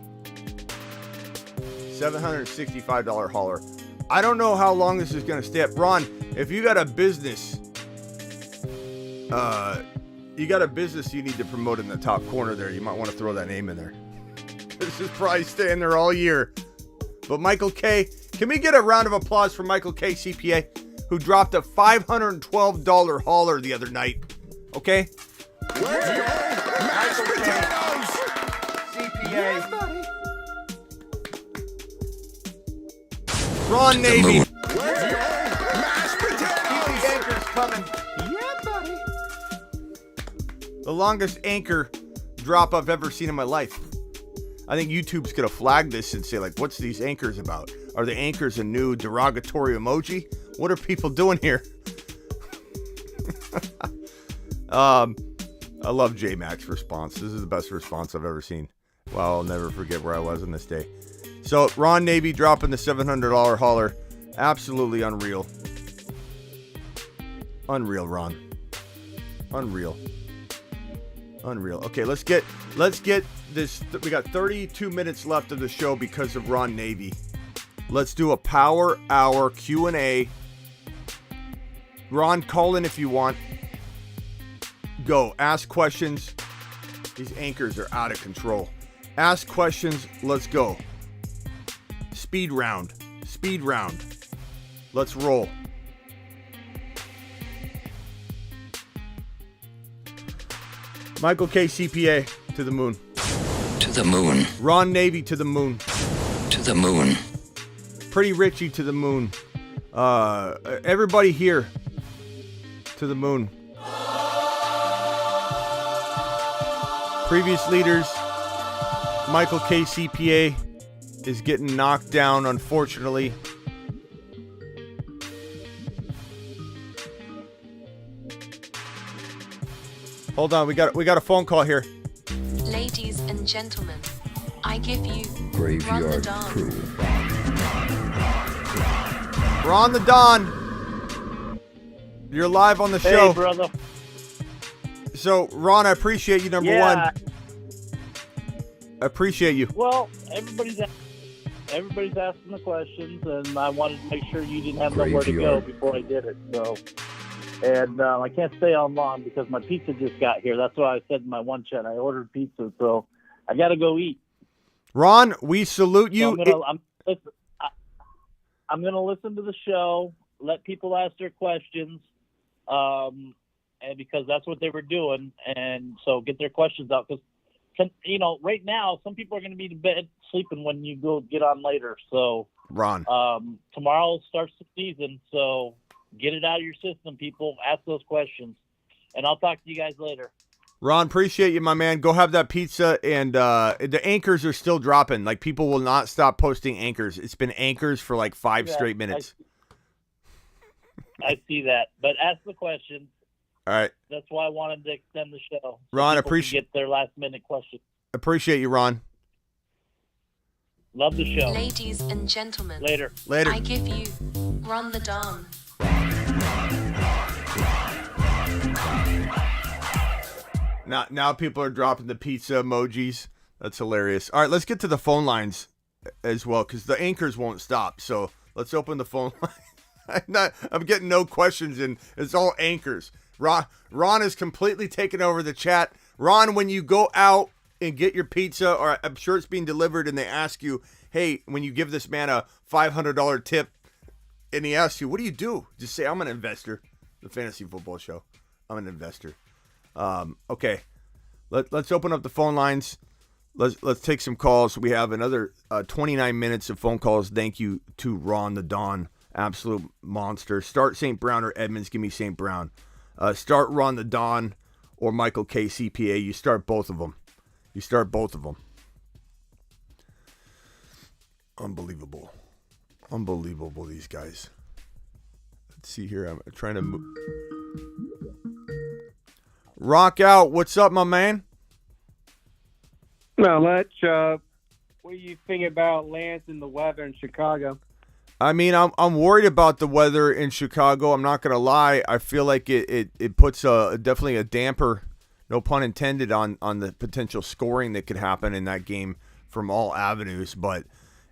$765 hauler. I don't know how long this is going to stay up. Ron, if you got a business, you need to promote in the top corner there. You might want to throw that name in there. This is probably staying there all year. But Michael K, can we get a round of applause for Michael K. CPA, who dropped a $512 hauler the other night? Okay? Mashed potatoes! CPA. Ron Navy. Mashed potatoes! Keep the anchors coming. Yeah, buddy. The longest anchor drop I've ever seen in my life. I think YouTube's going to flag this and say, like, what's these anchors about? Are the anchors a new derogatory emoji? What are people doing here? I love J-Mac's response. This is the best response I've ever seen. Wow, I'll never forget where I was on this day. So, Ron Navy dropping the $700 hauler. Absolutely unreal. Unreal, Ron. Unreal. Okay, let's get this. We got 32 minutes left of the show because of Ron Navy. Let's do a power hour Q&A. Ron, call in if you want. Go. Ask questions. These anchors are out of control. Ask questions. Let's go. Speed round. Let's roll. Michael K. CPA to the moon. To the moon. Ron Navy to the moon. To the moon. Pretty Richie to the moon. Everybody here to the moon. Previous leaders, Michael K. CPA is getting knocked down, unfortunately. Hold on, we got a phone call here. Ladies and gentlemen, I give you Graveyard Run the Dawn. Crew. Ron the Don. You're live on the show. Hey, brother. So, Ron, I appreciate you, number one. I appreciate you. Well, everybody's asking the questions, and I wanted to make sure you didn't have nowhere to go before I did it. So, and I can't stay on long because my pizza just got here. That's why I said in my one chat I ordered pizza, so I got to go eat. Ron, we salute you. So I'm gonna listen to the show, let people ask their questions, and because that's what they were doing, and so get their questions out. Because right now some people are going to be in bed sleeping when you go get on later. So Ron, tomorrow starts the season, so get it out of your system, people. Ask those questions, and I'll talk to you guys later. Ron, appreciate you, my man. Go have that pizza, and the anchors are still dropping. Like, people will not stop posting anchors. It's been anchors for like 5 straight minutes. I see that, but ask the questions. All right. That's why I wanted to extend the show. So Ron, people appreciate get their last minute questions. Appreciate you, Ron. Love the show. Ladies and gentlemen. Later. Later. I give you Run the Dawn. Now people are dropping the pizza emojis. That's hilarious. All right, let's get to the phone lines as well, because the anchors won't stop. So let's open the phone line. I'm getting no questions, and it's all anchors. Ron is completely taking over the chat. Ron, when you go out and get your pizza, or I'm sure it's being delivered, and they ask you, hey, when you give this man a $500 tip, and he asks you, what do you do? Just say, I'm an investor. The Fantasy Football Show. I'm an investor. Okay, let's open up the phone lines. Let's take some calls. We have another 29 minutes of phone calls. Thank you to Ron the Don, absolute monster. Start St. Brown or Edmonds. Give me St. Brown. Start Ron the Don or Michael K. CPA. You start both of them. Unbelievable, these guys. Let's see here. I'm trying to move. Rock out. What's up, my man? Not much. What do you think about Lance and the weather in Chicago? I mean, I'm worried about the weather in Chicago. I'm not gonna lie. I feel like it puts definitely a damper, no pun intended, on the potential scoring that could happen in that game from all avenues. But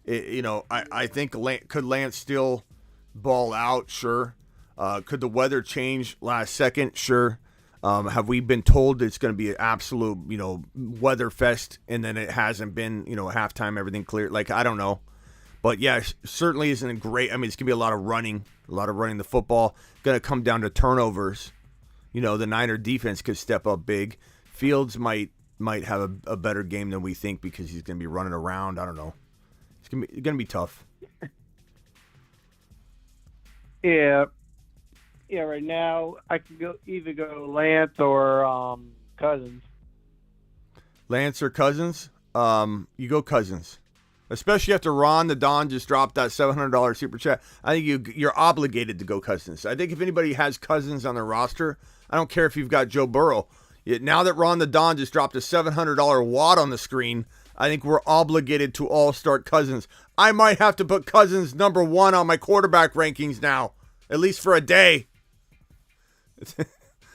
I think could Lance still ball out? Sure. Could the weather change last second? Sure. Have we been told it's going to be an absolute, weather fest, and then it hasn't been, halftime, everything clear? Like, I don't know. But, yeah, certainly isn't great. I mean, it's going to be a lot of running the football. Going to come down to turnovers. The Niner defense could step up big. Fields might have a better game than we think because he's going to be running around. I don't know. It's going to be tough. Yeah. Yeah, right now I could either go Lance or Cousins. Lance or Cousins? You go Cousins. Especially after Ron the Don just dropped that $700 super chat. I think you're obligated to go Cousins. I think if anybody has Cousins on their roster, I don't care if you've got Joe Burrow. Now that Ron the Don just dropped a $700 wad on the screen, I think we're obligated to all start Cousins. I might have to put Cousins number 1 on my quarterback rankings now, at least for a day.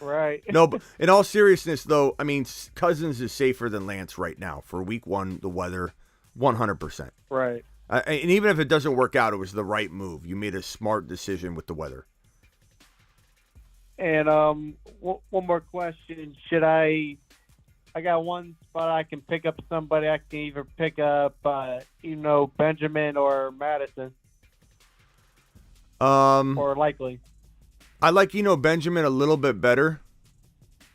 Right. No, but in all seriousness, though, I mean, Cousins is safer than Lance right now for week 1, the weather, 100%. Right. And even if it doesn't work out, it was the right move. You made a smart decision with the weather. And one more question. Should I got one spot I can pick up somebody. I can either pick up, Benjamin or Madison. Or Likely. I like, Benjamin a little bit better,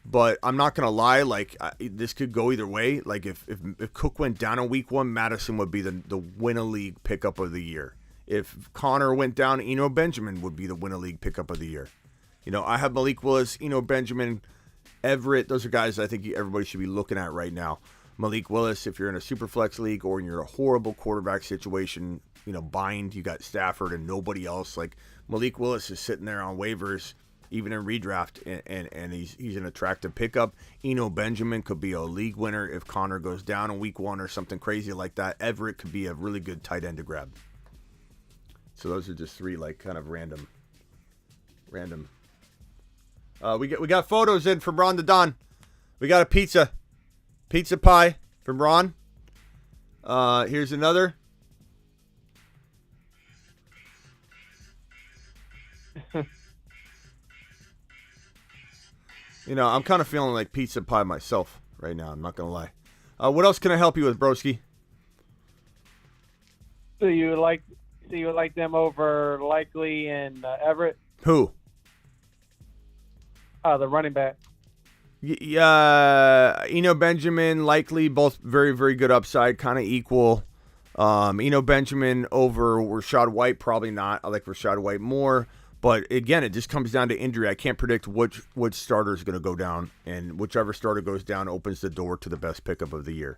but I'm not going to lie. Like, this could go either way. Like, if Cook went down in week 1, Madison would be the win-a-league pickup of the year. If Connor went down, Benjamin would be the win-a-league pickup of the year. I have Malik Willis, Benjamin, Everett. Those are guys I think everybody should be looking at right now. Malik Willis, if you're in a super flex league or you're in a horrible quarterback situation, bind, you got Stafford and nobody else. Like, Malik Willis is sitting there on waivers, even in redraft, and he's an attractive pickup. Benjamin could be a league winner if Connor goes down in week 1 or something crazy like that. Everett could be a really good tight end to grab. So those are just 3 like kind of random. We got photos in from Ron the Don. We got a pizza pie from Ron. Here's another. I'm kind of feeling like pizza pie myself right now. I'm not gonna lie. What else can I help you with, broski? So you like them over Likely and Everett? Who? The running back. Yeah, Benjamin, Likely, both very, very good upside, kind of equal. Benjamin over Rachaad White, probably not. I like Rachaad White more. But again, it just comes down to injury. I can't predict which starter is going to go down, and whichever starter goes down opens the door to the best pickup of the year.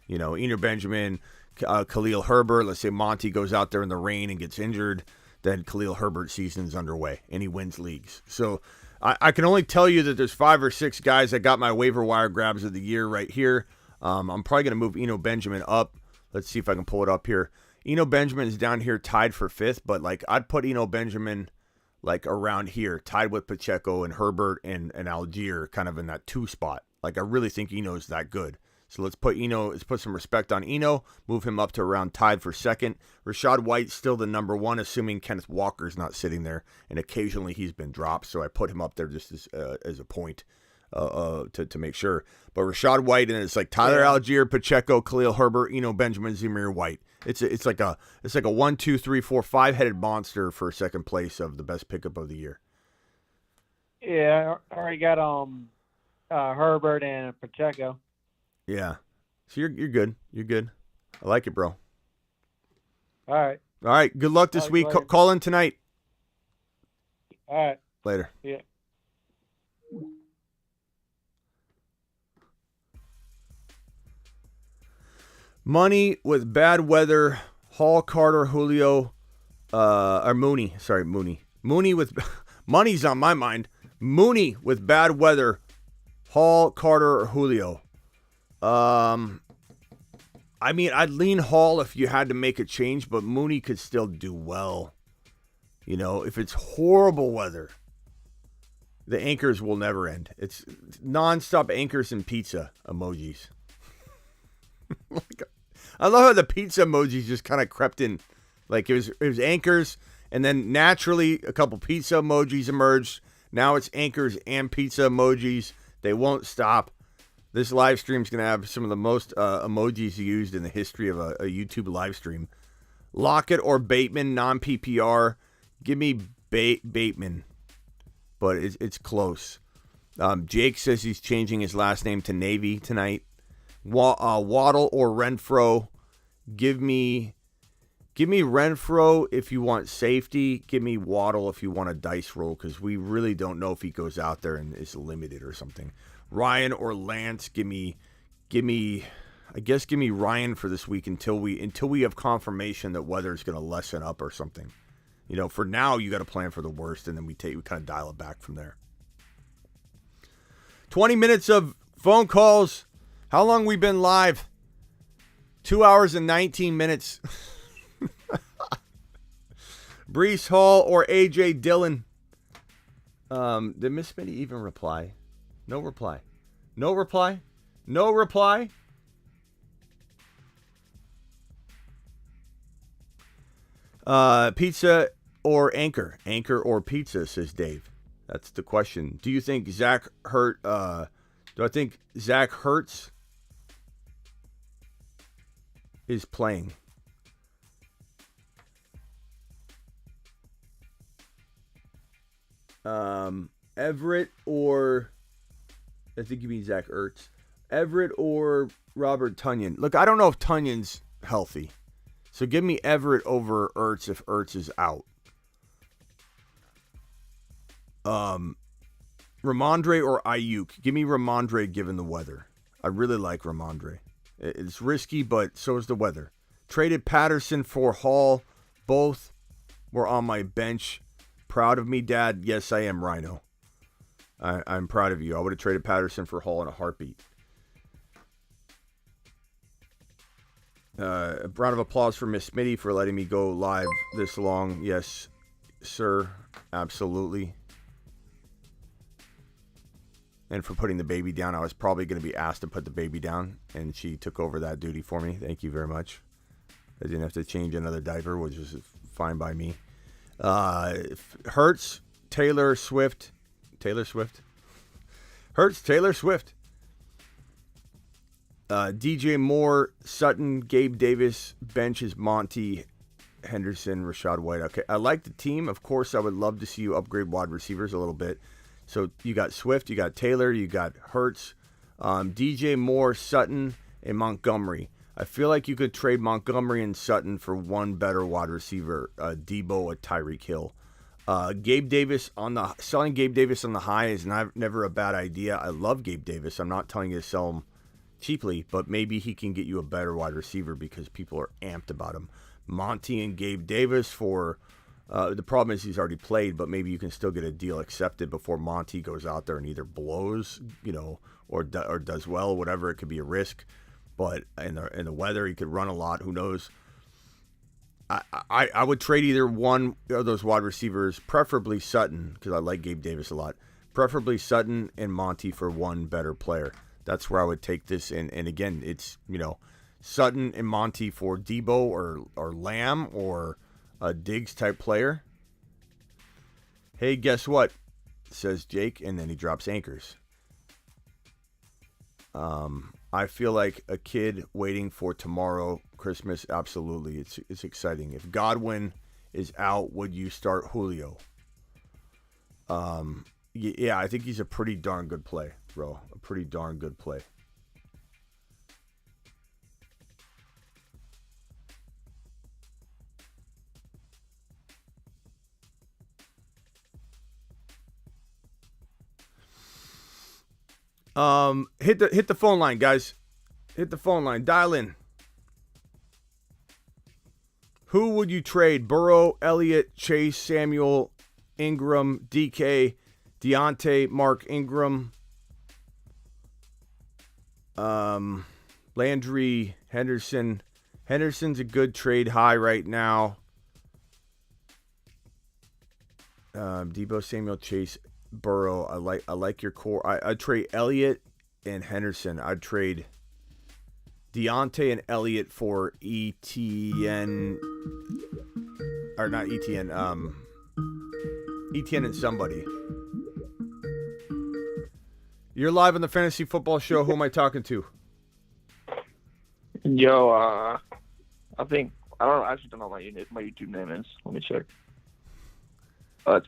Benjamin, Khalil Herbert. Let's say Monty goes out there in the rain and gets injured, then Khalil Herbert's season's underway, and he wins leagues. So I can only tell you that there's 5 or 6 guys that got my waiver wire grabs of the year right here. I'm probably going to move Benjamin up. Let's see if I can pull it up here. Benjamin is down here tied for 5th, but like I'd put Benjamin like around here, tied with Pacheco and Herbert and Algier, kind of in that 2 spot. Like I really think Eno's that good. So let's put some respect on Eno, move him up to around tied for 2nd. Rachaad White's still the number 1, assuming Kenneth Walker's not sitting there, and occasionally he's been dropped, so I put him up there just as a point to make sure. But Rachaad White, and it's like Tyler Algier, Pacheco, Khalil Herbert, Benjamin, Zamir White. It's like a 1, 2, 3, 4, 5-headed monster for 2nd place of the best pickup of the year. Yeah, I already got Herbert and Pacheco. Yeah, so you're good. You're good. I like it, bro. All right. Good luck this week. Call in tonight. All right. Later. Yeah. Money with bad weather. Hall, Carter, Julio, or Mooney. Sorry, Mooney. Mooney with money's on my mind. Mooney with bad weather. Hall, Carter, or Julio. I mean, I'd lean Hall if you had to make a change, but Mooney could still do well. If it's horrible weather, the anchors will never end. It's nonstop anchors and pizza emojis. I love how the pizza emojis just kind of crept in. Like it was anchors, and then naturally a couple pizza emojis emerged. Now it's anchors and pizza emojis. They won't stop. This live stream is going to have some of the most emojis used in the history of a YouTube live stream. Lockett or Bateman, non-PPR. Give me Bateman, but it's close. Jake says he's changing his last name to Navy tonight. Waddle or Renfro. Give me Renfro if you want safety. Give me Waddle if you want a dice roll, because we really don't know if he goes out there and is limited or something. Ryan or Lance, give me Ryan for this week until we have confirmation that weather's going to lessen up or something. For now you got to plan for the worst, and then we kind of dial it back from there. 20 minutes of phone calls. How long we been live? 2 hours and 19 minutes. Breece Hall or AJ Dillon. Did Miss Smitty even reply? No reply. No reply? No reply? Pizza or Anchor? Anchor or pizza, says Dave. That's the question. Do you think do I think Zach Ertz is playing? Everett or I think you mean Zach Ertz. Everett or Robert Tonyan. Look, I don't know if Tonyan's healthy. So give me Everett over Ertz if Ertz is out. Ramondre or Ayuk. Give me Ramondre given the weather. I really like Ramondre. It's risky, but so is the weather. Traded Patterson for Hall. Both were on my bench. Proud of me, Dad? Yes, I am, Rhino. I'm proud of you. I would have traded Patterson for Hall in a heartbeat. A round of applause for Miss Smitty for letting me go live this long. Yes, sir. Absolutely. And for putting the baby down. I was probably going to be asked to put the baby down, and she took over that duty for me. Thank you very much. I didn't have to change another diaper, which is fine by me. Hurts, Taylor Swift. Hurts, Taylor Swift. DJ Moore, Sutton, Gabe Davis, bench is Monty, Henderson, Rashad White. Okay, I like the team. Of course, I would love to see you upgrade wide receivers a little bit. So you got Swift, you got Taylor, you got Hurts, DJ Moore, Sutton, and Montgomery. I feel like you could trade Montgomery and Sutton for one better wide receiver, Debo or Tyreek Hill. Gabe Davis selling Gabe Davis on the high is never a bad idea. I love Gabe Davis. I'm not telling you to sell him cheaply, but maybe he can get you a better wide receiver because people are amped about him. Monty and Gabe Davis for the problem is he's already played, but maybe you can still get a deal accepted before Monty goes out there and either blows, or does well, whatever. It could be a risk, but in the weather he could run a lot. Who knows? I would trade either one of those wide receivers, preferably Sutton, because I like Gabe Davis a lot. Preferably Sutton and Monty for one better player. That's where I would take this. And again, it's, Sutton and Monty for Debo or Lamb or a Diggs type player. Hey, guess what? Says Jake, and then he drops anchors. I feel like a kid waiting for tomorrow, Christmas. Absolutely. It's exciting. If Godwin is out, would you start Julio? Yeah, I think he's a pretty darn good play, bro. A pretty darn good play. Hit the phone line, guys. Hit the phone line. Dial in. Who would you trade? Burrow, Elliott, Chase, Samuel, Ingram, DK, Deontay, Mark Ingram, Landry, Henderson. Henderson's a good trade high right now. Debo, Samuel, Chase, Burrow. I like your core. I'd trade Elliott and Henderson. I'd trade Deontay and Elliott for ETN, or not ETN. ETN and somebody. You're live on the Fantasy Football Show. Who am I talking to? Yo, I actually don't know what my YouTube name is. Let me check.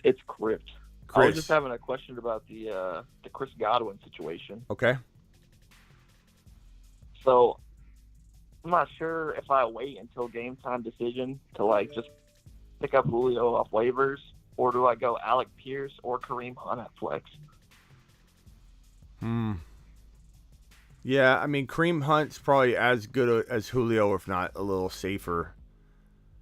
It's Crypt. I was just having a question about the Chris Godwin situation. Okay. So, I'm not sure if I wait until game time decision to just pick up Julio off waivers, or do I go Alec Pierce or Kareem Hunt at flex? Yeah, I mean, Kareem Hunt's probably as good as Julio, if not a little safer.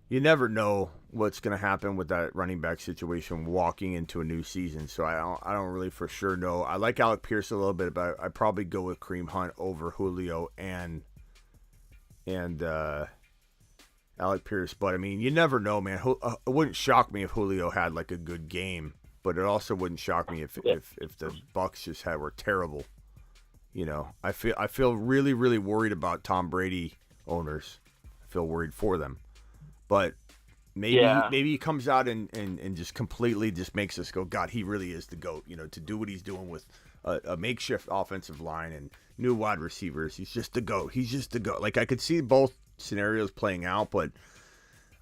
You never know what's going to happen with that running back situation walking into a new season, so I don't really for sure know. I like Alec Pierce a little bit, but I'd probably go with Kareem Hunt over Julio and Alec Pierce. But I mean, you never know, man. It wouldn't shock me if Julio had a good game but it also wouldn't shock me if the Bucs just were terrible. You know, I feel really, really worried about Tom Brady owners. I feel worried for them. But maybe he comes out and just completely just makes us go, God, he really is the GOAT, you know, to do what he's doing with a makeshift offensive line and new wide receivers. He's just the GOAT. He's just the GOAT. Like, I could see both scenarios playing out, but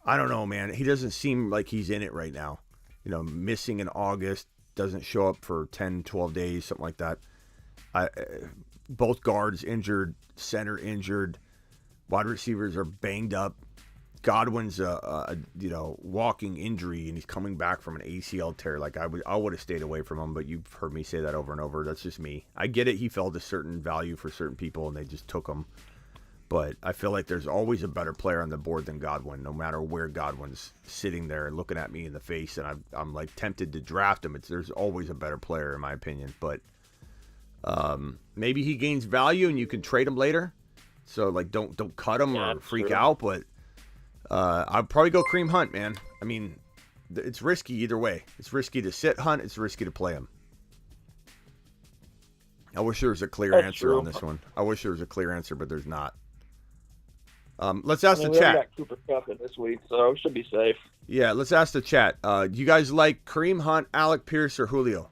I don't know, man. He doesn't seem like he's in it right now. You know, missing in August, doesn't show up for 10, 12 days, something like that. Both guards injured, center injured, wide receivers are banged up. Godwin's a walking injury, and he's coming back from an ACL tear. Like, I would have stayed away from him, but you've heard me say that over and over. That's just me. I get it. He felt a certain value for certain people, and they just took him. But I feel like there's always a better player on the board than Godwin, no matter where Godwin's sitting there and looking at me in the face, and I'm like tempted to draft him. There's always a better player, in my opinion. But maybe he gains value, and you can trade him later. So, like, don't cut him or freak out, but. I'd probably go Kareem Hunt, man. I mean, it's risky either way. It's risky to sit Hunt. It's risky to play him. I wish there was a clear answer on this one. I wish there was a clear answer, but there's not. Let's ask the chat. We got Cooper Kupp in this week, so we should be safe. Yeah, let's ask the chat. Do you guys like Kareem Hunt, Alec Pierce, or Julio?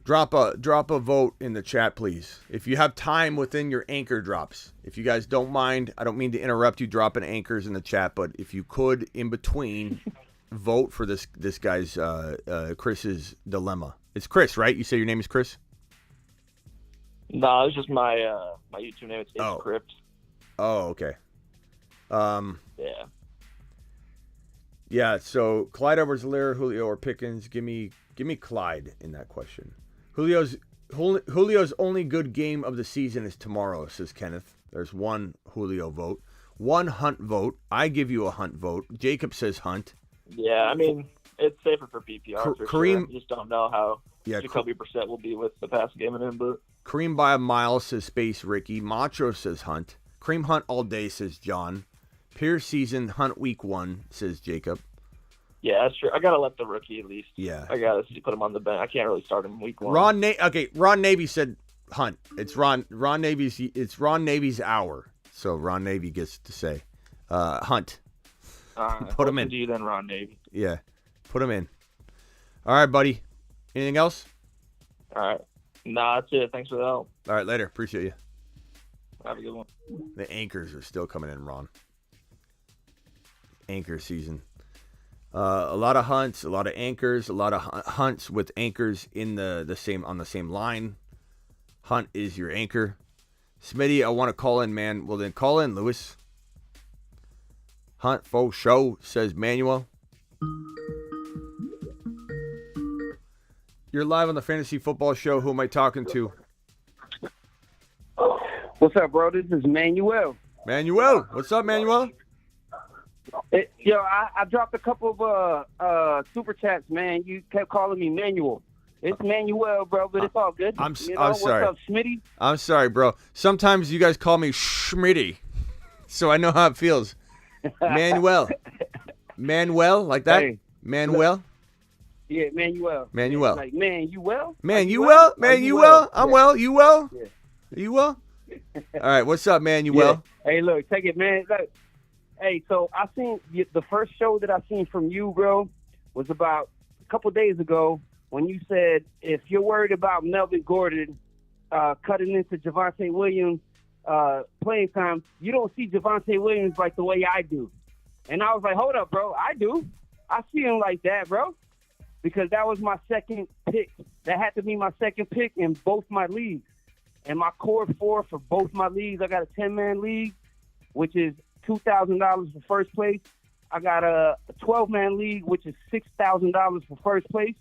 Drop a vote in the chat, please. If you have time within your anchor drops. If you guys don't mind, I don't mean to interrupt you dropping anchors in the chat, but if you could, in between, vote for this guy's Chris's dilemma. It's Chris, right? You say your name is Chris? No, it's just my YouTube name. It's Crypt. Oh, okay. Yeah. Yeah, so Clyde Edwards-Helaire, Julio, or Pickens. Give me Clyde in that question. Julio's only good game of the season is tomorrow, says Kenneth. There's one Julio vote. One Hunt vote. I give you a Hunt vote. Jacob says Hunt. Yeah, I mean, it's safer for PPR for Kareem, sure. I just don't know how Jacoby Brissett will be with the passing game in him. But Kareem by a mile, says Space Ricky. Macho says Hunt. Kareem Hunt all day, says John. Pierce season, Hunt week 1, says Jacob. Yeah, that's true. I gotta let the rookie at least. Yeah, I gotta put him on the bench. I can't really start him week 1. Ron Navy said Hunt. It's Ron Navy's hour, so Ron Navy gets to say Hunt. Put him in. To you then, Ron Navy. Yeah, put him in. All right, buddy. Anything else? All right. Nah, that's it. Thanks for the help. All right, later. Appreciate you. Have a good one. The anchors are still coming in, Ron. Anchor season. A lot of hunts, a lot of anchors, a lot of hunts with anchors in the same line. Hunt is your anchor. Smitty, I want to call in, man. Well, then call in, Lewis. Hunt faux show, says Manuel. You're live on the Fantasy Football Show. Who am I talking to? What's up, bro? This is Manuel. Manuel, what's up, Manuel? I dropped a couple of super chats, man. You kept calling me Manuel. It's Manuel, bro, but it's all good. I'm sorry. What's up, Smitty? I'm sorry, bro. Sometimes you guys call me Schmitty, so I know how it feels. Manuel, like that. Hey, Manuel. Yeah, Manuel. Manuel. Like, man, you well? Man, you well? Man, you well? I'm well. You well? Yeah. You well? All right. What's up, Manuel? Yeah. Hey, look, take it, man. Look. Hey, so I seen the first show that I seen from you, bro, was about a couple days ago when you said if you're worried about Melvin Gordon cutting into Javonte Williams playing time, you don't see Javonte Williams like the way I do. And I was like, hold up, bro. I do. I see him like that, bro, because that was my second pick. That had to be my second pick in both my leagues. And my core 4 for both my leagues, I got a 10-man league, which is $2,000 for first place. I got a 12-man league, which is $6,000 for first place.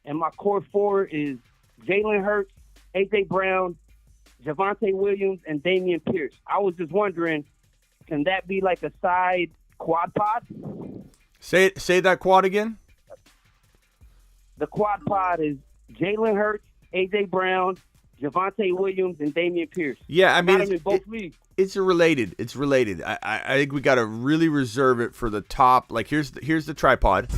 And my core 4 is Jalen Hurts, A.J. Brown, Javonte Williams, and Damian Pierce. I was just wondering, can that be like a side quad pod? Say that quad again. The quad pod is Jalen Hurts, A.J. Brown, Javonte Williams, and Damian Pierce. Yeah, I mean, in both leagues. It's related. It's related. I think we got to really reserve it for the top. Like, here's the tripod.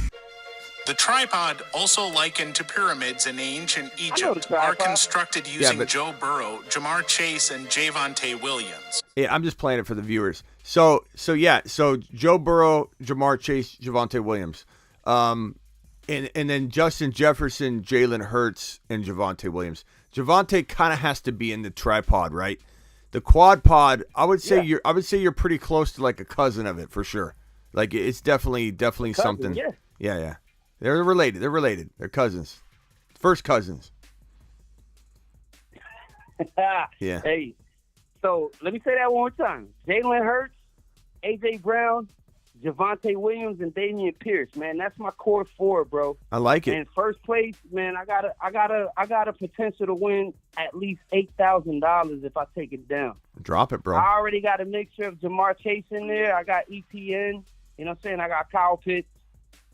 The tripod, also likened to pyramids in ancient know the Egypt, are tripod. constructed using but- Joe Burrow, Jamar Chase, and Javonte Williams. Yeah, I'm just playing it for the viewers. So Joe Burrow, Jamar Chase, Javonte Williams, and then Justin Jefferson, Jalen Hurts, and Javonte Williams. Javonte kind of has to be in the tripod, right? The quad pod, I would say you're pretty close to like a cousin of it for sure. Like it's definitely something. Yeah. They're related. They're cousins. First cousins. Yeah. Hey, so let me say that one more time. Jalen Hurts, A.J. Brown, Javonte Williams, and Damian Pierce. Man, that's my core four, bro. I like it. And first place, man, I got a potential to win at least $8,000 if I take it down. Drop it, bro. I already got a mixture of Jamar Chase in there. I got ETN. You know what I'm saying? I got Kyle Pitts.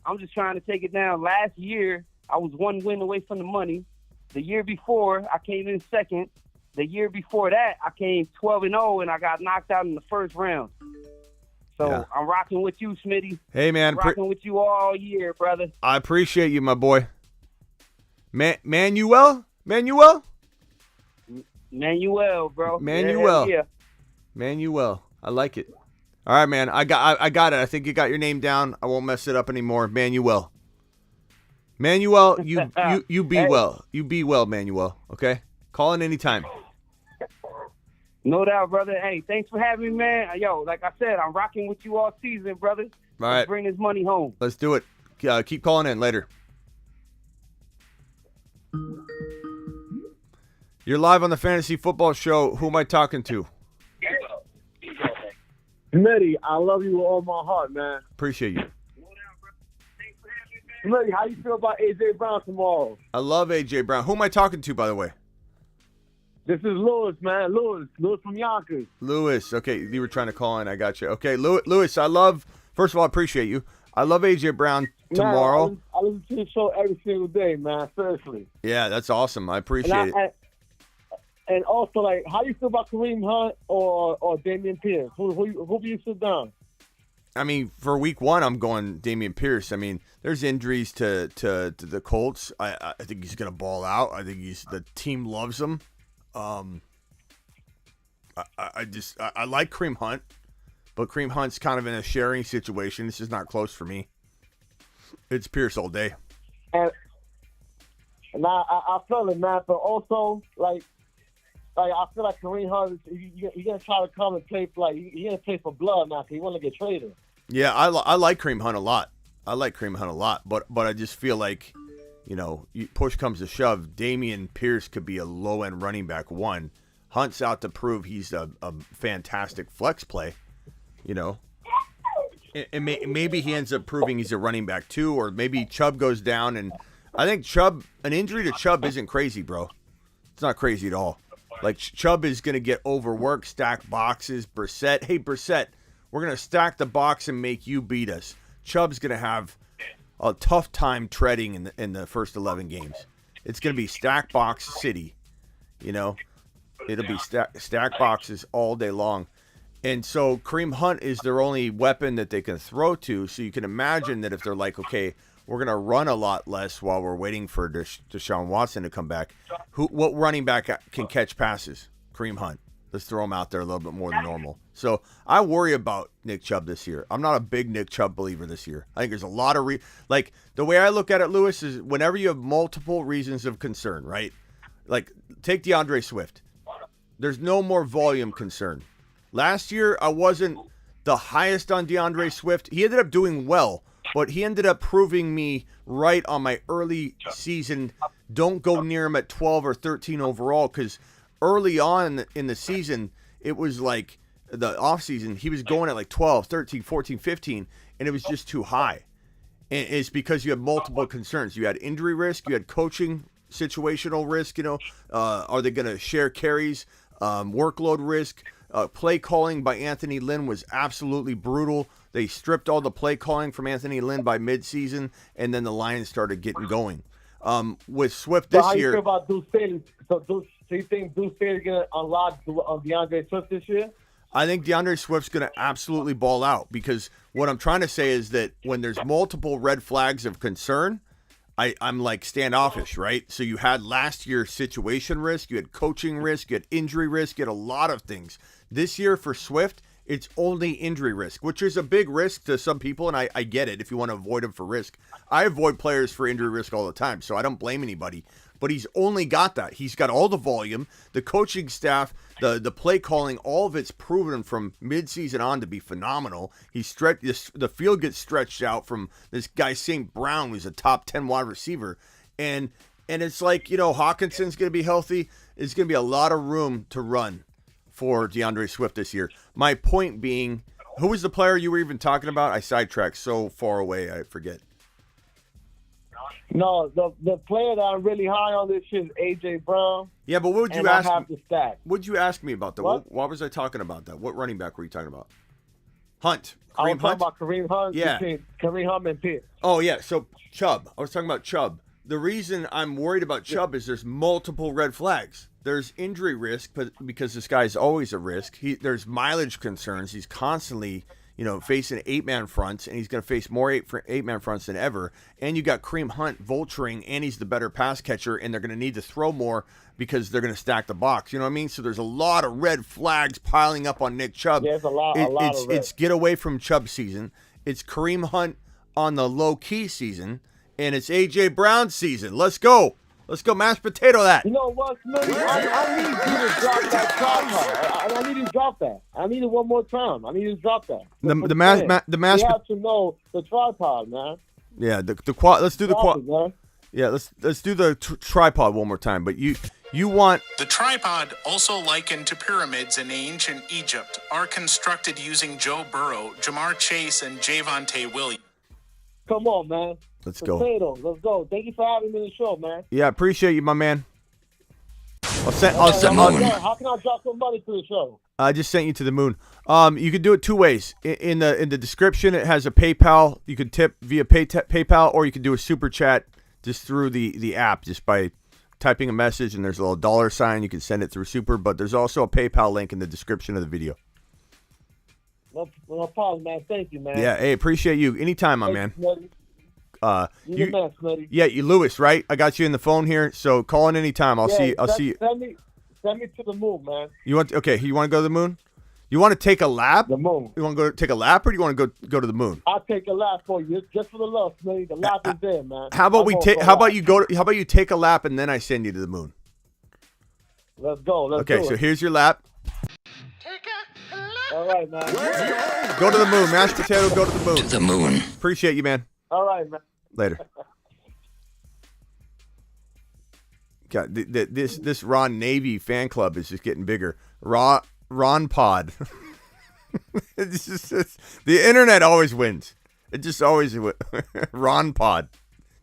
I'm just trying to take it down. Last year, I was one win away from the money. The year before, I came in second. The year before that, I came 12-0, and I got knocked out in the first round. So Yeah. I'm rocking with you, Smitty. Hey, man. I'm rocking with you all year, brother. I appreciate you, my boy. Manuel, Manuel, bro. Manuel. Yeah. Manuel. I like it. All right, man. I got it. I think you got your name down. I won't mess it up anymore. Manuel, you be Hey. well. You be well, Manuel. Okay? Call in anytime. No doubt, brother. Hey, thanks for having me, man. Yo, like I said, I'm rocking with you all season, brother. All Let's right. bring this money home. Let's do it. Keep calling in later. You're live on the Fantasy Football Show. Who am I talking to? Smitty, I love you with all my heart, man. Appreciate you. Smitty, how you feel about A.J. Brown tomorrow? I love A.J. Brown. Who am I talking to, by the way? This is Lewis, man. Lewis from Yonkers. Lewis. Okay, you were trying to call in. I got you. Okay, Lewis, first of all, I appreciate you. I love A.J. Brown tomorrow. Man, I listen to the show every single day, man. Seriously. Yeah, that's awesome. I appreciate it. And also, like, how you feel about Kareem Hunt or Damian Pierce? Who do you sit down? I mean, for week one, I'm going Damian Pierce. I mean, there's injuries to the Colts. I think he's going to ball out. I think the team loves him. I like Kareem Hunt, but Kareem Hunt's kind of in a sharing situation. This is not close for me. It's Pierce all day. And I feel it, man. But also, like I feel like Kareem Hunt, you're gonna try to come and play you're gonna play for blood now because you want to get traded. Yeah, I like Kareem Hunt a lot. But I just feel like, push comes to shove, Damian Pierce could be a low-end running back one. Hunt's out to prove he's a fantastic flex play, And maybe he ends up proving he's a running back two, or maybe Chubb goes down. And I think an injury to Chubb isn't crazy, bro. It's not crazy at all. Like, Chubb is going to get overworked, stack boxes. Brissett, hey, Brissett, we're going to stack the box and make you beat us. Chubb's going to have a tough time treading in the first 11 games. It's going to be stack box city, It'll be stack boxes all day long. And so Kareem Hunt is their only weapon that they can throw to. So you can imagine that if they're like, okay, we're going to run a lot less while we're waiting for Deshaun Watson to come back. What running back can catch passes? Kareem Hunt. Let's throw him out there a little bit more than normal. So I worry about Nick Chubb this year. I'm not a big Nick Chubb believer this year. I think there's a lot of the way I look at it, Lewis, is whenever you have multiple reasons of concern, right? Like, take DeAndre Swift. There's no more volume concern. Last year, I wasn't the highest on DeAndre Swift. He ended up doing well, but he ended up proving me right on my early season. Don't go near him at 12 or 13 overall, because early on in the season, it was like the offseason, he was going at like 12, 13, 14, 15, and it was just too high. And it's because you had multiple concerns. You had injury risk, you had coaching situational risk, are they going to share carries, workload risk. Play calling by Anthony Lynn was absolutely brutal. They stripped all the play calling from Anthony Lynn by midseason, and then the Lions started getting going. With Swift this how year, you feel about Deuce Staley? So you think Deuce Staley is going to unlock DeAndre Swift this year? I think DeAndre Swift's going to absolutely ball out, because What I'm trying to say is that when there's multiple red flags of concern, I'm like standoffish, right? So you had last year situation risk, you had coaching risk, you had injury risk, you had a lot of things. This year for Swift, it's only injury risk, which is a big risk to some people, and I get it if you want to avoid them for risk. I avoid players for injury risk all the time, so I don't blame anybody. But he's only got that. He's got all the volume, the coaching staff, the play calling, all of it's proven from midseason on to be phenomenal. The field gets stretched out from this guy St. Brown, who's a top 10 wide receiver. And it's like, Hawkinson's going to be healthy. There's going to be a lot of room to run for DeAndre Swift this year. My point being, who was the player you were even talking about? I sidetracked so far away, I forget. No, the player that I'm really high on this shit is A.J. Brown. Yeah, but what would you and ask? I have the stack. What'd you ask me about that? What? What was I talking about that? What running back were you talking about? Hunt. I was Kareem talking Hunt? about Kareem Hunt. Yeah. Kareem Hunt and Pitts. Oh, yeah. So Chubb. I was talking about Chubb. The reason I'm worried about Chubb is there's multiple red flags. There's injury risk, but because this guy's always a risk. There's mileage concerns. He's constantly, facing 8-man fronts, and he's going to face more 8-man fronts than ever. And you got Kareem Hunt vulturing, and he's the better pass catcher, and they're going to need to throw more because they're going to stack the box. You know what I mean? So there's a lot of red flags piling up on Nick Chubb. Yeah, it's a lot of red. It's get away from Chubb season. It's Kareem Hunt on the low-key season, and it's A.J. Brown season. Let's go. Let's go mashed potato that. You know what, Smitty? I need you to drop that tripod. I need you to drop that. I need it one more time. I need you to drop that. The mash. You have to know the tripod, man. Yeah, the quad. Let's do the Drop quad. it, man. Yeah, let's do the tripod one more time. But you want The tripod, also likened to pyramids in ancient Egypt, are constructed using Joe Burrow, Jamar Chase, and Javonte Williams. Come on, man. Let's go. Potatoes. Let's go. Thank you for having me on the show, man. Yeah, appreciate you, my man. I'll send. How can I drop some money to the show? I just sent you to the moon. You can do it two ways. In the description, it has a PayPal. You can tip via PayPal, or you can do a super chat just through the app, just by typing a message, and there's a little dollar sign. You can send it through super, but there's also a PayPal link in the description of the video. No problem, man. Thank you, man. Yeah, hey, appreciate you. Anytime, my man. You the man, Smitty. Yeah, you Lewis, right? I got you in the phone here, so call in anytime. I'll see you. Send me to the moon, man. You want to go to the moon? You want to take a lap? The moon. You want to go take a lap, or do you want to go to the moon? I'll take a lap for you, just for the love, Smitty. The lap is there, man. How about you take a lap and then I send you to the moon? Let's go. Okay, so here's your lap. All right, man. Go to the moon, mashed potato. Go to the moon. To the moon. Appreciate you, man. All right, man. Later. God, this Ron Navy fan club is just getting bigger. Ron Pod. The internet always wins. It just always Ron Pod.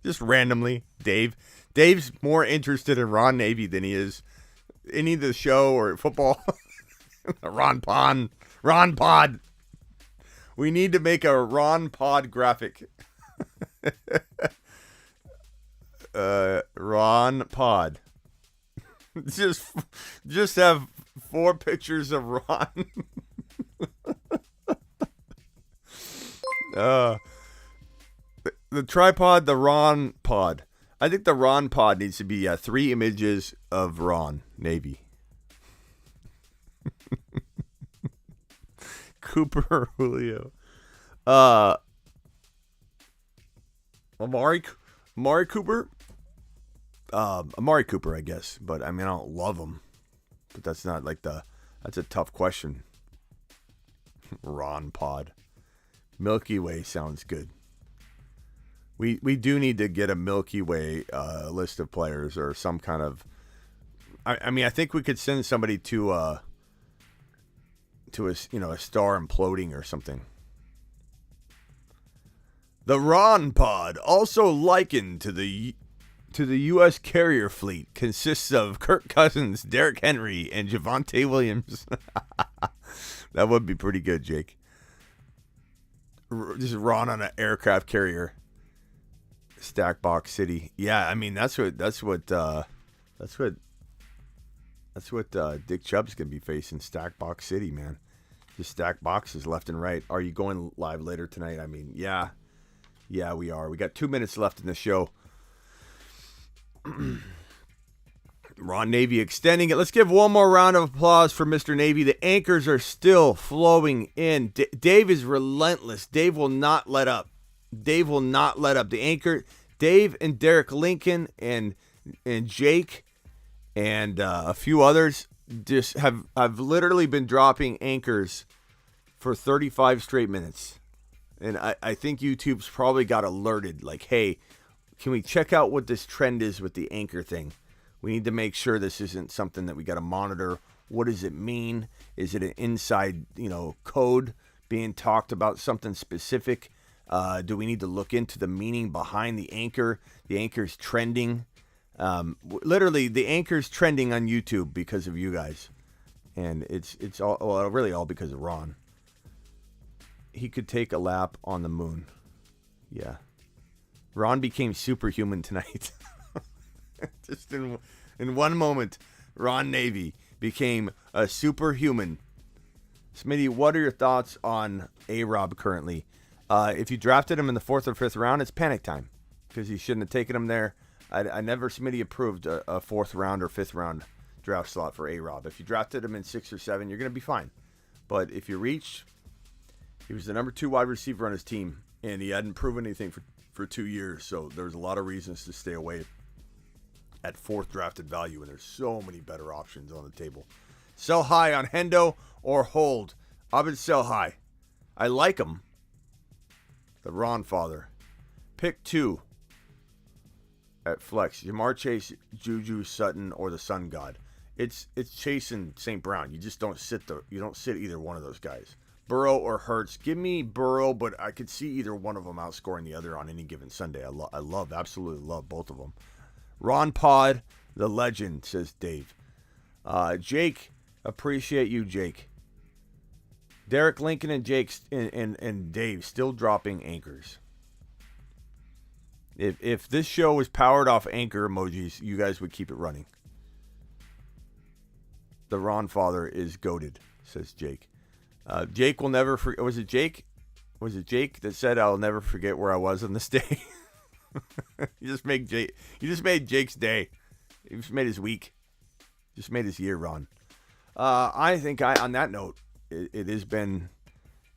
Just randomly, Dave's more interested in Ron Navy than he is any of the show or football. Ron Pod. We need to make a Ron Pod graphic. Ron Pod. Just have 4 pictures of Ron. The tripod, the Ron Pod. I think the Ron Pod needs to be 3 images of Ron Navy. Cooper Julio. Amari Cooper? Amari Cooper, I guess. But, I mean, I don't love him. But that's not like that's a tough question. Ron Pod. Milky Way sounds good. We do need to get a Milky Way list of players or some kind of... I mean, I think we could send somebody to a star imploding or something. The Ron Pod, also likened to the U.S. carrier fleet, consists of Kirk Cousins, Derrick Henry, and Javonte Williams. That would be pretty good, Jake. Just Ron on an aircraft carrier. Stack Box City. Yeah, I mean that's what Dick Chubb's gonna be facing. Stack Box City, man. Just stack boxes left and right. Are you going live later tonight? I mean, yeah. Yeah, we are. We got 2 minutes left in the show. Ron Navy extending it. Let's give one more round of applause for Mr. Navy. The anchors are still flowing in. Dave is relentless. Dave will not let up. Dave will not let up. The anchor, Dave and Derek Lincoln and Jake and a few others just have literally been dropping anchors for 35 straight minutes. And I think YouTube's probably got alerted, like, hey, can we check out what this trend is with the anchor thing? We need to make sure this isn't something that we got to monitor. What does it mean? Is it an inside, code being talked about something specific? Do we need to look into the meaning behind the anchor? The anchor's trending. Literally, the anchor's trending on YouTube because of you guys. And it's all really all because of Ron. He could take a lap on the moon. Yeah. Ron became superhuman tonight. Just in one moment, Ron Navy became a superhuman. Smitty, what are your thoughts on A-Rob currently? If you drafted him in the 4th or 5th round, it's panic time because you shouldn't have taken him there. I never, Smitty, approved a 4th round or 5th round draft slot for A-Rob. If you drafted him in 6 or 7, you're going to be fine. But if you reach, he was the number 2 wide receiver on his team, and he hadn't proven anything for 2 years. So there's a lot of reasons to stay away at 4th drafted value, and there's so many better options on the table. Sell high on Hendo or hold. I would sell high. I like him. The Ron father. Pick 2 at flex. Jamar Chase, Juju, Sutton, or the Sun God. It's Chase and St. Brown. You just don't sit either one of those guys. Burrow or Hurts. Give me Burrow, but I could see either one of them outscoring the other on any given Sunday. I absolutely love both of them. Ron Pod, the legend, says Dave. Jake, appreciate you, Jake. Derek Lincoln and Jake and Dave still dropping anchors. If this show was powered off anchor emojis, you guys would keep it running. The Ron father is goated, says Jake. Jake will never forget. Was it Jake? Was it Jake that said, "I'll never forget where I was on this day"? You just made Jake's day. You just made his week. Just made his year, Ron. I think on that note, it has been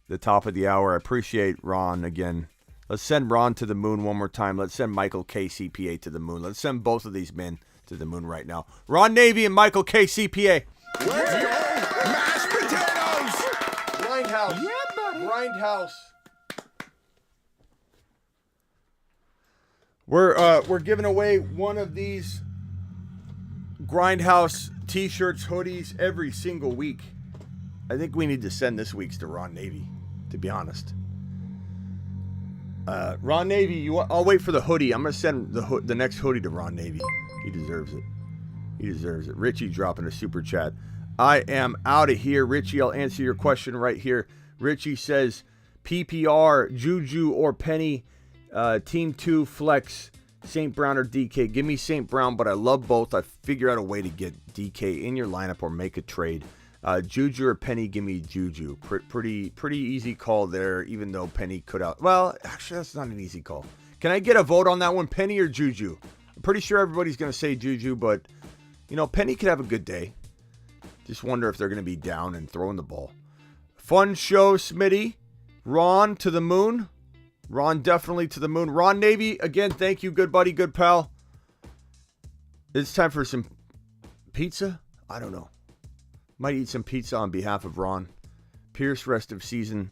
the top of the hour. I appreciate Ron again. Let's send Ron to the moon one more time. Let's send Michael K. CPA to the moon. Let's send both of these men to the moon right now. Ron Navy and Michael K. CPA. Let's go! Mashed potatoes! Grindhouse. Yeah, buddy. Grindhouse. We're giving away one of these Grindhouse t-shirts, hoodies every single week. I think we need to send this week's to Ron Navy, to be honest. Ron Navy, I'll wait for the hoodie. I'm going to send the next hoodie to Ron Navy. He deserves it. He deserves it. Richie dropping a super chat. I am out of here. Richie, I'll answer your question right here. Richie says, PPR, Juju or Penny, Team 2 flex, St. Brown or DK. Give me St. Brown, but I love both. I figure out a way to get DK in your lineup or make a trade. Juju or Penny, give me Juju. Pretty easy call there, even though Penny could out. Well, actually, that's not an easy call. Can I get a vote on that one, Penny or Juju? I'm pretty sure everybody's going to say Juju, but, Penny could have a good day. Just wonder if they're going to be down and throwing the ball. Fun show, Smitty. Ron to the moon. Ron definitely to the moon. Ron Navy, again, thank you, good buddy, good pal. It's time for some pizza? I don't know. Might eat some pizza on behalf of Ron. Pierce, rest of season.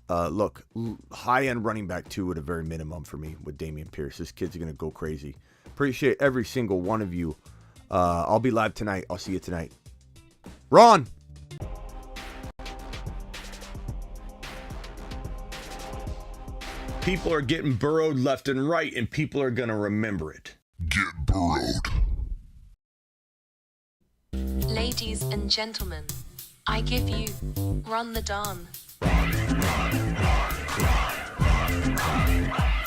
Look, high-end running back 2 at a very minimum for me with Dameon Pierce. This kid's going to go crazy. Appreciate every single one of you. I'll be live tonight. I'll see you tonight. Ron! People are getting burrowed left and right, and people are going to remember it. Get burrowed. Ladies and gentlemen, I give you Run the Dawn. Run, run, run, run, run, run.